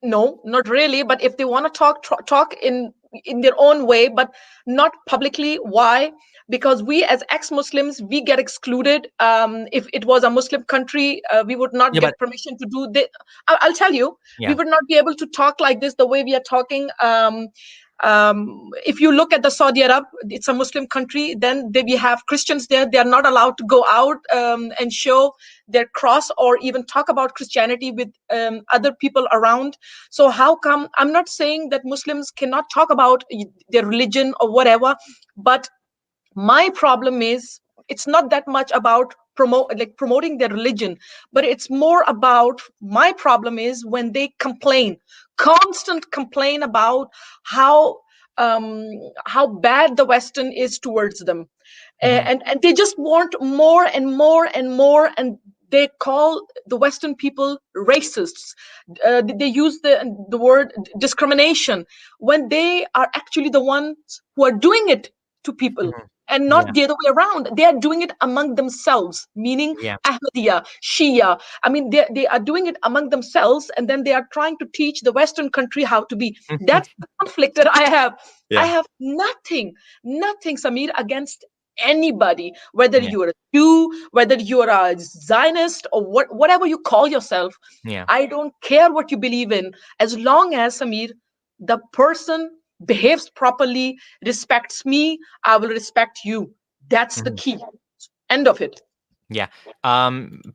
[SPEAKER 2] no, not really. But if they want to talk in their own way, but not publicly. Why? Because we, as ex-Muslims, we get excluded. If it was a Muslim country, we would not
[SPEAKER 1] Yeah, but
[SPEAKER 2] get permission to do this. I'll tell you, we
[SPEAKER 1] yeah,
[SPEAKER 2] would not be able to talk like this the way we are talking. If you look at the Saudi Arab, it's a Muslim country. Then we have Christians there. They are not allowed to go out and show their cross or even talk about Christianity with other people around. So how come? I'm not saying that Muslims cannot talk about their religion or whatever, but my problem is it's not that much about promoting their religion, but it's more about, my problem is when they constant complain about how how bad the Western is towards them. And they just want more and more and more, and they call the Western people racists. They use the word discrimination when they are actually the ones who are doing it to people,
[SPEAKER 1] Mhm.
[SPEAKER 2] and
[SPEAKER 1] Yeah.
[SPEAKER 2] not the other way around. They are doing it among themselves, meaning
[SPEAKER 1] Yeah.
[SPEAKER 2] Ahmadiyya, Shia. I mean, they are doing it among themselves, and then they are trying to teach the Western country how to be. That's the conflict that I have. I
[SPEAKER 1] Yeah.
[SPEAKER 2] have nothing, Samir, against anybody, whether
[SPEAKER 1] Yeah.
[SPEAKER 2] you are a Jew, whether you are a Zionist, or whatever you call yourself.
[SPEAKER 1] Yeah.
[SPEAKER 2] I don't care what you believe in, as long as, Samir, the person behaves properly, respects me, I will respect you. That's the
[SPEAKER 1] Mhm.
[SPEAKER 2] key. End of it.
[SPEAKER 1] Yeah.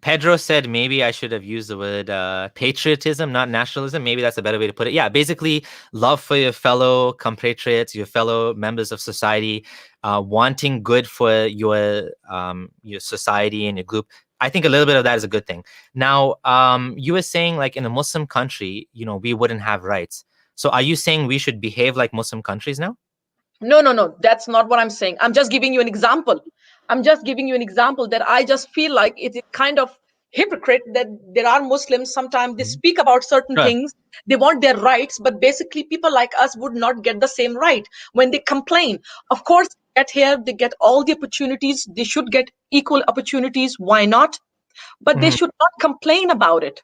[SPEAKER 1] Pedro said maybe I should have used the word patriotism, not nationalism. Maybe that's a better way to put it. Yeah, basically, love for your fellow compatriots, your fellow members of society, wanting good for your society and your group. I think a little bit of that is a good thing. Now, you were saying like in a Muslim country, we wouldn't have rights. So are you saying we should behave like Muslim countries now?
[SPEAKER 2] No. That's not what I'm saying. I'm just giving you an example. I'm just giving you an example that I just feel like it is kind of hypocrite that there are Muslims. Sometimes they
[SPEAKER 1] Mhm.
[SPEAKER 2] speak about certain
[SPEAKER 1] Sure.
[SPEAKER 2] things. They want their rights, but basically people like us would not get the same right when they complain. Of course, at here they get all the opportunities. They should get equal opportunities. Why not? But they
[SPEAKER 1] Mhm.
[SPEAKER 2] should not complain about it.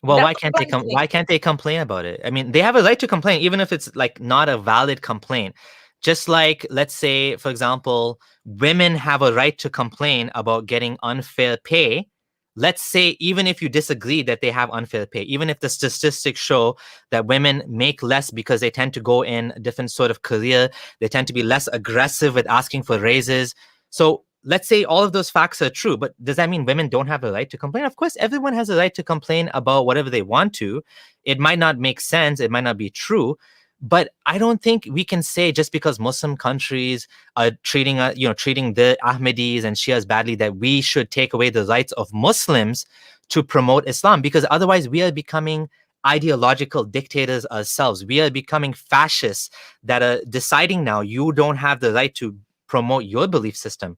[SPEAKER 1] Well,
[SPEAKER 2] That's
[SPEAKER 1] why can't
[SPEAKER 2] what
[SPEAKER 1] they
[SPEAKER 2] I'm
[SPEAKER 1] come?
[SPEAKER 2] saying.
[SPEAKER 1] Why can't they complain about it? I mean, they have a right to complain, even if it's like not a valid complaint. Just like, let's say, for example, women have a right to complain about getting unfair pay. Let's say, even if you disagree that they have unfair pay, even if the statistics show that women make less because they tend to go in a different sort of career, they tend to be less aggressive with asking for raises. So let's say all of those facts are true, but does that mean women don't have a right to complain? Of course, everyone has a right to complain about whatever they want to. It might not make sense, it might not be true, but I don't think we can say just because Muslim countries are treating the Ahmadis and Shias badly that we should take away the rights of Muslims to promote Islam, because otherwise we are becoming ideological dictators ourselves. We are becoming fascists that are deciding now you don't have the right to promote your belief system.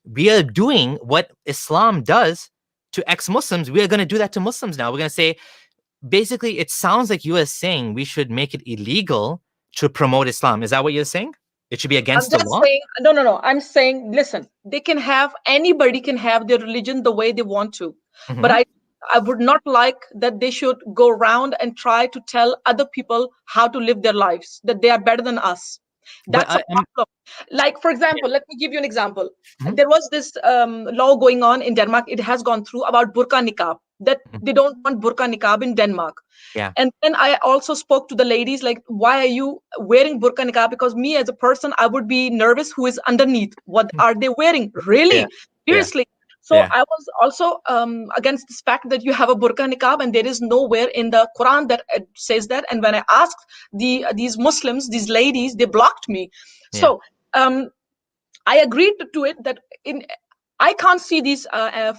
[SPEAKER 1] We are doing what Islam does to ex-Muslims. We are going to do that to Muslims now. We're going to say, basically, it sounds like you are saying we should make it illegal to promote Islam. Is that what you're saying? It should be
[SPEAKER 2] I'm
[SPEAKER 1] against the
[SPEAKER 2] just
[SPEAKER 1] law?
[SPEAKER 2] saying, no. I'm saying, listen, anybody can have their religion the way they want to. But
[SPEAKER 1] Hmm.
[SPEAKER 2] I would not like that they should go around and try to tell other people how to live their lives, that they are better than us.
[SPEAKER 1] But
[SPEAKER 2] That's a problem. Like, for
[SPEAKER 1] yeah.
[SPEAKER 2] example, let me give you an example.
[SPEAKER 1] Mhm.
[SPEAKER 2] There was this law going on in Denmark. It has gone through about burqa niqab, that
[SPEAKER 1] Mhm.
[SPEAKER 2] they don't want burqa niqab in Denmark.
[SPEAKER 1] Yeah.
[SPEAKER 2] And then I also spoke to the ladies, like, why are you wearing burqa niqab? Because me as a person, I would be nervous who is underneath. What
[SPEAKER 1] Mhm.
[SPEAKER 2] are they wearing?
[SPEAKER 1] Yeah.
[SPEAKER 2] Really?
[SPEAKER 1] Yeah.
[SPEAKER 2] Seriously. So
[SPEAKER 1] Yeah.
[SPEAKER 2] I was also against this fact that you have a burqa niqab, and there is nowhere in the Quran that says that. And when I asked these Muslims, these ladies, they blocked me.
[SPEAKER 1] Yeah.
[SPEAKER 2] So um, I agreed to it that in I can't see these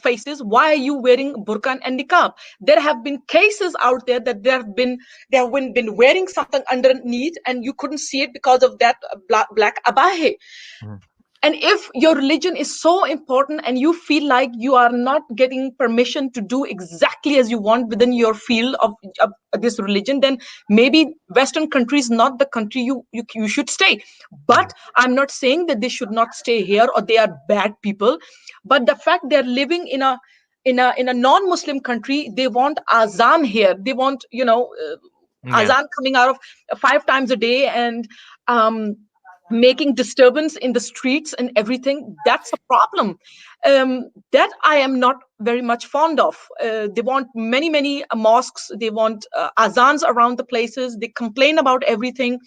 [SPEAKER 2] faces. Why are you wearing burqa and niqab? There have been cases out there that they have been wearing something underneath, and you couldn't see it because of that black abahe.
[SPEAKER 1] Mhm.
[SPEAKER 2] And if your religion is so important and you feel like you are not getting permission to do exactly as you want within your field of this religion, then maybe Western country is not the country you should stay.
[SPEAKER 1] Mhm.
[SPEAKER 2] But I'm not saying that they should not stay here or they are bad people. But the fact they're living in a non-Muslim country, they want azan here. They want,
[SPEAKER 1] Yeah.
[SPEAKER 2] azan coming out of 5 times a day, and um, making disturbance in the streets and everything. That's a problem that I am not very much fond of. They want many mosques. They want azans around the places. They complain about everything.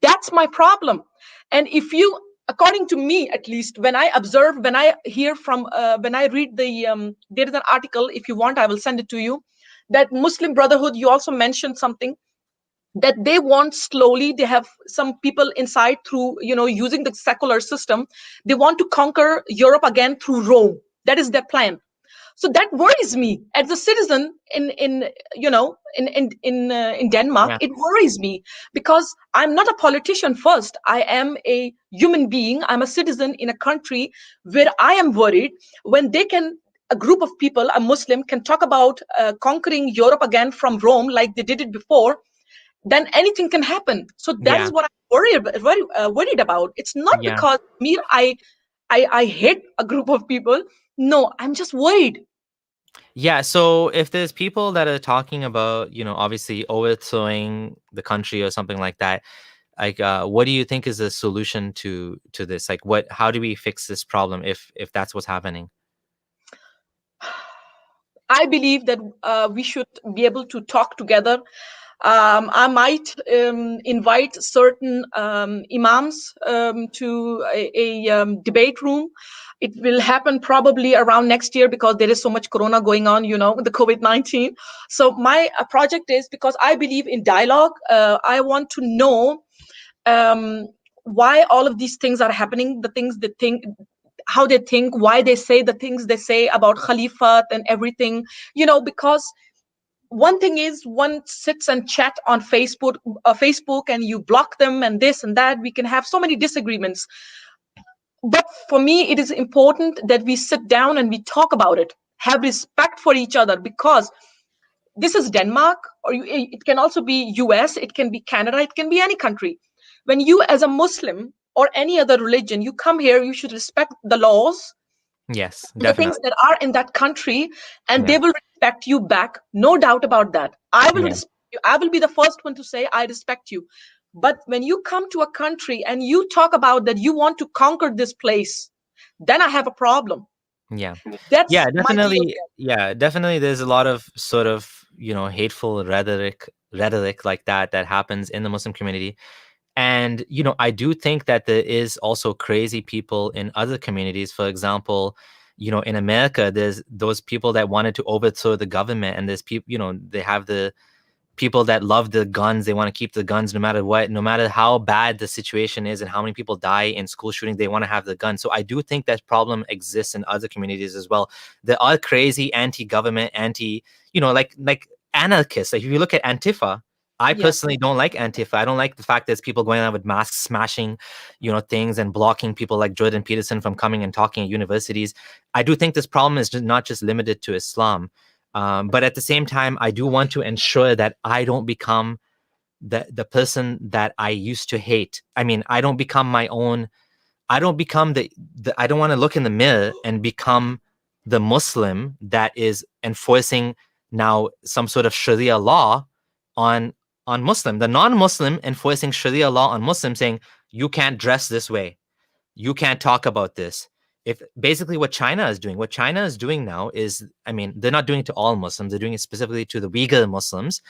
[SPEAKER 2] That's my problem. And if you, according to me, at least, when I observe, when I hear from, when I read there is an article, if you want I will send it to you, that Muslim Brotherhood, you also mentioned something, that they want slowly, they have some people inside, through using the secular system, they want to conquer Europe again through Rome. That is their plan. So that worries me as a citizen in you know in Denmark.
[SPEAKER 1] Yeah.
[SPEAKER 2] It worries me because I'm not a politician first. I am a human being. I'm a citizen in a country where I am worried when they can. A group of people, a Muslim, can talk about conquering Europe again from Rome like they did it before. Then anything can happen. So that
[SPEAKER 1] Yeah.
[SPEAKER 2] is what I'm worried about. It's not
[SPEAKER 1] Yeah.
[SPEAKER 2] because me, I hate a group of people. No, I'm just worried.
[SPEAKER 1] Yeah, so if there's people that are talking about, obviously overthrowing the country or something like that, like, what do you think is the solution to this? Like, how do we fix this problem if that's what's happening?
[SPEAKER 2] I believe that we should be able to talk together. I might invite certain imams to a debate room. It will happen probably around next year because there is so much corona going on, the COVID-19. So my project is, because I believe in dialogue, I want to know um, why all of these things are happening, the things they think, how they think, why they say the things they say about Khalifat and everything, because one thing is one sits and chat on Facebook and you block them and this and that. We can have so many disagreements. But for me, it is important that we sit down and we talk about it, have respect for each other, because this is Denmark, or it can also be US, it can be Canada, it can be any country. When you, as a Muslim or any other religion, you come here, you should respect the laws,
[SPEAKER 1] Yes,
[SPEAKER 2] the things
[SPEAKER 1] definitely.
[SPEAKER 2] that are in that country, and
[SPEAKER 1] Yeah.
[SPEAKER 2] they will respect you back. No doubt about that. I will
[SPEAKER 1] Yeah.
[SPEAKER 2] respect you. I will be the first one to say I respect you. But when you come to a country and you talk about that you want to conquer this place, then I have a problem.
[SPEAKER 1] Yeah.
[SPEAKER 2] That's
[SPEAKER 1] Yeah,
[SPEAKER 2] my view.
[SPEAKER 1] definitely. Yeah, definitely. There's a lot of sort of, hateful rhetoric like that happens in the Muslim community. And, I do think that there is also crazy people in other communities. For example, in America, there's those people that wanted to overthrow the government, and there's people, they have the people that love the guns. They want to keep the guns no matter what, no matter how bad the situation is and how many people die in school shootings, they want to have the gun. So I do think that problem exists in other communities as well. There are crazy anti-government, like anarchists. Like if you look at Antifa, I
[SPEAKER 2] Yeah.
[SPEAKER 1] personally don't like Antifa. I don't like the fact that there's people going around with masks, smashing, things and blocking people like Jordan Peterson from coming and talking at universities. I do think this problem is not just limited to Islam. But at the same time, I do want to ensure that I don't become the person that I used to hate. I mean, I don't become my own. I don't become the I don't want to look in the mirror and become the Muslim that is enforcing now some sort of Sharia law on Muslim, the non-Muslim enforcing Sharia law on Muslim, saying you can't dress this way, you can't talk about this. If basically what China is doing now is, I mean, they're not doing it to all Muslims, they're doing it specifically to the Uyghur Muslims,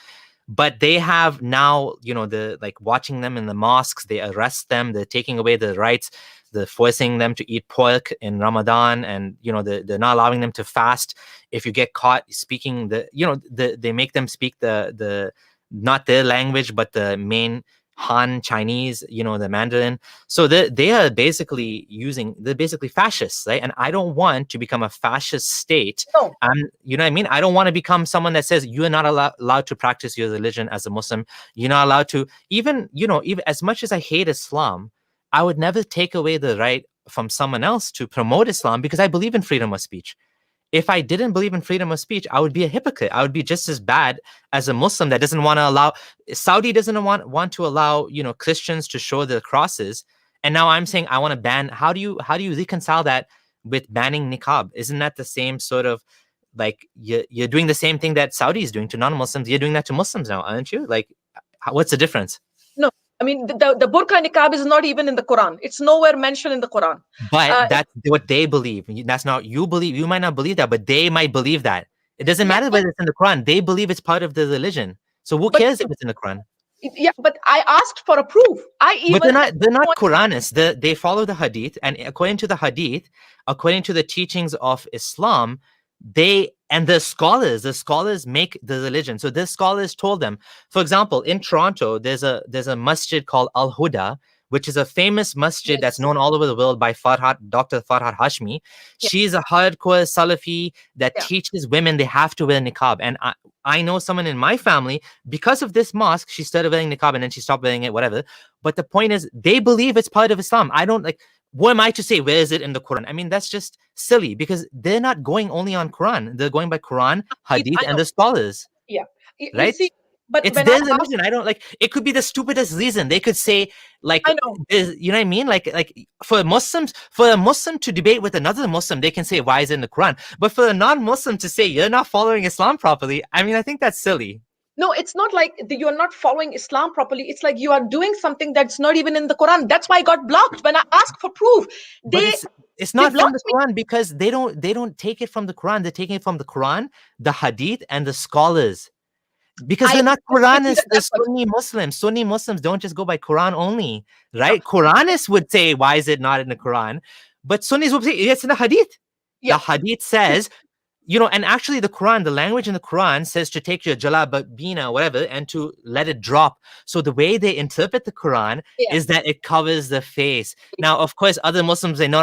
[SPEAKER 1] but they have now, the like watching them in the mosques, they arrest them, they're taking away their rights, they're forcing them to eat pork in Ramadan, and they're not allowing them to fast. If you get caught speaking they make them speak the not their language but the main Han Chinese, the Mandarin. So they're basically fascists, right? And I don't want to become a fascist state.
[SPEAKER 2] No.
[SPEAKER 1] You know what I mean? I don't want to become someone that says you are not allowed to practice your religion as a Muslim. You're not allowed to even as much as I hate Islam, I would never take away the right from someone else to promote Islam because I believe in freedom of speech. If I didn't believe in freedom of speech, I would be a hypocrite. I would be just as bad as a Muslim that doesn't want to allow. Saudi doesn't want to allow Christians to show their crosses, and now I'm saying I want to ban. How do you reconcile that with banning niqab? Isn't that the same sort of like you're doing the same thing that Saudi is doing to non-Muslims? You're doing that to Muslims now, aren't you? Like, what's the difference?
[SPEAKER 2] No. I mean, the burqa and niqab is not even in the Quran. It's nowhere mentioned in the Quran.
[SPEAKER 1] But that's what they believe. That's not you believe. You might not believe that, but they might believe that. It doesn't
[SPEAKER 2] Yeah,
[SPEAKER 1] matter whether it's in the Quran. They believe it's part of the religion. So who
[SPEAKER 2] but
[SPEAKER 1] cares if it's in the Quran?
[SPEAKER 2] yeah, but I asked for a proof. I
[SPEAKER 1] But
[SPEAKER 2] even
[SPEAKER 1] they're not Quranists. They follow the Hadith, and according to the Hadith, according to the teachings of Islam, the scholars make the religion. So the scholars told them. For example, in Toronto, there's a masjid called Al Huda, which is a famous masjid that's
[SPEAKER 2] Yes.
[SPEAKER 1] known all over the world by Dr. Farhad Hashmi.
[SPEAKER 2] Yeah.
[SPEAKER 1] She's a hardcore Salafi that
[SPEAKER 2] Yeah.
[SPEAKER 1] teaches women they have to wear niqab. And I know someone in my family, because of this mosque, she started wearing niqab and then she stopped wearing it, whatever. But the point is, they believe it's part of Islam. I don't like, who am I to say where is it in the Quran? I mean, that's just silly because they're not going only on Quran. They're going by Quran, Hadith,
[SPEAKER 2] I
[SPEAKER 1] and
[SPEAKER 2] know.
[SPEAKER 1] the scholars,
[SPEAKER 2] Yeah. You
[SPEAKER 1] right?
[SPEAKER 2] see, but
[SPEAKER 1] It's
[SPEAKER 2] when
[SPEAKER 1] their
[SPEAKER 2] I ask,
[SPEAKER 1] religion. I don't like, it could be the stupidest reason. They could say, like,
[SPEAKER 2] I know.
[SPEAKER 1] you know what I mean? Like for a Muslim to debate with another Muslim, they can say, why is it in the Quran? But for a non-Muslim to say you're not following Islam properly, I mean, I think that's silly.
[SPEAKER 2] No, it's not like you're not following Islam properly. It's like you are doing something that's not even in the Quran. That's why I got blocked when I asked for proof.
[SPEAKER 1] But
[SPEAKER 2] They
[SPEAKER 1] it's
[SPEAKER 2] they
[SPEAKER 1] not from the
[SPEAKER 2] blocked me.
[SPEAKER 1] Quran because they don't take it from the Quran. They're taking it from the Quran, the Hadith, and the scholars. Because
[SPEAKER 2] I
[SPEAKER 1] they're not
[SPEAKER 2] agree with you
[SPEAKER 1] Quranists,
[SPEAKER 2] that
[SPEAKER 1] they're
[SPEAKER 2] that's what.
[SPEAKER 1] Sunni Muslims. Sunni Muslims don't just go by Quran only, right? Quranists would say, why is it not in the Quran? But Sunnis would say, it's in the Hadith.
[SPEAKER 2] Yeah.
[SPEAKER 1] The Hadith says, you know, and actually the Quran, the language in the Quran says to take your jalabina, whatever, and to let it drop. So the way they interpret the Quran
[SPEAKER 2] Yeah.
[SPEAKER 1] is that it covers the face. Now, of course, other Muslims say, no,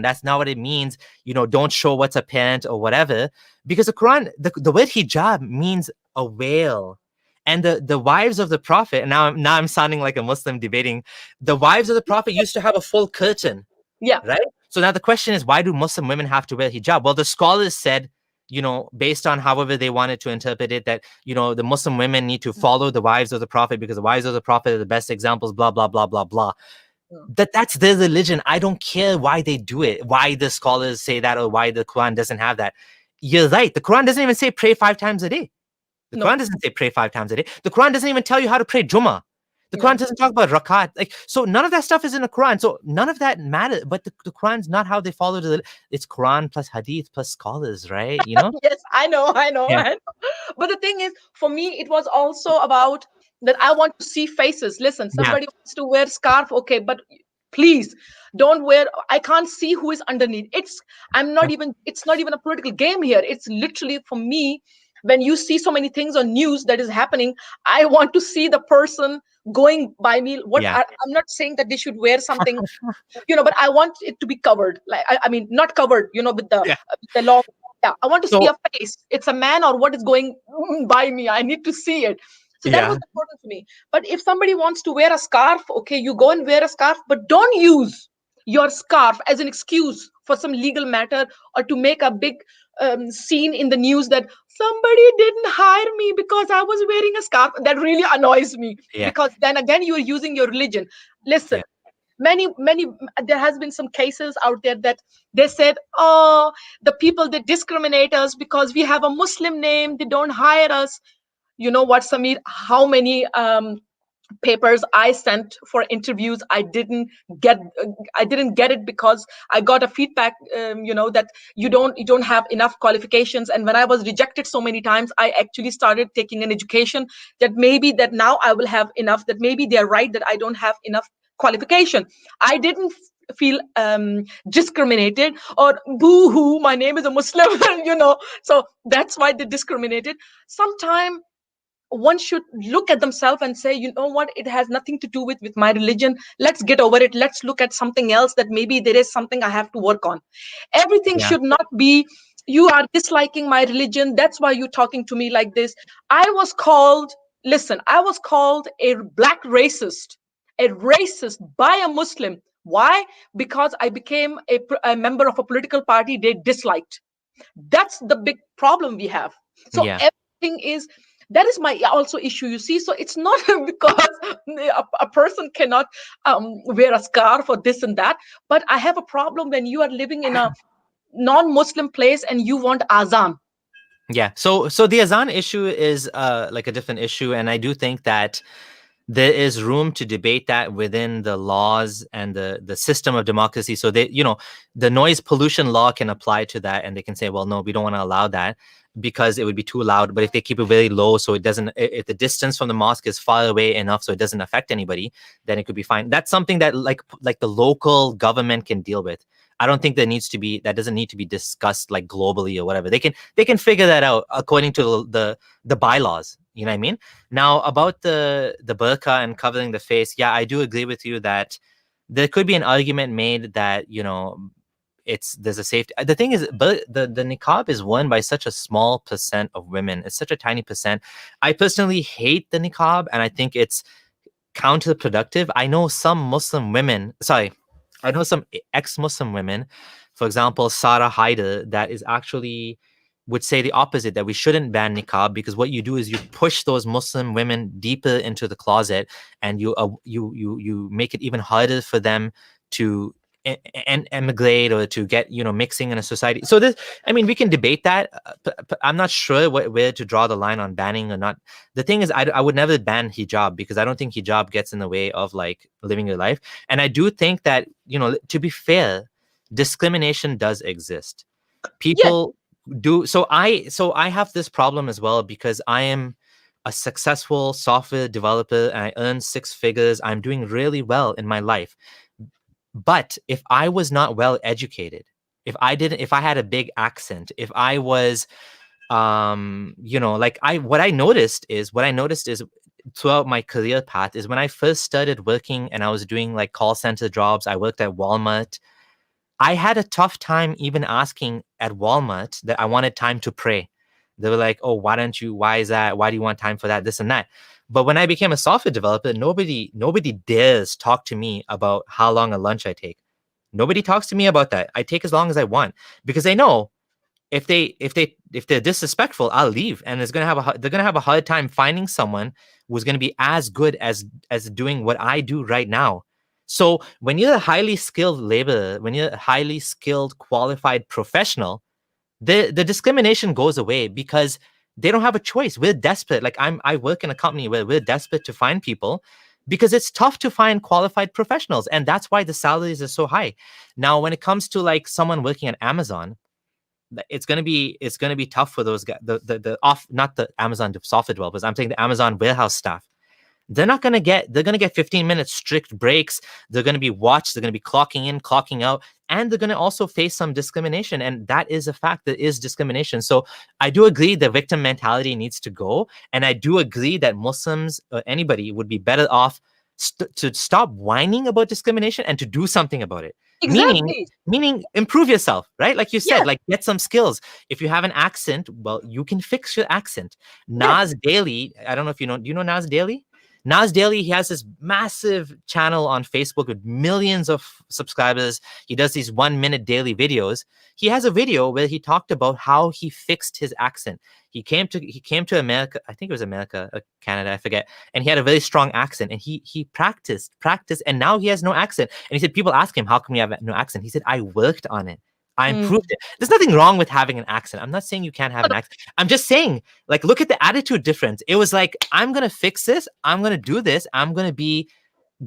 [SPEAKER 1] that's not what it means. You know, don't show what's apparent or whatever. Because the Quran, the word hijab means a veil. And the wives of the Prophet, and now I'm sounding like a Muslim debating, the wives of the Prophet used to have a full curtain.
[SPEAKER 2] Yeah.
[SPEAKER 1] Right. So now the question is, why do Muslim women have to wear hijab? Well, the scholars said, you know, based on however they wanted to interpret it, that, you know, the Muslim women need to follow the wives of the Prophet because the wives of the Prophet are the best examples, blah, blah, blah, blah, blah. That's their religion. I don't care why they do it, why the scholars say that, or why the Quran doesn't have that. You're right. The Quran doesn't even say pray 5 times a day. The Quran doesn't say pray 5 times a day. The Quran doesn't even tell you how to pray Jummah. The Quran doesn't talk about rakat. Like, so none of that stuff is in the Quran. So none of that matters. But the Quran's not how they follow it's Quran plus hadith plus scholars, right? You know?
[SPEAKER 2] Yes, I know.
[SPEAKER 1] Yeah.
[SPEAKER 2] But the thing is, for me, it was also about that I want to see faces. Listen, somebody wants to wear scarf, okay, but please don't wear. I can't see who is underneath. It's not even a political game here. It's literally for me. When you see so many things on news that is happening, I want to see the person going by me. I'm not saying that they should wear something, but I want it to be covered. Like I mean, not covered, with the long. Yeah, I want to see a face. It's a man or what is going by me. I need to see it. So that was important to me. But if somebody wants to wear a scarf, okay, you go and wear a scarf, but don't use your scarf as an excuse for some legal matter or to make a big scene in the news that somebody didn't hire me because I was wearing a scarf. That really annoys me because then again, you are using your religion. Listen, many, there has been some cases out there that they said, oh, the people, they discriminate us because we have a Muslim name. They don't hire us. You know what, Samir, how many papers I sent for interviews, I didn't get it because I got a feedback, that you don't have enough qualifications. And when I was rejected so many times, I actually started taking an education that maybe that now I will have enough, that maybe they're right that I don't have enough qualification. I didn't feel discriminated or boo-hoo, my name is a Muslim, so that's why they discriminated. Sometimes one should look at themselves and say, you know what, it has nothing to do with my religion. Let's get over it. Let's look at something else, that maybe there is something I have to work on. Everything should not be, you are disliking my religion, that's why you're talking to me like this. I was called a black racist, by a Muslim. Why? Because I became a member of a political party they disliked. That's the big problem we have. So everything is, that is my also issue, you see. So it's not because a person cannot wear a scarf or this and that, but I have a problem when you are living in a non-Muslim place and you want azan.
[SPEAKER 1] So the azan issue is like a different issue, and I do think that there is room to debate that within the laws and the system of democracy. So they, the noise pollution law can apply to that, and they can say, well, no, we don't want to allow that because it would be too loud. But if they keep it very low, so it doesn't, if the distance from the mosque is far away enough so it doesn't affect anybody, then it could be fine. That's something that like the local government can deal with. I don't think that doesn't need to be discussed like globally or whatever. They can figure that out according to the bylaws. You know what I mean? Now, about the burqa and covering the face, yeah, I do agree with you that there could be an argument made that, you know, there's a safety. The thing is, but the niqab is worn by such a small percent of women. It's such a tiny percent. I personally hate the niqab, and I think it's counterproductive. I know some Muslim women, sorry, I know some ex-Muslim women, for example, Sarah Haider, that is actually would say the opposite, that we shouldn't ban niqab, because what you do is you push those Muslim women deeper into the closet, and you make it even harder for them to emigrate or to get, you know, mixing in a society. So this, I mean, we can debate that. I'm not sure where to draw the line on banning or not. The thing is, I would never ban hijab, because I don't think hijab gets in the way of like living your life. And I do think that, you know, to be fair, discrimination does exist. People do. So I have this problem as well, because I am a successful software developer and I earn 6 figures. I'm doing really well in my life. But if I was not well educated, if I had a big accent, if I was, you know, like what I noticed is throughout my career path is when I first started working and I was doing like call center jobs, I worked at Walmart. I had a tough time even asking at Walmart that I wanted time to pray. They were like, oh, why is that? Why do you want time for that? This and that. But when I became a software developer, nobody dares talk to me about how long a lunch I take. Nobody talks to me about that. I take as long as I want, because they know if they're disrespectful, I'll leave, and they're gonna have a hard time finding someone who's gonna be as good as doing what I do right now. So when you're a highly skilled laborer, when you're a highly skilled, qualified professional, the discrimination goes away, because they don't have a choice. We're desperate. Like I work in a company where we're desperate to find people, because it's tough to find qualified professionals, and that's why the salaries are so high. Now, when it comes to like someone working at Amazon, it's gonna be tough for those guys. The off not the Amazon software developers. I'm saying the Amazon warehouse staff. They're gonna get 15 minutes strict breaks. They're gonna be watched. They're gonna be clocking in, clocking out, and they're gonna also face some discrimination. And that is a fact. There is discrimination. So I do agree the victim mentality needs to go, and I do agree that Muslims or anybody would be better off to stop whining about discrimination and to do something about it.
[SPEAKER 2] Exactly.
[SPEAKER 1] Meaning improve yourself, right? Like you said,
[SPEAKER 2] Yes.
[SPEAKER 1] like get some skills. If you have an accent, well, you can fix your accent.
[SPEAKER 2] Yes.
[SPEAKER 1] Nas Daily, I don't know if you know, do you know Nas Daily? Nas Daily, he has this massive channel on Facebook with millions of subscribers. He does these 1-minute daily videos. He has a video where he talked about how he fixed his accent. He came to America, I think it was America, Canada, I forget. And he had a very strong accent, and he practiced, and now he has no accent. And he said, people ask him, how come you have no accent? He said, I worked on it. I improved it. There's nothing wrong with having an accent. I'm not saying you can't have an accent. I'm just saying, like, look at the attitude difference. It was like, I'm going to fix this. I'm going to do this. I'm going to be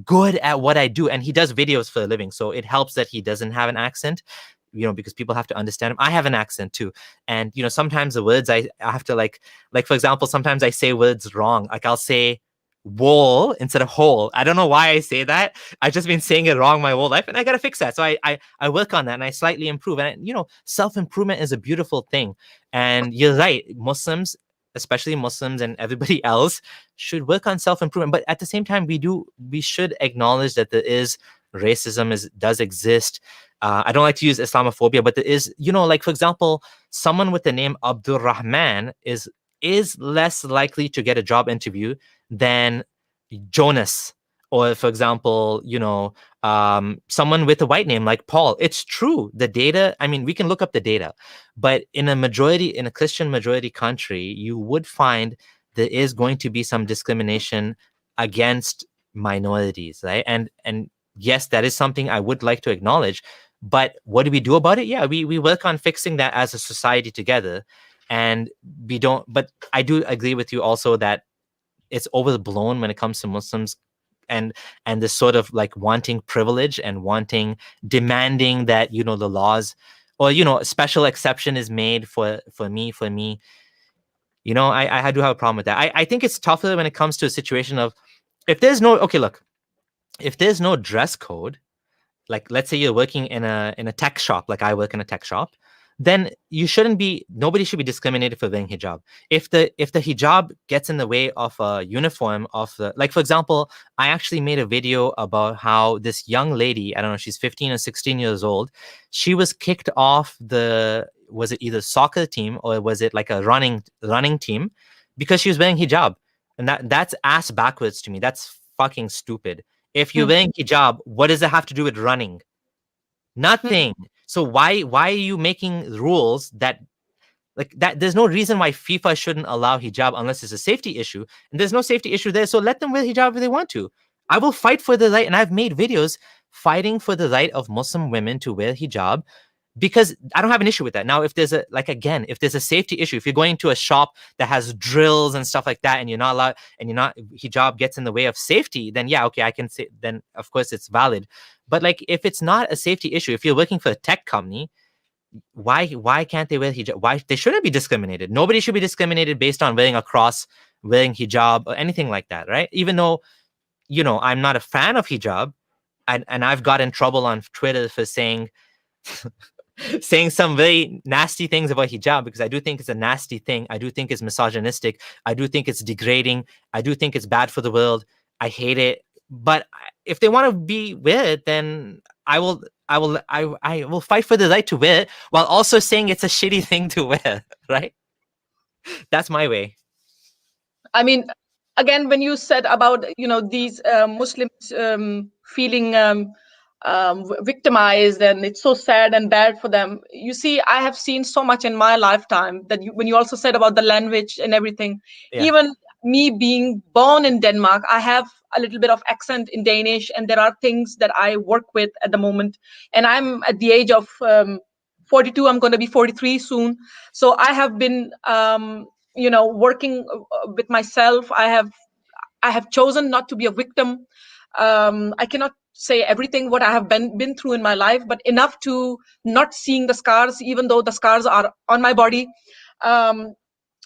[SPEAKER 1] good at what I do. And he does videos for a living. So it helps that he doesn't have an accent, you know, because people have to understand him. I have an accent too. And, you know, sometimes the words I have to like, for example, sometimes I say words wrong. Like I'll say wall instead of hole. I don't know why I say that. I've just been saying it wrong my whole life, and I got to fix that. So I work on that, and I slightly improve. And, you know, self-improvement is a beautiful thing. And you're right. Muslims, especially Muslims and everybody else, should work on self-improvement. But at the same time, we should acknowledge that there is racism does exist. I don't like to use Islamophobia, but there is, you know, like, for example, someone with the name Abdurrahman is less likely to get a job interview than Jonas, or, for example, you know, someone with a white name like Paul. It's true. The data, I mean, we can look up the data, but in a Christian majority country, you would find there is going to be some discrimination against minorities, right? And yes, that is something I would like to acknowledge. But what do we do about it? Yeah, we work on fixing that as a society together. And but I do agree with you also that it's overblown when it comes to Muslims, and this sort of like wanting privilege and demanding that, you know, the laws, or, you know, a special exception is made for me. You know, I do have a problem with that. I think it's tougher when it comes to a situation of, if there's no dress code, like let's say you're working in a tech shop, like I work in a tech shop, then nobody should be discriminated for wearing hijab. If the hijab gets in the way of a uniform of the, like, for example, I actually made a video about how this young lady, I don't know, she's 15 or 16 years old, she was kicked off was it either soccer team or was it like a running team because she was wearing hijab. And that's ass backwards to me. That's fucking stupid. If you're wearing hijab, what does it have to do with running? Nothing. So why are you making rules that, like, that? There's no reason why FIFA shouldn't allow hijab unless it's a safety issue, and there's no safety issue there. So let them wear hijab if they want to. I will fight for the right, and I've made videos fighting for the right of Muslim women to wear hijab because I don't have an issue with that. Now, if there's if there's a safety issue, if you're going to a shop that has drills and stuff like that, and you're not allowed, and hijab gets in the way of safety, then yeah, okay, I can say, then of course it's valid. But like, if it's not a safety issue, if you're working for a tech company, why can't they wear hijab? Why they shouldn't be discriminated? Nobody should be discriminated based on wearing a cross, wearing hijab, or anything like that, right? Even though, I'm not a fan of hijab, and I've got in trouble on Twitter for saying some very nasty things about hijab, because I do think it's a nasty thing. I do think it's misogynistic. I do think it's degrading. I do think it's bad for the world. I hate it. But if they want to wear it, then I will fight for the right to wear it while also saying it's a shitty thing to wear, right? That's my way.
[SPEAKER 2] I mean, again, when you said about these Muslims feeling victimized, and it's so sad and bad for them. You see, I have seen so much in my lifetime that when you also said about the language and everything, even me being born in Denmark, I have a little bit of accent in Danish, and there are things that I work with at the moment. And I'm at the age of 42. I'm going to be 43 soon. So I have been, working with myself. I have chosen not to be a victim. I cannot say everything what I have been through in my life, but enough to not seeing the scars, even though the scars are on my body.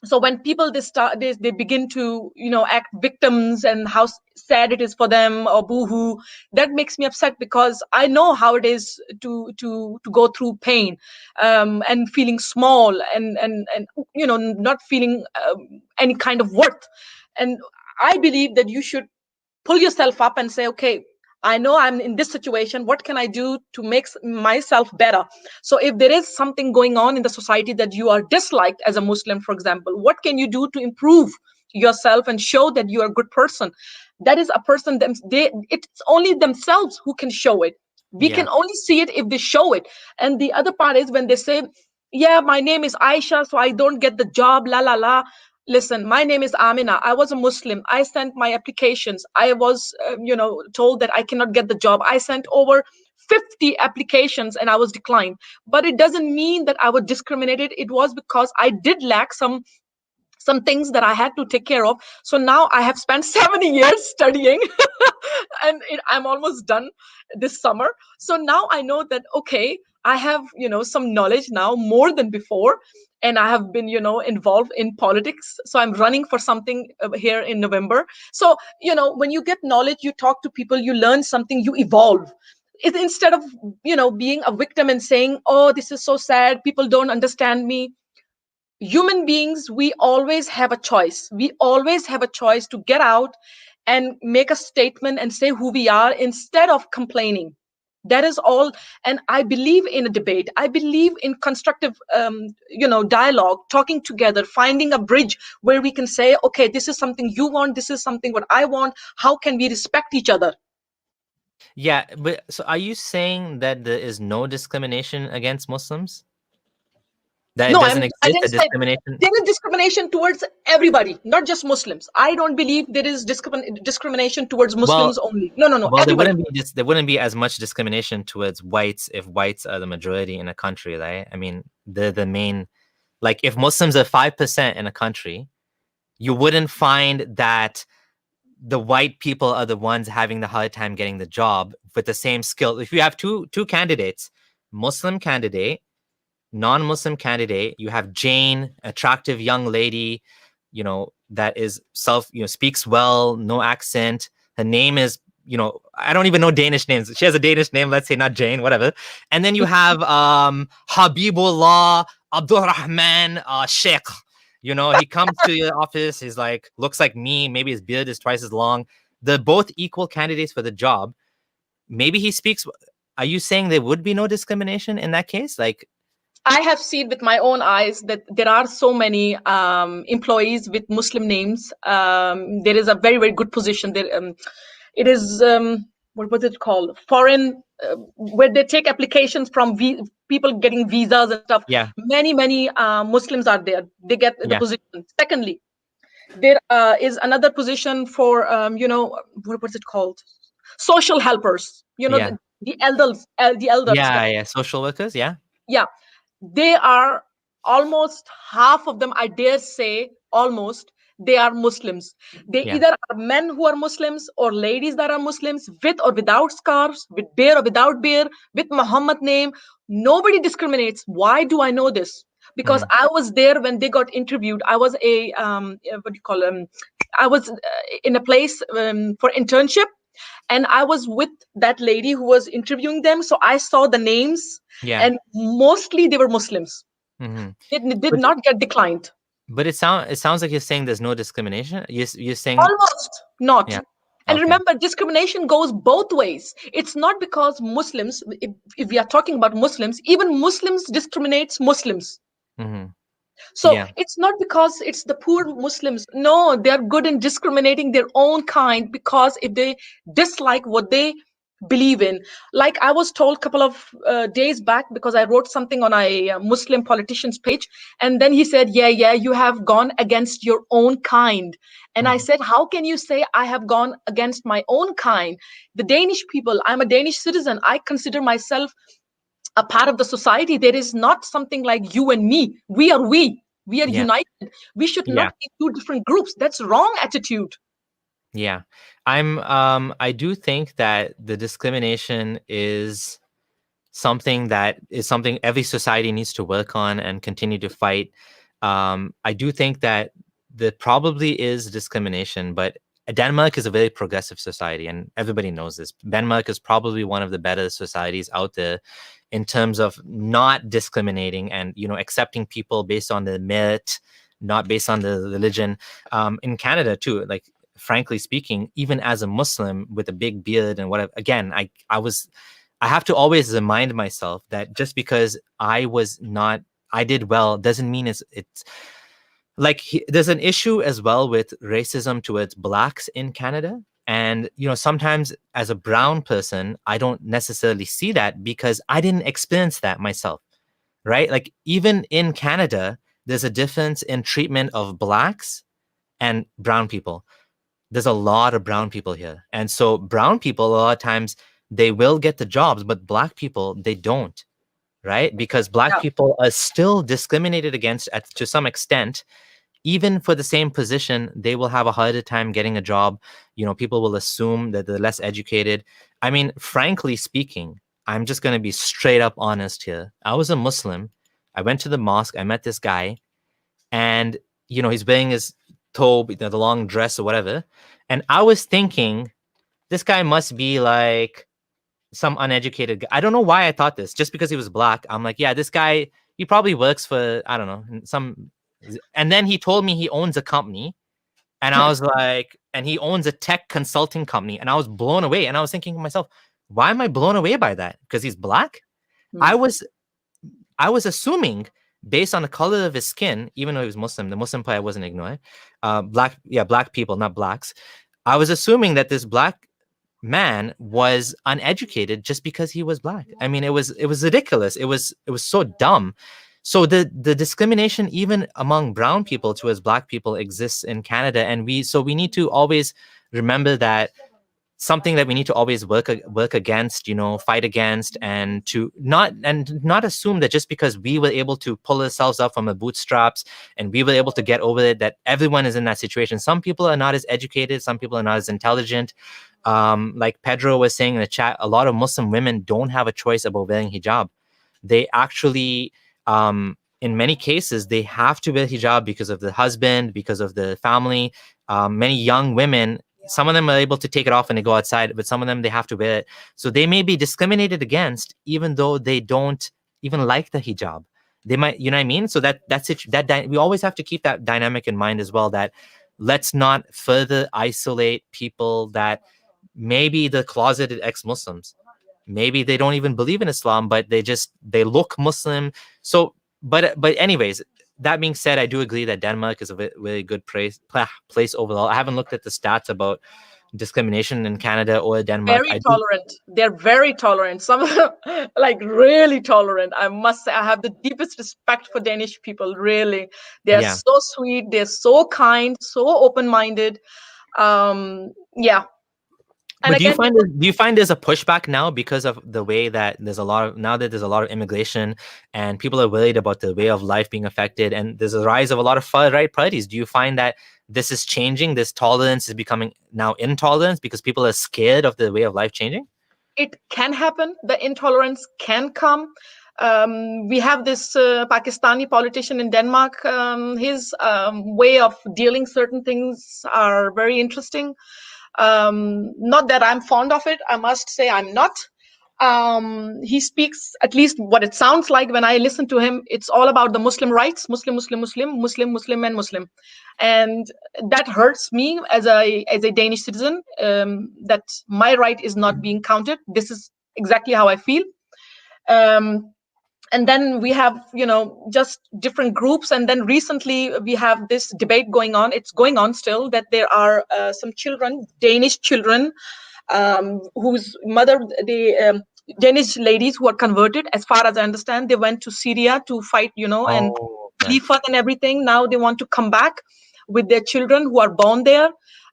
[SPEAKER 2] So when people they begin to act victims and how sad it is for them, or boohoo, that makes me upset, because I know how it is to go through pain, and feeling small, and not feeling any kind of worth. And I believe that you should pull yourself up and say, okay, I know I'm in this situation. What can I do to make myself better? So if there is something going on in the society that you are disliked as a Muslim, for example, what can you do to improve yourself and show that you are a good person? That is a person, it's only themselves who can show it. We can only see it if they show it. And the other part is when they say, yeah, my name is Aisha, so I don't get the job, la la la. Listen, my name is Amina. I was a Muslim. I sent my applications. I was, told that I cannot get the job. I sent over 50 applications and I was declined. But it doesn't mean that I was discriminated. It was because I did lack some things that I had to take care of. So now I have spent 7 years studying and I'm almost done this summer. So now I know that, okay, I have, some knowledge now more than before. And I have been, involved in politics. So I'm running for something here in November. So, when you get knowledge, you talk to people, you learn something, you evolve. Instead of, being a victim and saying, oh, this is so sad, people don't understand me. Human beings, we always have a choice. We always have a choice to get out and make a statement and say who we are instead of complaining. That is all. And I believe in a debate. I believe in constructive, dialogue, talking together, finding a bridge where we can say, okay, this is something you want. This is something what I want. How can we respect each other?
[SPEAKER 1] Yeah. But so are you saying that there is no discrimination against Muslims? That
[SPEAKER 2] No,
[SPEAKER 1] it doesn't
[SPEAKER 2] I
[SPEAKER 1] exist,
[SPEAKER 2] didn't
[SPEAKER 1] a
[SPEAKER 2] say
[SPEAKER 1] discrimination?
[SPEAKER 2] there is discrimination towards everybody, not just Muslims. I don't believe there is discrimination towards Muslims only. No,
[SPEAKER 1] Well,
[SPEAKER 2] everybody.
[SPEAKER 1] there wouldn't be as much discrimination towards whites if whites are the majority in a country, right? I mean, they're the main. Like, if Muslims are 5% in a country, you wouldn't find that the white people are the ones having the hard time getting the job with the same skill. If you have two candidates, Muslim candidate, non-Muslim candidate, you have Jane, attractive young lady, that is speaks well, no accent. Her name is I don't even know Danish names. She has a Danish name, let's say, not Jane, whatever. And then you have Habibullah Abdurrahman Sheikh. He comes to your office. He's like, looks like me. Maybe his beard is twice as long. They're both equal candidates for the job. Maybe he speaks. Are you saying there would be no discrimination in that case? Like,
[SPEAKER 2] I have seen with my own eyes that there are so many employees with Muslim names. There is a very, very good position there. It is, what was it called? Foreign, where they take applications from people getting visas and stuff.
[SPEAKER 1] Yeah.
[SPEAKER 2] Many Muslims are there. They get the
[SPEAKER 1] Yeah.
[SPEAKER 2] position. Secondly, there is another position for, what was it called? Social helpers.
[SPEAKER 1] Yeah.
[SPEAKER 2] The elders.
[SPEAKER 1] Yeah. Social workers. Yeah.
[SPEAKER 2] Yeah. They are almost half of them, I dare say, almost, they are Muslims. They
[SPEAKER 1] Yeah.
[SPEAKER 2] either are men who are Muslims or ladies that are Muslims, with or without scarves, with beard or without beard, with Muhammad name. Nobody discriminates. Why do I know this? Because I was there when they got interviewed. I was I was in a place for internship, and I was with that lady who was interviewing them. So I saw the names, and mostly they were Muslims. They did not get declined.
[SPEAKER 1] But it sounds like you're saying there's no discrimination. You're saying
[SPEAKER 2] almost not.
[SPEAKER 1] Yeah.
[SPEAKER 2] And
[SPEAKER 1] Okay.
[SPEAKER 2] remember, discrimination goes both ways. It's not because Muslims, if we are talking about Muslims, even Muslims discriminates Muslims. So it's not because it's the poor Muslims. No, they're good in discriminating their own kind, because if they dislike what they believe in, like I was told a couple of days back, because I wrote something on a Muslim politician's page, and then he said, yeah, you have gone against your own kind. And I said, how can you say I have gone against my own kind? The Danish people, I'm a Danish citizen. I consider myself a part of the society. There is not something like you and me. We are united. We should not be two different groups. That's wrong attitude.
[SPEAKER 1] Yeah. I do think that the discrimination is something every society needs to work on and continue to fight. I do think that there probably is discrimination, but Denmark is a very progressive society, and everybody knows this. Denmark is probably one of the better societies out there in terms of not discriminating and, accepting people based on their merit, not based on the religion. In Canada too, like, frankly speaking, even as a Muslim with a big beard and whatever, again, I have to always remind myself that just because I did well doesn't mean it's like, there's an issue as well with racism towards Blacks in Canada. And, sometimes as a brown person, I don't necessarily see that because I didn't experience that myself, right? Like, even in Canada, there's a difference in treatment of Blacks and brown people. There's a lot of brown people here. And so brown people, a lot of times, they will get the jobs, but Black people, they don't, right? Because Black people are still discriminated against to some extent. Even for the same position, they will have a harder time getting a job. People will assume that they're less educated. I mean, frankly speaking, I'm just going to be straight up honest here. I was a Muslim. I went to the mosque. I met this guy, and, he's wearing his thobe, the long dress or whatever. And I was thinking, this guy must be like some uneducated guy. I don't know why I thought this. Just because he was Black, I'm like, yeah, this guy, he probably works for, I don't know, and then he told me he owns a company, and I was like, and he owns a tech consulting company, and I was blown away. And I was thinking to myself, why am I blown away by that? Because he's Black? I was assuming, based on the color of his skin, even though he was Muslim, the Muslim part I wasn't ignoring, Black people, not Blacks. I was assuming that this Black man was uneducated just because he was Black. I mean, it was ridiculous. It was so dumb. So the discrimination even among brown people towards Black people exists in Canada, and we need to always remember that something that we need to always work against, fight against, and to not assume that just because we were able to pull ourselves up from the bootstraps and we were able to get over it, that everyone is in that situation. Some people are not as educated, some people are not as intelligent. Like Pedro was saying in the chat, a lot of Muslim women don't have a choice about wearing hijab. They actually, in many cases, they have to wear hijab because of the husband, because of the family. Many young women, some of them are able to take it off when they go outside, but some of them they have to wear it. So they may be discriminated against, even though they don't even like the hijab. They might, you know what I mean? So that's it. We always have to keep that dynamic in mind as well. That let's not further isolate people that maybe the closeted ex-Muslims. Maybe they don't even believe in Islam, but they look Muslim. So, but anyways, that being said, I do agree that Denmark is a really good place overall. I haven't looked at the stats about discrimination in Canada or Denmark.
[SPEAKER 2] Very tolerant. They're very tolerant. Some of them, like really tolerant. I must say, I have the deepest respect for Danish people. Really, they're so sweet. They're so kind, so open-minded. Yeah. And
[SPEAKER 1] but
[SPEAKER 2] again,
[SPEAKER 1] do you find there's a pushback now because of the way that there's a lot of immigration and people are worried about the way of life being affected, and there's a rise of a lot of far right parties? Do you find that this is changing? This tolerance is becoming now intolerance because people are scared of the way of life changing?
[SPEAKER 2] It can happen. The intolerance can come. We have this Pakistani politician in Denmark. His way of dealing certain things are very interesting. Not that I'm fond of it. I must say I'm not. He speaks, at least what it sounds like when I listen to him, it's all about the Muslim rights, Muslim, and Muslim. And that hurts me as a Danish citizen, that my right is not being counted. This is exactly how I feel. And then we have, just different groups. And then recently we have this debate going on. It's going on still, that there are some children, Danish children, whose mother, Danish ladies who are converted, as far as I understand, they went to Syria to fight, and Khalifa and everything. Now they want to come back with their children who are born there.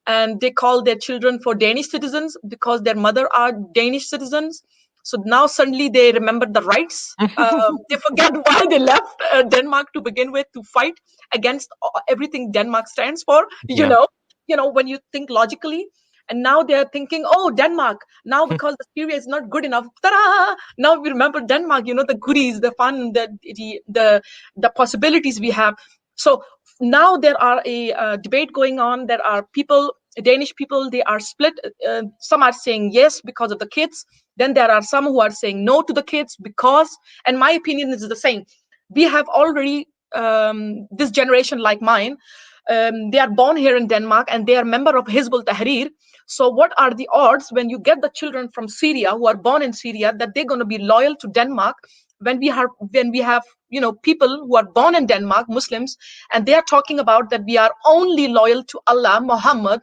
[SPEAKER 2] And they call their children for Danish citizens because their mother are Danish citizens. So now suddenly they remember the rights. They forget why they left Denmark to begin with, to fight against everything Denmark stands for.
[SPEAKER 1] Yeah.
[SPEAKER 2] When you think logically. And now they're thinking, oh, Denmark. Now because the Syria is not good enough, ta-da! Now we remember Denmark. The goodies, the fun, the possibilities we have. So now there are a debate going on. There are people, Danish people, they are split. Some are saying yes because of the kids. Then there are some who are saying no to the kids because, and my opinion is the same. We have already, this generation like mine, they are born here in Denmark and they are member of Hizbut Tahrir. So what are the odds when you get the children from Syria who are born in Syria that they're going to be loyal to Denmark when we have people who are born in Denmark, Muslims, and they are talking about that we are only loyal to Allah, Muhammad,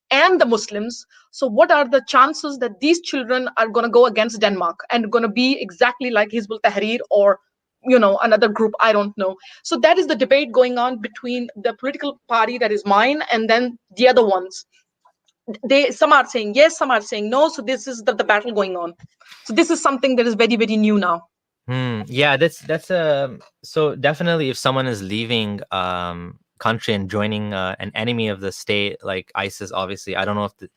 [SPEAKER 2] and the Muslims. So what are the chances that these children are going to go against Denmark and going to be exactly like Hizbut Tahrir or another group? I don't know. So that is the debate going on between the political party that is mine and then the other ones. Some are saying yes, some are saying no. So this is the battle going on. So this is something that is very, very new now.
[SPEAKER 1] Yeah, that's so definitely if someone is leaving country and joining an enemy of the state like ISIS, obviously I don't know if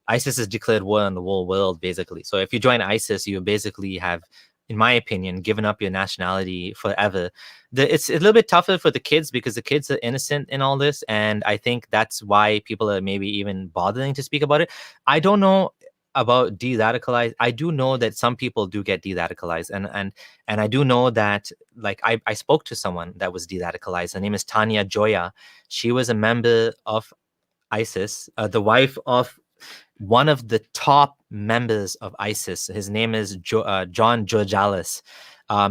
[SPEAKER 1] ISIS has declared war on the whole world basically. So if you join ISIS, you basically have, in my opinion, given up your nationality forever. It's a little bit tougher for the kids because the kids are innocent in all this, and I think that's why people are maybe even bothering to speak about it. I don't know about de-radicalized. I do know that some people do get de-radicalized, and I do know that, like, I spoke to someone that was de-radicalized. Her name is Tanya Joya. She was a member of ISIS, the wife of one of the top members of ISIS. His name is John Georgalis.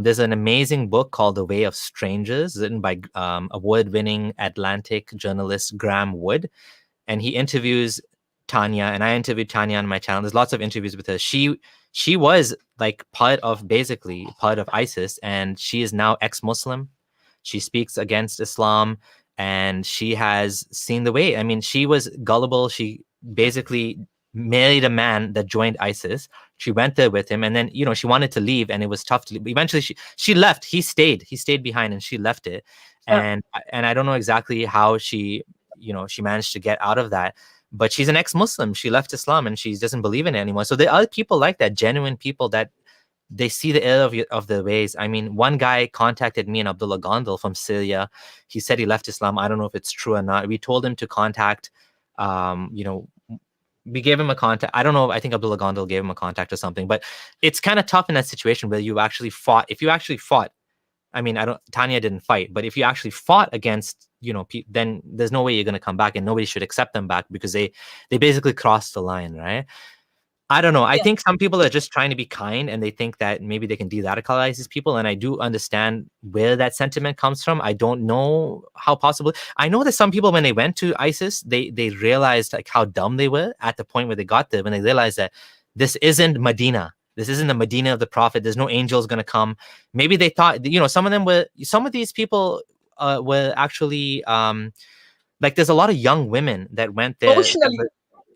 [SPEAKER 1] There's an amazing book called The Way of Strangers, written by award-winning Atlantic journalist Graham Wood, and he interviews Tanya, and I interviewed Tanya on my channel. There's lots of interviews with her. She was like part of ISIS, and she is now ex-Muslim. She speaks against Islam, and she has seen the way. I mean, she was gullible. She basically married a man that joined ISIS. She went there with him, and then she wanted to leave, and it was tough to leave. Eventually, she left. He stayed behind, and she left it. And I don't know exactly how she managed to get out of that. But she's an ex-Muslim. She left Islam and she doesn't believe in it anymore. So there are people like that, genuine people that they see the error of their ways. I mean, one guy contacted me and Abdullah Gondal from Syria. He said he left Islam. I don't know if it's true or not. We told him to contact, we gave him a contact. I don't know. I think Abdullah Gondal gave him a contact or something. But it's kind of tough in that situation where you actually fought. If you actually fought, I mean, Tanya didn't fight, but if you actually fought against, then there's no way you're going to come back, and nobody should accept them back because they basically crossed the line, right? I don't know. I think some people are just trying to be kind and they think that maybe they can de-radicalize these people. And I do understand where that sentiment comes from. I don't know how possible. I know that some people, when they went to ISIS, they realized like how dumb they were at the point where they got there, when they realized that this isn't Medina. This isn't the Medina of the Prophet. There's no angels going to come. Maybe they thought, some of these people were actually like, there's a lot of young women that went there.
[SPEAKER 2] Emotionally.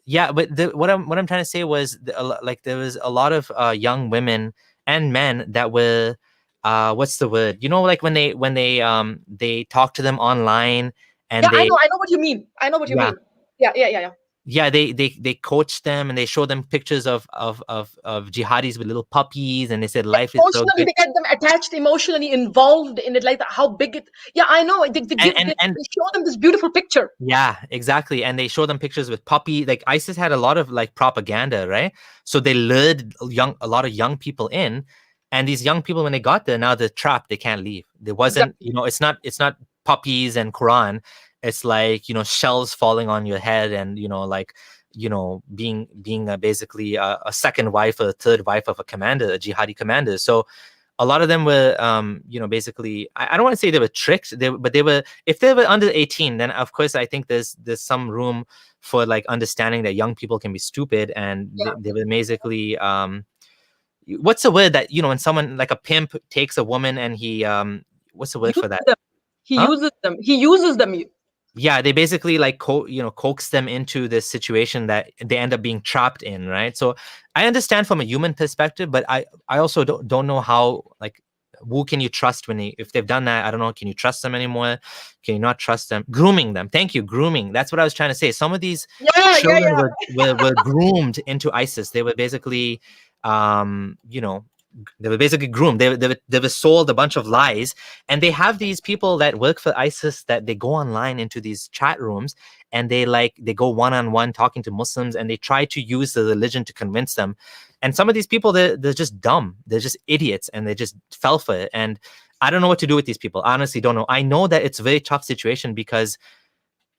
[SPEAKER 1] Yeah, but what I'm trying to say was like there was a lot of young women and men that were what's the word? Like when they talk to them online and
[SPEAKER 2] I know what you mean. You mean. Yeah.
[SPEAKER 1] Yeah, they coach them and they show them pictures of jihadis with little puppies, and they said life is so
[SPEAKER 2] emotionally
[SPEAKER 1] good.
[SPEAKER 2] They get them attached, emotionally involved in it, like how big it. Yeah, I know. They show them this beautiful picture.
[SPEAKER 1] Yeah, exactly. And they show them pictures with puppy. Like ISIS had a lot of like propaganda, right? So they lured a lot of young people in, and these young people, when they got there, now they're trapped. They can't leave. There wasn't, it's not puppies and Quran. It's like, shells falling on your head and, being basically a second wife or a third wife of a jihadi commander. So a lot of them were, basically, I don't want to say they were tricked, but they were, if they were under 18, then of course, I think there's some room for like understanding that young people can be stupid. And they were basically, what's the word that, when someone like a pimp takes a woman and he, what's the word for that?
[SPEAKER 2] He uses them.
[SPEAKER 1] Yeah, they basically like coax them into this situation that they end up being trapped in, right? So I understand from a human perspective, but I also don't know how, like, who can you trust if they've done that? I don't know. Can you trust them anymore? Can you not trust them? Grooming them. Thank you, grooming. That's what I was trying to say. Some of these children were groomed into ISIS. They were basically, they were basically groomed. They were sold a bunch of lies, and they have these people that work for ISIS that they go online into these chat rooms, and they go one-on-one talking to Muslims, and they try to use the religion to convince them. And some of these people, they're just dumb. They're just idiots, and they just fell for it. And I don't know what to do with these people. I honestly don't know. I know that it's a very tough situation because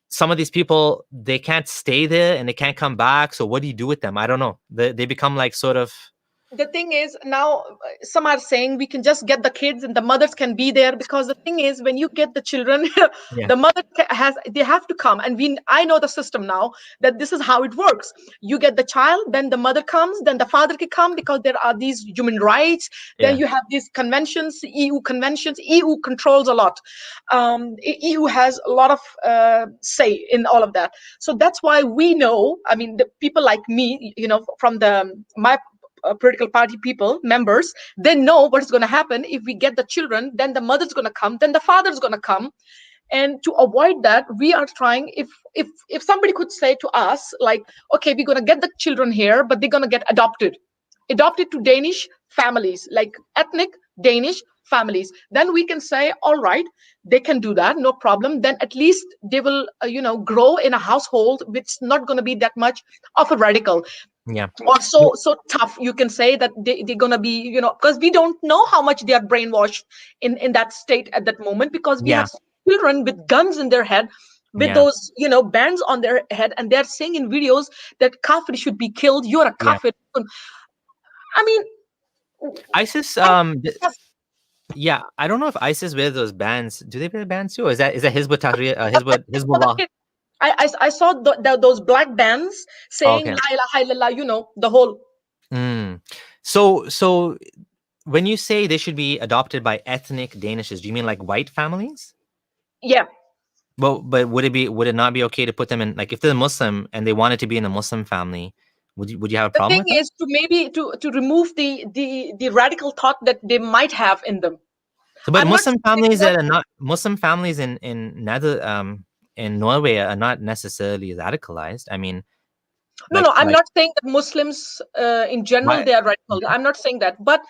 [SPEAKER 1] some of these people, they can't stay there and they can't come back. So what do you do with them? I don't know. They become like sort of.
[SPEAKER 2] The thing is, now some are saying we can just get the kids and the mothers can be there, because the thing is, when you get the children, the mother they have to come. And I know the system now, that this is how it works. You get the child, then the mother comes, then the father can come, because there are these human rights. Then you have these conventions, EU conventions. EU controls a lot. EU has a lot of say in all of that. So that's why we know, I mean, the people like me, from my political party members, they know what is going to happen. If we get the children, then the mother's going to come, then the father's going to come. And to avoid that, we are trying, if somebody could say to us, like, okay, we're going to get the children here, but they're going to get adopted to Danish families, like ethnic Danish families, then we can say, all right, they can do that, no problem. Then at least they will grow in a household which is not going to be that much of a radical. Or so tough, you can say, that they're gonna be, because we don't know how much they are brainwashed in that state at that moment, because we have children with guns in their head, with those bands on their head, and they're saying in videos that kafir should be killed. You're a kafir. I mean,
[SPEAKER 1] ISIS. Yeah, I don't know if ISIS wear those bands. Do they wear bands too? Or is that Hizbut Tahrir, Hizbullah?
[SPEAKER 2] I saw those black bands saying La ilaha illallah, the whole.
[SPEAKER 1] So when you say they should be adopted by ethnic Danishes, do you mean like white families?
[SPEAKER 2] Yeah.
[SPEAKER 1] Well, but would it not be okay to put them in, like, if they're Muslim and they wanted to be in a Muslim family, would you have a problem with that?
[SPEAKER 2] The thing is to remove the radical thought that they might have in them.
[SPEAKER 1] So, but Muslim families that are not Muslim families in Norway are not necessarily radicalized. I mean,
[SPEAKER 2] I'm not saying that Muslims in general they are radical. I'm not saying that, but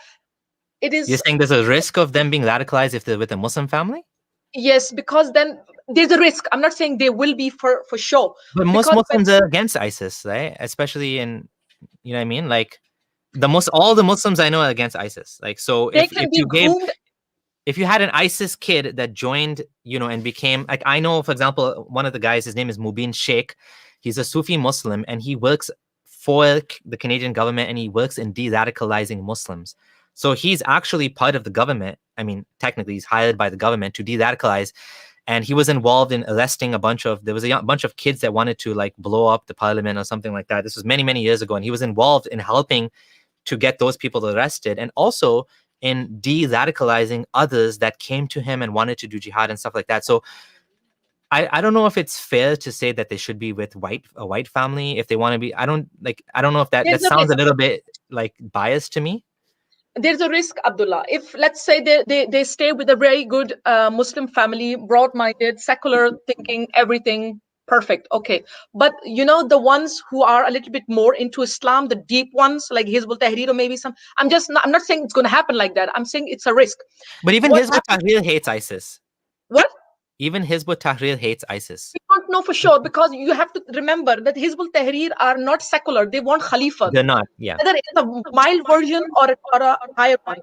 [SPEAKER 2] it is.
[SPEAKER 1] You're saying there's a risk of them being radicalized if they're with a Muslim family?
[SPEAKER 2] Yes, because then there's a risk. I'm not saying they will be for sure.
[SPEAKER 1] But most Muslims are against ISIS, right? Especially in, you know what I mean? Like all the Muslims I know are against ISIS. Like, so
[SPEAKER 2] they
[SPEAKER 1] if
[SPEAKER 2] can be
[SPEAKER 1] you gave,
[SPEAKER 2] groomed.
[SPEAKER 1] if you had an ISIS kid that joined, you know, and became, like, I know, for example, one of the guys, his name is Mubin Sheikh. He's a Sufi Muslim, and he works for the Canadian government, and he works in de-radicalizing Muslims. So he's actually part of the government. I mean, technically, he's hired by the government to de-radicalize. And he was involved in arresting there was a bunch of kids that wanted to like blow up the parliament or something like that. This was many, many years ago. And he was involved in helping to get those people arrested, and also in de-radicalizing others that came to him and wanted to do jihad and stuff like that. So I don't know if it's fair to say that they should be with a white family if they want to be. I don't know if that sounds a little bit like biased to me.
[SPEAKER 2] There's a risk, Abdullah. If, let's say, they stay with a very good Muslim family, broad-minded, secular thinking, everything perfect, okay. But you know, the ones who are a little bit more into Islam, the deep ones like Hizbut Tahrir or maybe some, I'm not saying it's going to happen like that. I'm saying it's a risk.
[SPEAKER 1] But even Hizbut Tahrir hates ISIS.
[SPEAKER 2] What?
[SPEAKER 1] Even Hizbut Tahrir hates ISIS.
[SPEAKER 2] We don't know for sure, because you have to remember that Hizbut Tahrir are not secular. They want Khalifa.
[SPEAKER 1] They're not, yeah.
[SPEAKER 2] Whether it's a mild version or a higher one.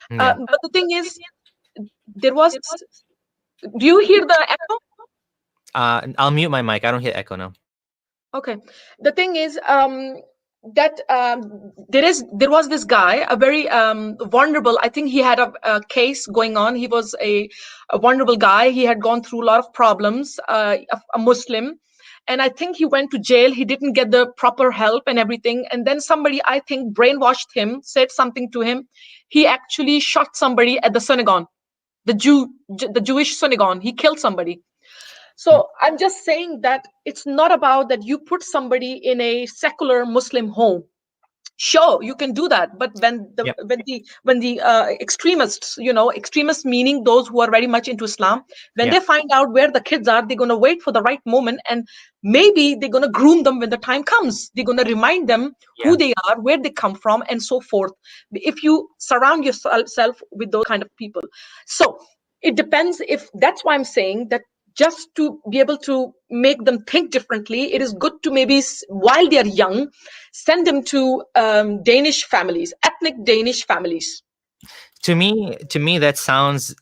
[SPEAKER 2] Yeah. But the thing is, there was... Do you hear the echo?
[SPEAKER 1] I'll mute my mic. I don't hear echo now.
[SPEAKER 2] Okay. The thing is, that there was this guy, a very vulnerable, I think he had a case going on. He was a vulnerable guy. He had gone through a lot of problems, a Muslim, and I think he went to jail. He didn't get the proper help and everything, and then somebody, I think, brainwashed him, said something to him. He actually shot somebody at the synagogue, the Jewish synagogue. He killed somebody. So I'm just saying that it's not about that you put somebody in a secular Muslim home. Sure, you can do that, but when the extremists, extremists meaning those who are very much into Islam, when they find out where the kids are, they're going to wait for the right moment, and maybe they're going to groom them when the time comes. They're going to remind them who they are, where they come from, and so forth. If you surround yourself with those kind of people, so it depends. If that's why I'm saying that, just to be able to make them think differently, it is good to maybe, while they are young, send them to Danish families, ethnic Danish families.
[SPEAKER 1] To me, that sounds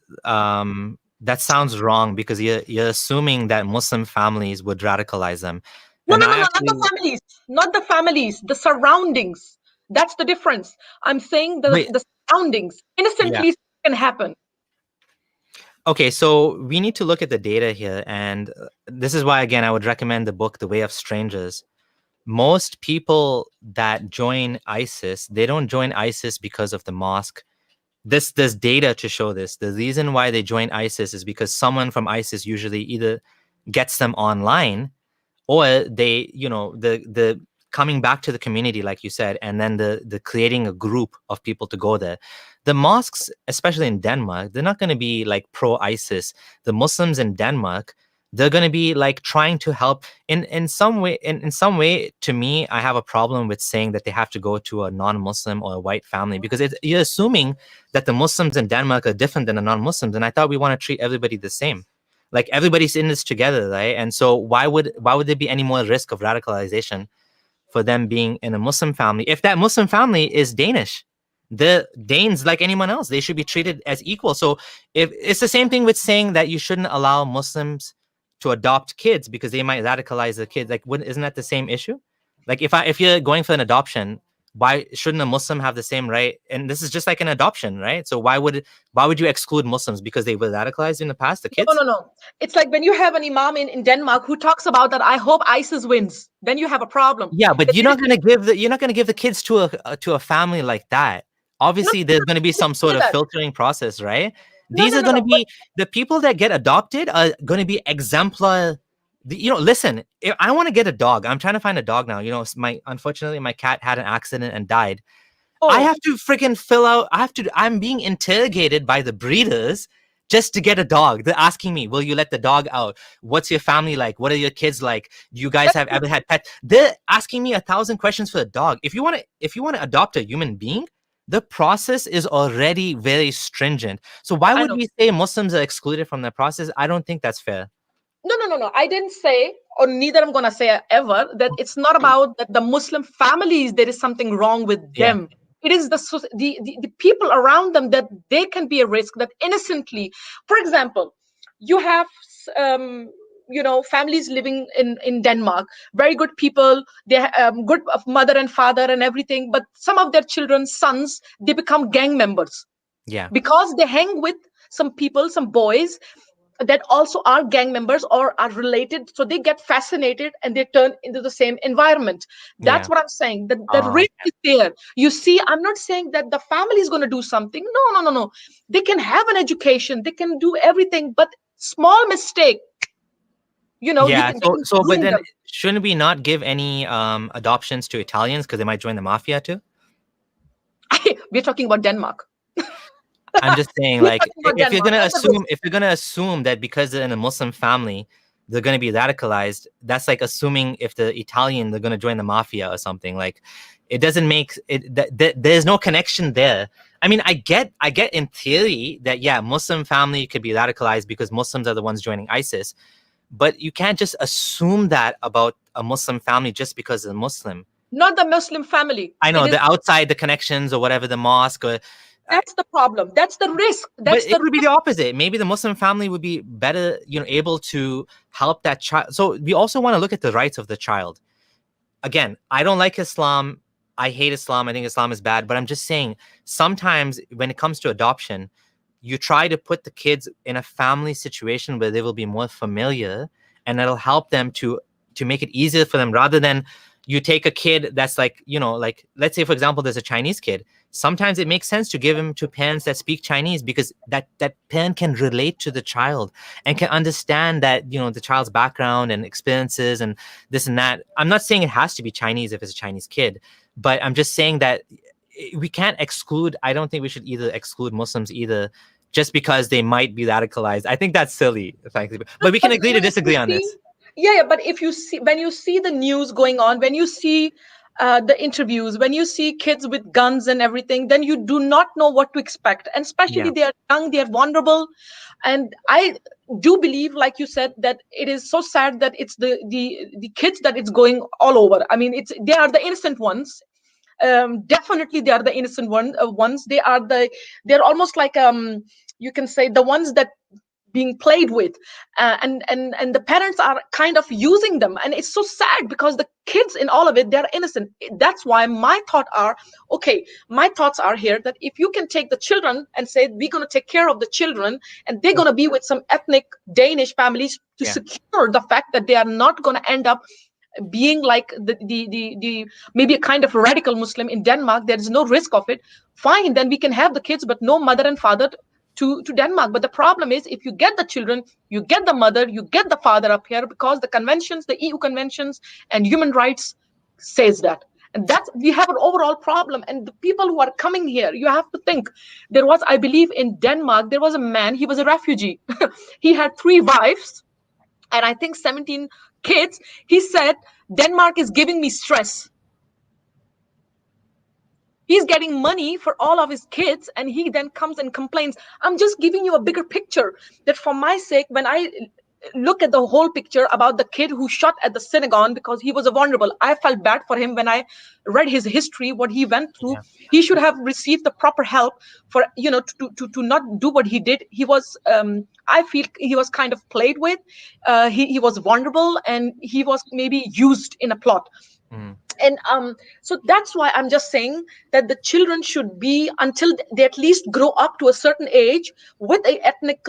[SPEAKER 1] wrong, because you're assuming that Muslim families would radicalize them.
[SPEAKER 2] No, not the families, the surroundings. That's the difference. I'm saying the surroundings. Innocently can happen.
[SPEAKER 1] Okay, so we need to look at the data here, and this is why, again, I would recommend the book The Way of Strangers. Most people that join ISIS, they don't join ISIS because of the mosque. There's data to show this. The reason why they join ISIS is because someone from ISIS usually either gets them online, or they, the coming back to the community, like you said, and then the creating a group of people to go there. The mosques, especially in Denmark, they're not going to be like pro-ISIS. The Muslims in Denmark, they're going to be like trying to help in some way. In some way, to me, I have a problem with saying that they have to go to a non-Muslim or a white family, because you're assuming that the Muslims in Denmark are different than the non-Muslims, and I thought we want to treat everybody the same. Like, everybody's in this together, right? And so why would there be any more risk of radicalization for them being in a Muslim family if that Muslim family is Danish? The Danes, like anyone else, they should be treated as equal. So if it's the same thing with saying that you shouldn't allow Muslims to adopt kids because they might radicalize the kids, like, isn't that the same issue? Like, if you're going for an adoption, why shouldn't a Muslim have the same right? And this is just like an adoption, right? So why would you exclude Muslims because they were radicalized in the past, the kids?
[SPEAKER 2] No. It's like when you have an imam in Denmark who talks about that, I hope ISIS wins, then you have a problem.
[SPEAKER 1] Yeah, but you're not going to give the kids to a family like that. Obviously, there's going to be some sort of filtering process, right? These are going to be the people that get adopted are going to be exemplar. Listen, if I want to get a dog, I'm trying to find a dog now. Unfortunately, my cat had an accident and died. Oh. I have to freaking fill out. I'm being interrogated by the breeders just to get a dog. They're asking me, will you let the dog out? What's your family like? What are your kids like? Do you guys have ever had pets? They're asking me 1,000 questions for a dog. If you want to adopt a human being, the process is already very stringent. So why would we say Muslims are excluded from the process? I don't think that's fair.
[SPEAKER 2] No. I didn't say, or neither I'm going to say ever, that it's not about that the Muslim families, there is something wrong with
[SPEAKER 1] Yeah,
[SPEAKER 2] them. It is the people around them that they can be a risk, that innocently. For example, you have, families living in Denmark, very good people, they good mother and father and everything, but some of their children, sons, they become gang members
[SPEAKER 1] yeah,
[SPEAKER 2] because they hang with some people, some boys that also are gang members or are related, so they get fascinated and they turn into the same environment. That's
[SPEAKER 1] yeah.
[SPEAKER 2] what I'm saying, that the
[SPEAKER 1] Oh,
[SPEAKER 2] risk is there. You see, I'm not saying that the family is going to do something. No. They can have an education, they can do everything, but small mistake,
[SPEAKER 1] yeah.
[SPEAKER 2] they can
[SPEAKER 1] But
[SPEAKER 2] ruin
[SPEAKER 1] then
[SPEAKER 2] them.
[SPEAKER 1] shouldn't we not give any adoptions to Italians because they might join the mafia too?
[SPEAKER 2] We're talking about Denmark.
[SPEAKER 1] I'm just saying,
[SPEAKER 2] We're
[SPEAKER 1] like,
[SPEAKER 2] talking about Denmark and the risk.
[SPEAKER 1] if you're gonna assume that because they're in a Muslim family, they're gonna be radicalized, that's like assuming if the Italian they're gonna join the mafia or something. Like, it doesn't make it. There's no connection there. I mean, I get in theory that yeah, Muslim family could be radicalized because Muslims are the ones joining ISIS, but you can't just assume that about a Muslim family just because they're Muslim.
[SPEAKER 2] Not the Muslim family.
[SPEAKER 1] I
[SPEAKER 2] It
[SPEAKER 1] know
[SPEAKER 2] is.
[SPEAKER 1] the outside the connections or whatever, the mosque or
[SPEAKER 2] That's the problem. That's the risk.
[SPEAKER 1] but
[SPEAKER 2] That's
[SPEAKER 1] it
[SPEAKER 2] the
[SPEAKER 1] could be the
[SPEAKER 2] risk.
[SPEAKER 1] opposite. Maybe the Muslim family would be better, able to help that child. So we also want to look at the rights of the child. Again, I don't like Islam. I hate Islam. I think Islam is bad. But I'm just saying, sometimes when it comes to adoption, you try to put the kids in a family situation where they will be more familiar, and that'll help them to make it easier for them rather than you take a kid that's like, like let's say, for example, there's a Chinese kid. Sometimes it makes sense to give him to parents that speak Chinese because that parent can relate to the child and can understand that, the child's background and experiences and this and that. I'm not saying it has to be Chinese if it's a Chinese kid, but I'm just saying that we can't exclude. I don't think we should either exclude Muslims either just because they might be radicalized. I think that's silly, frankly. But we can agree to
[SPEAKER 2] If you
[SPEAKER 1] disagree on
[SPEAKER 2] see,
[SPEAKER 1] this.
[SPEAKER 2] yeah, but if you see, when you see the news going on, when you see the interviews, when you see kids with guns and everything, then you do not know what to expect. And especially
[SPEAKER 1] Yeah.
[SPEAKER 2] they are young, they are vulnerable. And I do believe, like you said, that it is so sad that it's the kids that it's going all over. I mean, they are the innocent ones. Definitely they are the innocent ones. They're almost like, you can say, the ones that being played with, and the parents are kind of using them, and it's so sad because the kids in all of it, they're innocent. That's why my thoughts are here, that if you can take the children and say we're going to take care of the children, and they're going to be with some ethnic Danish families to
[SPEAKER 1] Yeah.
[SPEAKER 2] secure the fact that they are not going to end up being like the maybe a kind of radical Muslim in Denmark. There is no risk of it. Fine, then we can have the kids, but no mother and father to Denmark. But the problem is, if you get the children, you get the mother, you get the father up here, because the conventions, the EU conventions and human rights says that. And that's, we have an overall problem. And the people who are coming here, you have to think, there was, I believe, in Denmark, there was a man, he was a refugee. He had 3 wives and I think 17 kids. He said, Denmark is giving me stress. He's getting money for all of his kids, and he then comes and complains. I'm just giving you a bigger picture, that for my sake, when I look at the whole picture about the kid who shot at the synagogue because he was a vulnerable, I felt bad for him. When I read his history, what he went through,
[SPEAKER 1] Yeah.
[SPEAKER 2] he should have received the proper help for, to not do what he did. He was, I feel he was kind of played with. He was vulnerable, and he was maybe used in a plot.
[SPEAKER 1] Mm.
[SPEAKER 2] And so that's why I'm just saying that the children should be, until they at least grow up to a certain age with a ethnic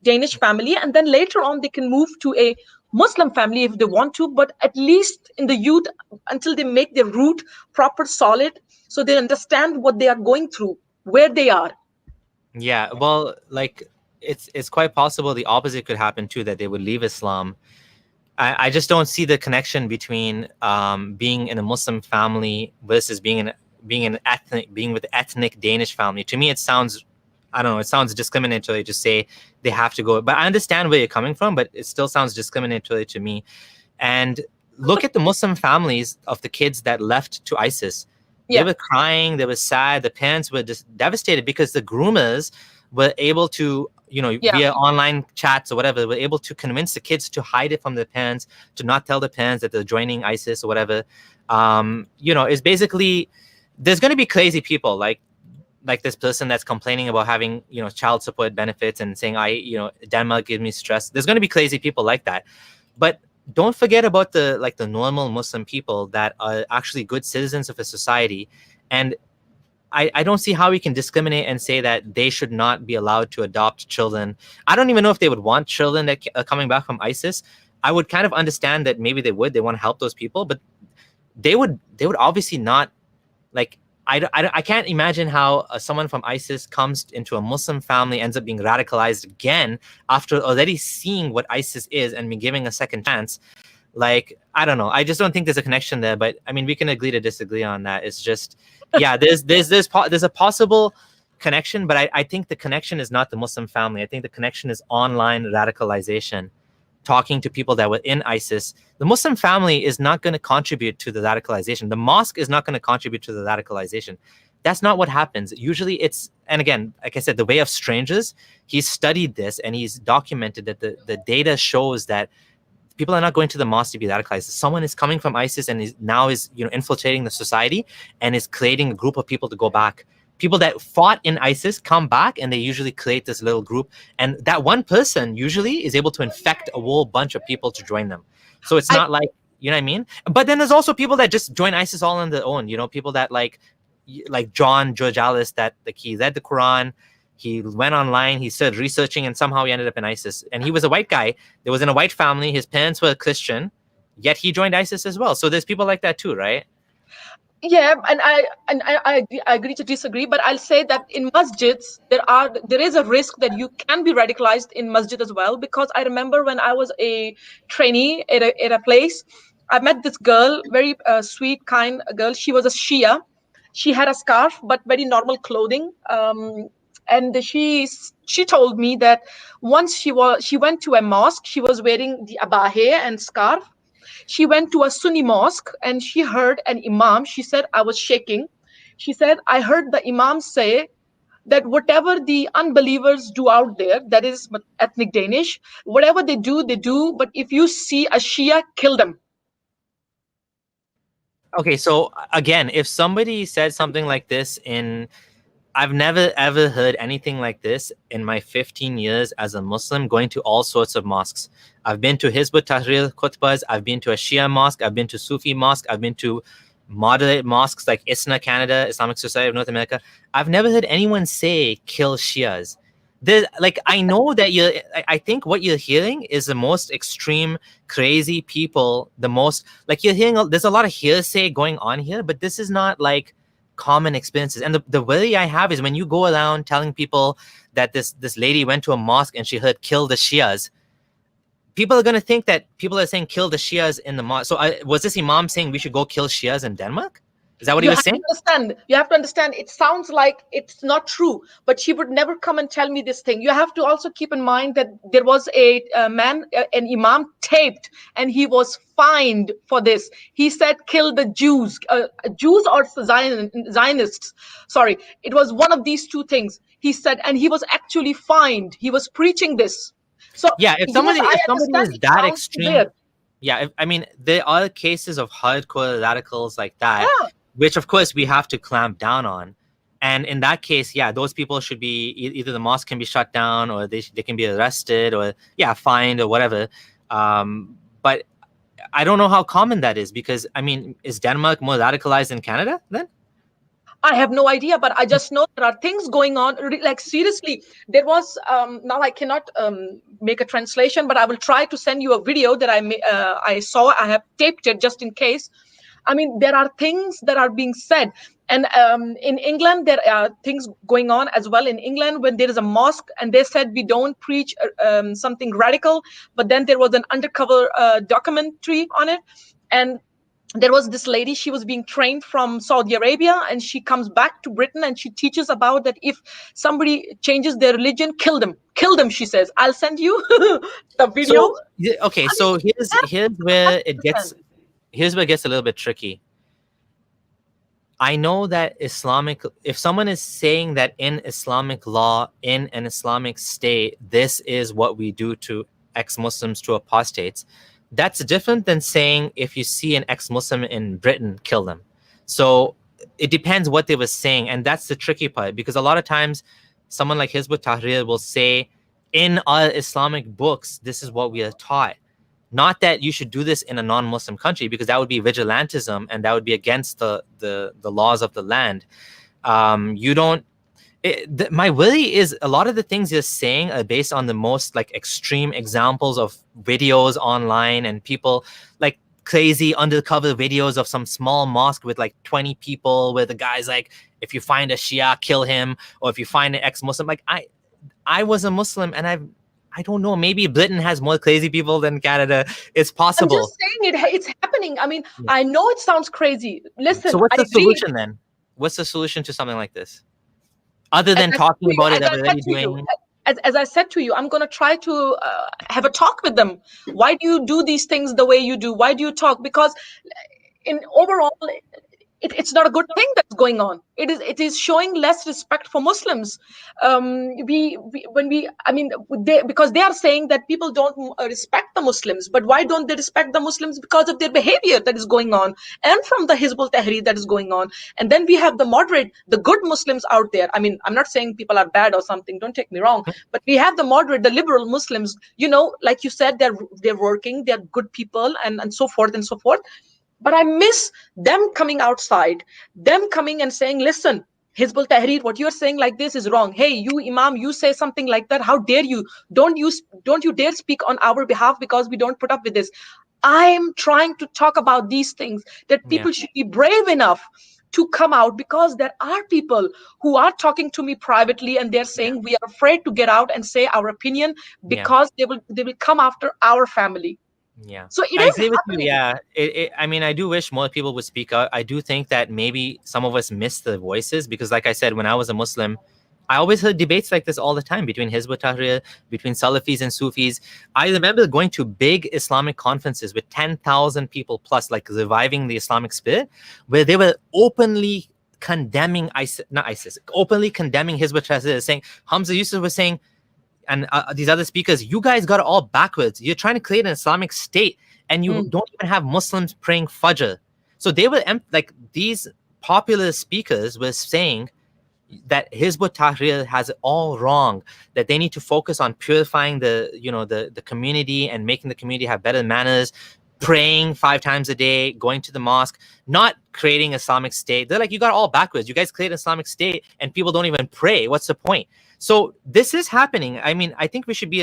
[SPEAKER 2] Danish family, and then later on they can move to a Muslim family if they want to, but at least in the youth, until they make their root proper solid, so they understand what they are going through, where they are.
[SPEAKER 1] Yeah. Well, like it's quite possible the opposite could happen too, that they would leave Islam. I just don't see the connection between being in a Muslim family versus being with an ethnic Danish family. To me, it sounds, I don't know, it sounds discriminatory to say they have to go. But I understand where you're coming from, but it still sounds discriminatory to me. And look at the Muslim families of the kids that left to ISIS. They were crying, they were sad. The parents were just devastated because the groomers were able to,
[SPEAKER 2] Yeah.
[SPEAKER 1] via online chats or whatever, were able to convince the kids to hide it from their parents, to not tell the parents that they're joining ISIS or whatever. It's basically, there's going to be crazy people like this person that's complaining about having, child support benefits and saying, Denmark gives me stress. There's going to be crazy people like that. But don't forget about the normal Muslim people that are actually good citizens of a society. And I don't see how we can discriminate and say that they should not be allowed to adopt children. I don't even know if they would want children that are coming back from ISIS. I would kind of understand that maybe they want to help those people, but they would obviously not, like, I can't imagine how someone from ISIS comes into a Muslim family, ends up being radicalized again after already seeing what ISIS is and being given a second chance. Like, I don't know. I just don't think there's a connection there. But I mean, we can agree to disagree on that. It's just, yeah, there's a possible connection, but I think the connection is not the Muslim family. I think the connection is online radicalization, talking to people that were in ISIS. The Muslim family is not going to contribute to the radicalization. The mosque is not going to contribute to the radicalization. That's not what happens. Usually it's, and again, like I said, the way of strangers, he's studied this and he's documented that the data shows that people are not going to the mosque to be radicalized. Someone is coming from ISIS and is infiltrating the society and is creating a group of people to go back. People that fought in ISIS come back and they usually create this little group. And that one person usually is able to infect a whole bunch of people to join them. So it's not like, you know what I mean? But then there's also people that just join ISIS all on their own. People that like John Georgalis, that he read the Quran, he went online, he started researching, and somehow he ended up in ISIS. And he was a white guy. There was in a white family. His parents were Christian, yet he joined ISIS as well. So there's people like that too, right?
[SPEAKER 2] Yeah, and I agree to disagree, but I'll say that in masjids there is a risk that you can be radicalized in masjid as well, because I remember when I was a trainee at a place, I met this girl, very sweet, kind girl. She was a Shia. She had a scarf, but very normal clothing. And she told me that once she went to a mosque, she was wearing the abahe and scarf. She went to a Sunni mosque and she heard an imam. She said, I was shaking. She said, I heard the imam say that whatever the unbelievers do out there, that is ethnic Danish, whatever they do, but if you see a Shia, kill them.
[SPEAKER 1] Okay, so again, if somebody said something like this I've never ever heard anything like this in my 15 years as a Muslim, going to all sorts of mosques. I've been to Hizbut Tahrir khutbahs, I've been to a Shia mosque, I've been to Sufi mosque, I've been to moderate mosques like ISNA Canada, Islamic Society of North America. I've never heard anyone say kill Shias. I know that I think what you're hearing is the most extreme, crazy people, the most, like, you're hearing, there's a lot of hearsay going on here, but this is not like common experiences. And the worry I have is when you go around telling people that this lady went to a mosque and she heard kill the Shias, people are going to think that people are saying kill the Shias in the mosque. So was this imam saying we should go kill Shias in Denmark? Is that what he was saying?
[SPEAKER 2] You have to understand, it sounds like it's not true, but she would never come and tell me this thing. You have to also keep in mind that there was an imam taped, and he was fined for this. He said, kill the Jews, Jews or Zionists. Sorry, it was one of these two things. He said, and he was actually fined. He was preaching this. So
[SPEAKER 1] yeah, if somebody is that extreme, yeah, I mean, there are cases of hardcore radicals like that. Yeah. Which, of course, we have to clamp down on. And in that case, yeah, those people should be, either the mosque can be shut down, or they can be arrested, or, yeah, fined, or whatever. But I don't know how common that is, because, I mean, is Denmark more radicalized than Canada then?
[SPEAKER 2] I have no idea, but I just know there are things going on. Like, seriously, there was, now I cannot make a translation, but I will try to send you a video that I saw. I have taped it just in case. I mean, there are things that are being said. And in England, there are things going on as well in England when there is a mosque and they said we don't preach something radical. But then there was an undercover documentary on it. And there was this lady, she was being trained from Saudi Arabia, and she comes back to Britain and she teaches about that if somebody changes their religion, kill them, she says. I'll send you the video.
[SPEAKER 1] So here's where it gets... Here's where it gets a little bit tricky. I know that if someone is saying that in Islamic law, in an Islamic state, this is what we do to ex-Muslims, to apostates, that's different than saying if you see an ex-Muslim in Britain, kill them. So it depends what they were saying. And that's the tricky part, because a lot of times someone like Hizbut Tahrir will say, in our Islamic books, this is what we are taught. Not that you should do this in a non-Muslim country, because that would be vigilantism and that would be against the laws of the land. You don't. My worry is a lot of the things you're saying are based on the most like extreme examples of videos online and people like crazy undercover videos of some small mosque with like 20 people where the guy's like, if you find a Shia, kill him, or if you find an ex-Muslim. Like I was a Muslim and I don't know, maybe Britain has more crazy people than Canada. It's possible.
[SPEAKER 2] I'm just saying it's happening. I mean, yeah. I know it sounds crazy. Listen,
[SPEAKER 1] so what's the solution then? What's the solution to something like this? Other than talking about it, already doing...
[SPEAKER 2] As I said to you, I'm going to try to have a talk with them. Why do you do these things the way you do? Why do you talk? Because in overall... It's not a good thing that's going on. It is showing less respect for Muslims. Because they are saying that people don't respect the Muslims, but why don't they respect the Muslims? Because of their behavior that is going on, and from the Hizbut Tahrir that is going on. And then we have the moderate, the good Muslims out there. I mean, I'm not saying people are bad or something. Don't take me wrong, but we have the moderate, the liberal Muslims. You know, like you said, they're working, they're good people, and so forth and so forth. But I miss them coming outside, them coming and saying, listen, Hizbut Tahrir, what you're saying like this is wrong. Hey, you Imam, you say something like that. How dare you? Don't you dare speak on our behalf, because we don't put up with this. I'm trying to talk about these things, that people should be brave enough to come out, because there are people who are talking to me privately and they're saying we are afraid to get out and say our opinion because they will come after our family.
[SPEAKER 1] Yeah.
[SPEAKER 2] So
[SPEAKER 1] I agree with you. Yeah. I mean, I do wish more people would speak out. I do think that maybe some of us miss the voices, because like I said, when I was a Muslim, I always heard debates like this all the time between Hizbut Tahrir, between Salafis and Sufis. I remember going to big Islamic conferences with 10,000 people plus, like reviving the Islamic spirit, where they were openly condemning openly condemning Hizbut Tahrir, saying, Hamza Yusuf was saying, and these other speakers, you guys got it all backwards. You're trying to create an Islamic state and you don't even have Muslims praying Fajr. So they were like, these popular speakers were saying that Hizbut Tahrir has it all wrong, that they need to focus on purifying the community and making the community have better manners, praying 5 times a day, going to the mosque, not creating Islamic state. They're like, you got it all backwards. You guys create an Islamic state and people don't even pray. What's the point? So this is happening. I mean, I think we should be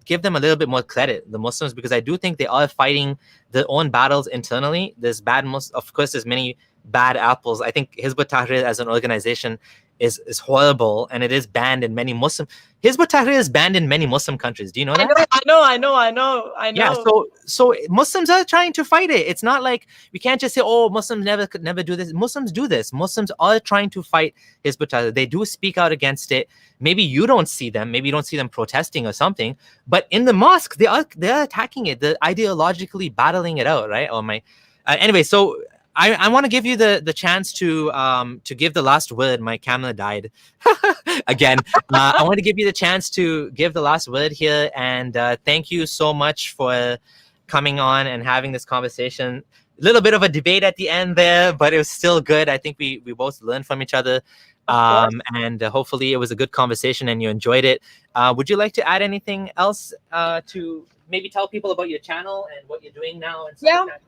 [SPEAKER 1] give them a little bit more credit, the Muslims, because I do think they are fighting their own battles internally. There's of course, there's many bad apples. I think Hizbut Tahrir as an organization is horrible, and it is banned in many Muslim. Hizbut Tahrir is banned in many Muslim countries. Do you know that?
[SPEAKER 2] I know.
[SPEAKER 1] Yeah, so Muslims are trying to fight it. It's not like we can't just say, oh, Muslims could never do this. Muslims do this. Muslims are trying to fight Hizbut Tahrir. They do speak out against it. Maybe you don't see them. Maybe you don't see them protesting or something. But in the mosque, they are attacking it. They're ideologically battling it out, right? Anyway, so I want to give you the chance to give the last word. My camera died again. I want to give you the chance to give the last word here, and thank you so much for coming on and having this conversation. A little bit of a debate at the end there, but it was still good. I think we both learned from each other, and hopefully it was a good conversation and you enjoyed it. Would you like to add anything else to maybe tell people about your channel and what you're doing now and stuff like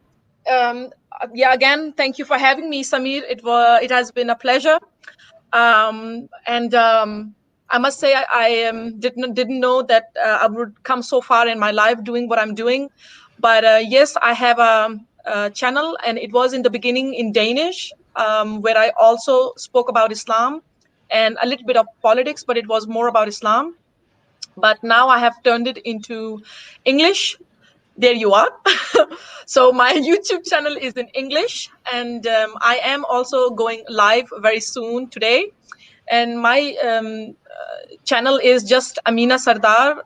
[SPEAKER 1] that?
[SPEAKER 2] Again, thank you for having me, Samir. It has been a pleasure. I must say I didn't know that I would come so far in my life doing what I'm doing. But yes, I have a channel, and it was in the beginning in Danish, where I also spoke about Islam and a little bit of politics, but it was more about Islam. But now I have turned it into English. There you are. So my YouTube channel is in English, and I am also going live very soon today. and my channel is just Amina Sardar.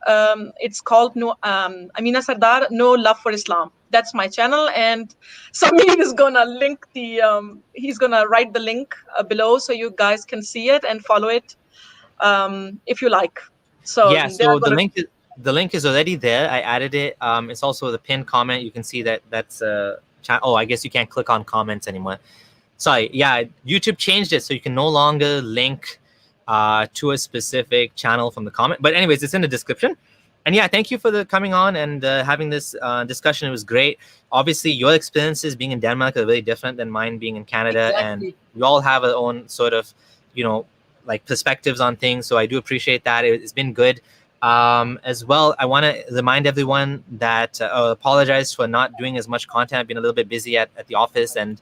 [SPEAKER 2] It's called Amina Sardar, No Love for Islam. That's my channel, and Samir is gonna link the. He's gonna write the link below so you guys can see it and follow it if you like. So
[SPEAKER 1] Yeah, so
[SPEAKER 2] gonna...
[SPEAKER 1] the link is already there. I added it. It's also the pinned comment. You can see that that's oh, I guess you can't click on comments anymore. Sorry, yeah, YouTube changed it so you can no longer link to a specific channel from the comment. But anyways, it's in the description. And yeah, thank you for coming on and having this discussion. It was great. Obviously, your experiences being in Denmark are very different than mine being in Canada. Exactly. And we all have our own sort of, like perspectives on things. So I do appreciate that. It's been good. As well, I want to remind everyone that apologize for not doing as much content. I've been a little bit busy at the office, and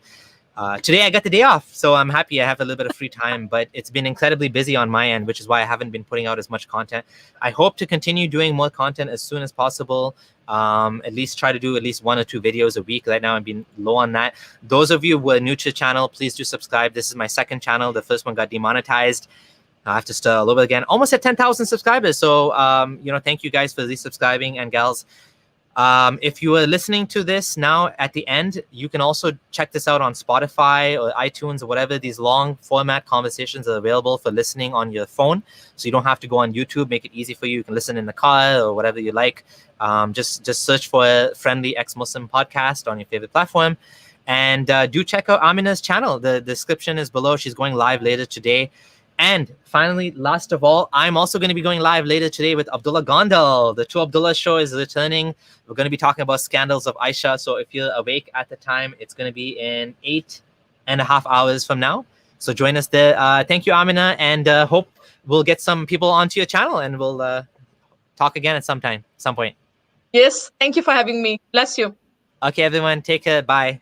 [SPEAKER 1] today I got the day off, so I'm happy I have a little bit of free time, but it's been incredibly busy on my end, which is why I haven't been putting out as much content. I hope to continue doing more content as soon as possible. At least try to do at least 1 or 2 videos a week. Right now I've been low on that. Those of you who are new to the channel, please do subscribe. This is my second channel. The first one got demonetized. I have to start all over again. Almost at 10,000 subscribers. So, thank you guys for resubscribing, and gals. If you are listening to this now at the end, you can also check this out on Spotify or iTunes or whatever. These long format conversations are available for listening on your phone. So you don't have to go on YouTube, make it easy for you. You can listen in the car or whatever you like. Just search for a friendly ex-Muslim podcast on your favorite platform. And do check out Amina's channel. The description is below. She's going live later today. And finally, last of all, I'm also going to be going live later today with Abdullah Gondal. The Two Abdullah show is returning. We're going to be talking about scandals of Aisha. So if you're awake at the time, it's going to be in 8.5 hours from now. So join us there. Thank you, Amina, and hope we'll get some people onto your channel, and we'll talk again at some point.
[SPEAKER 2] Yes, thank you for having me. Bless you.
[SPEAKER 1] Okay, everyone, take care. Bye.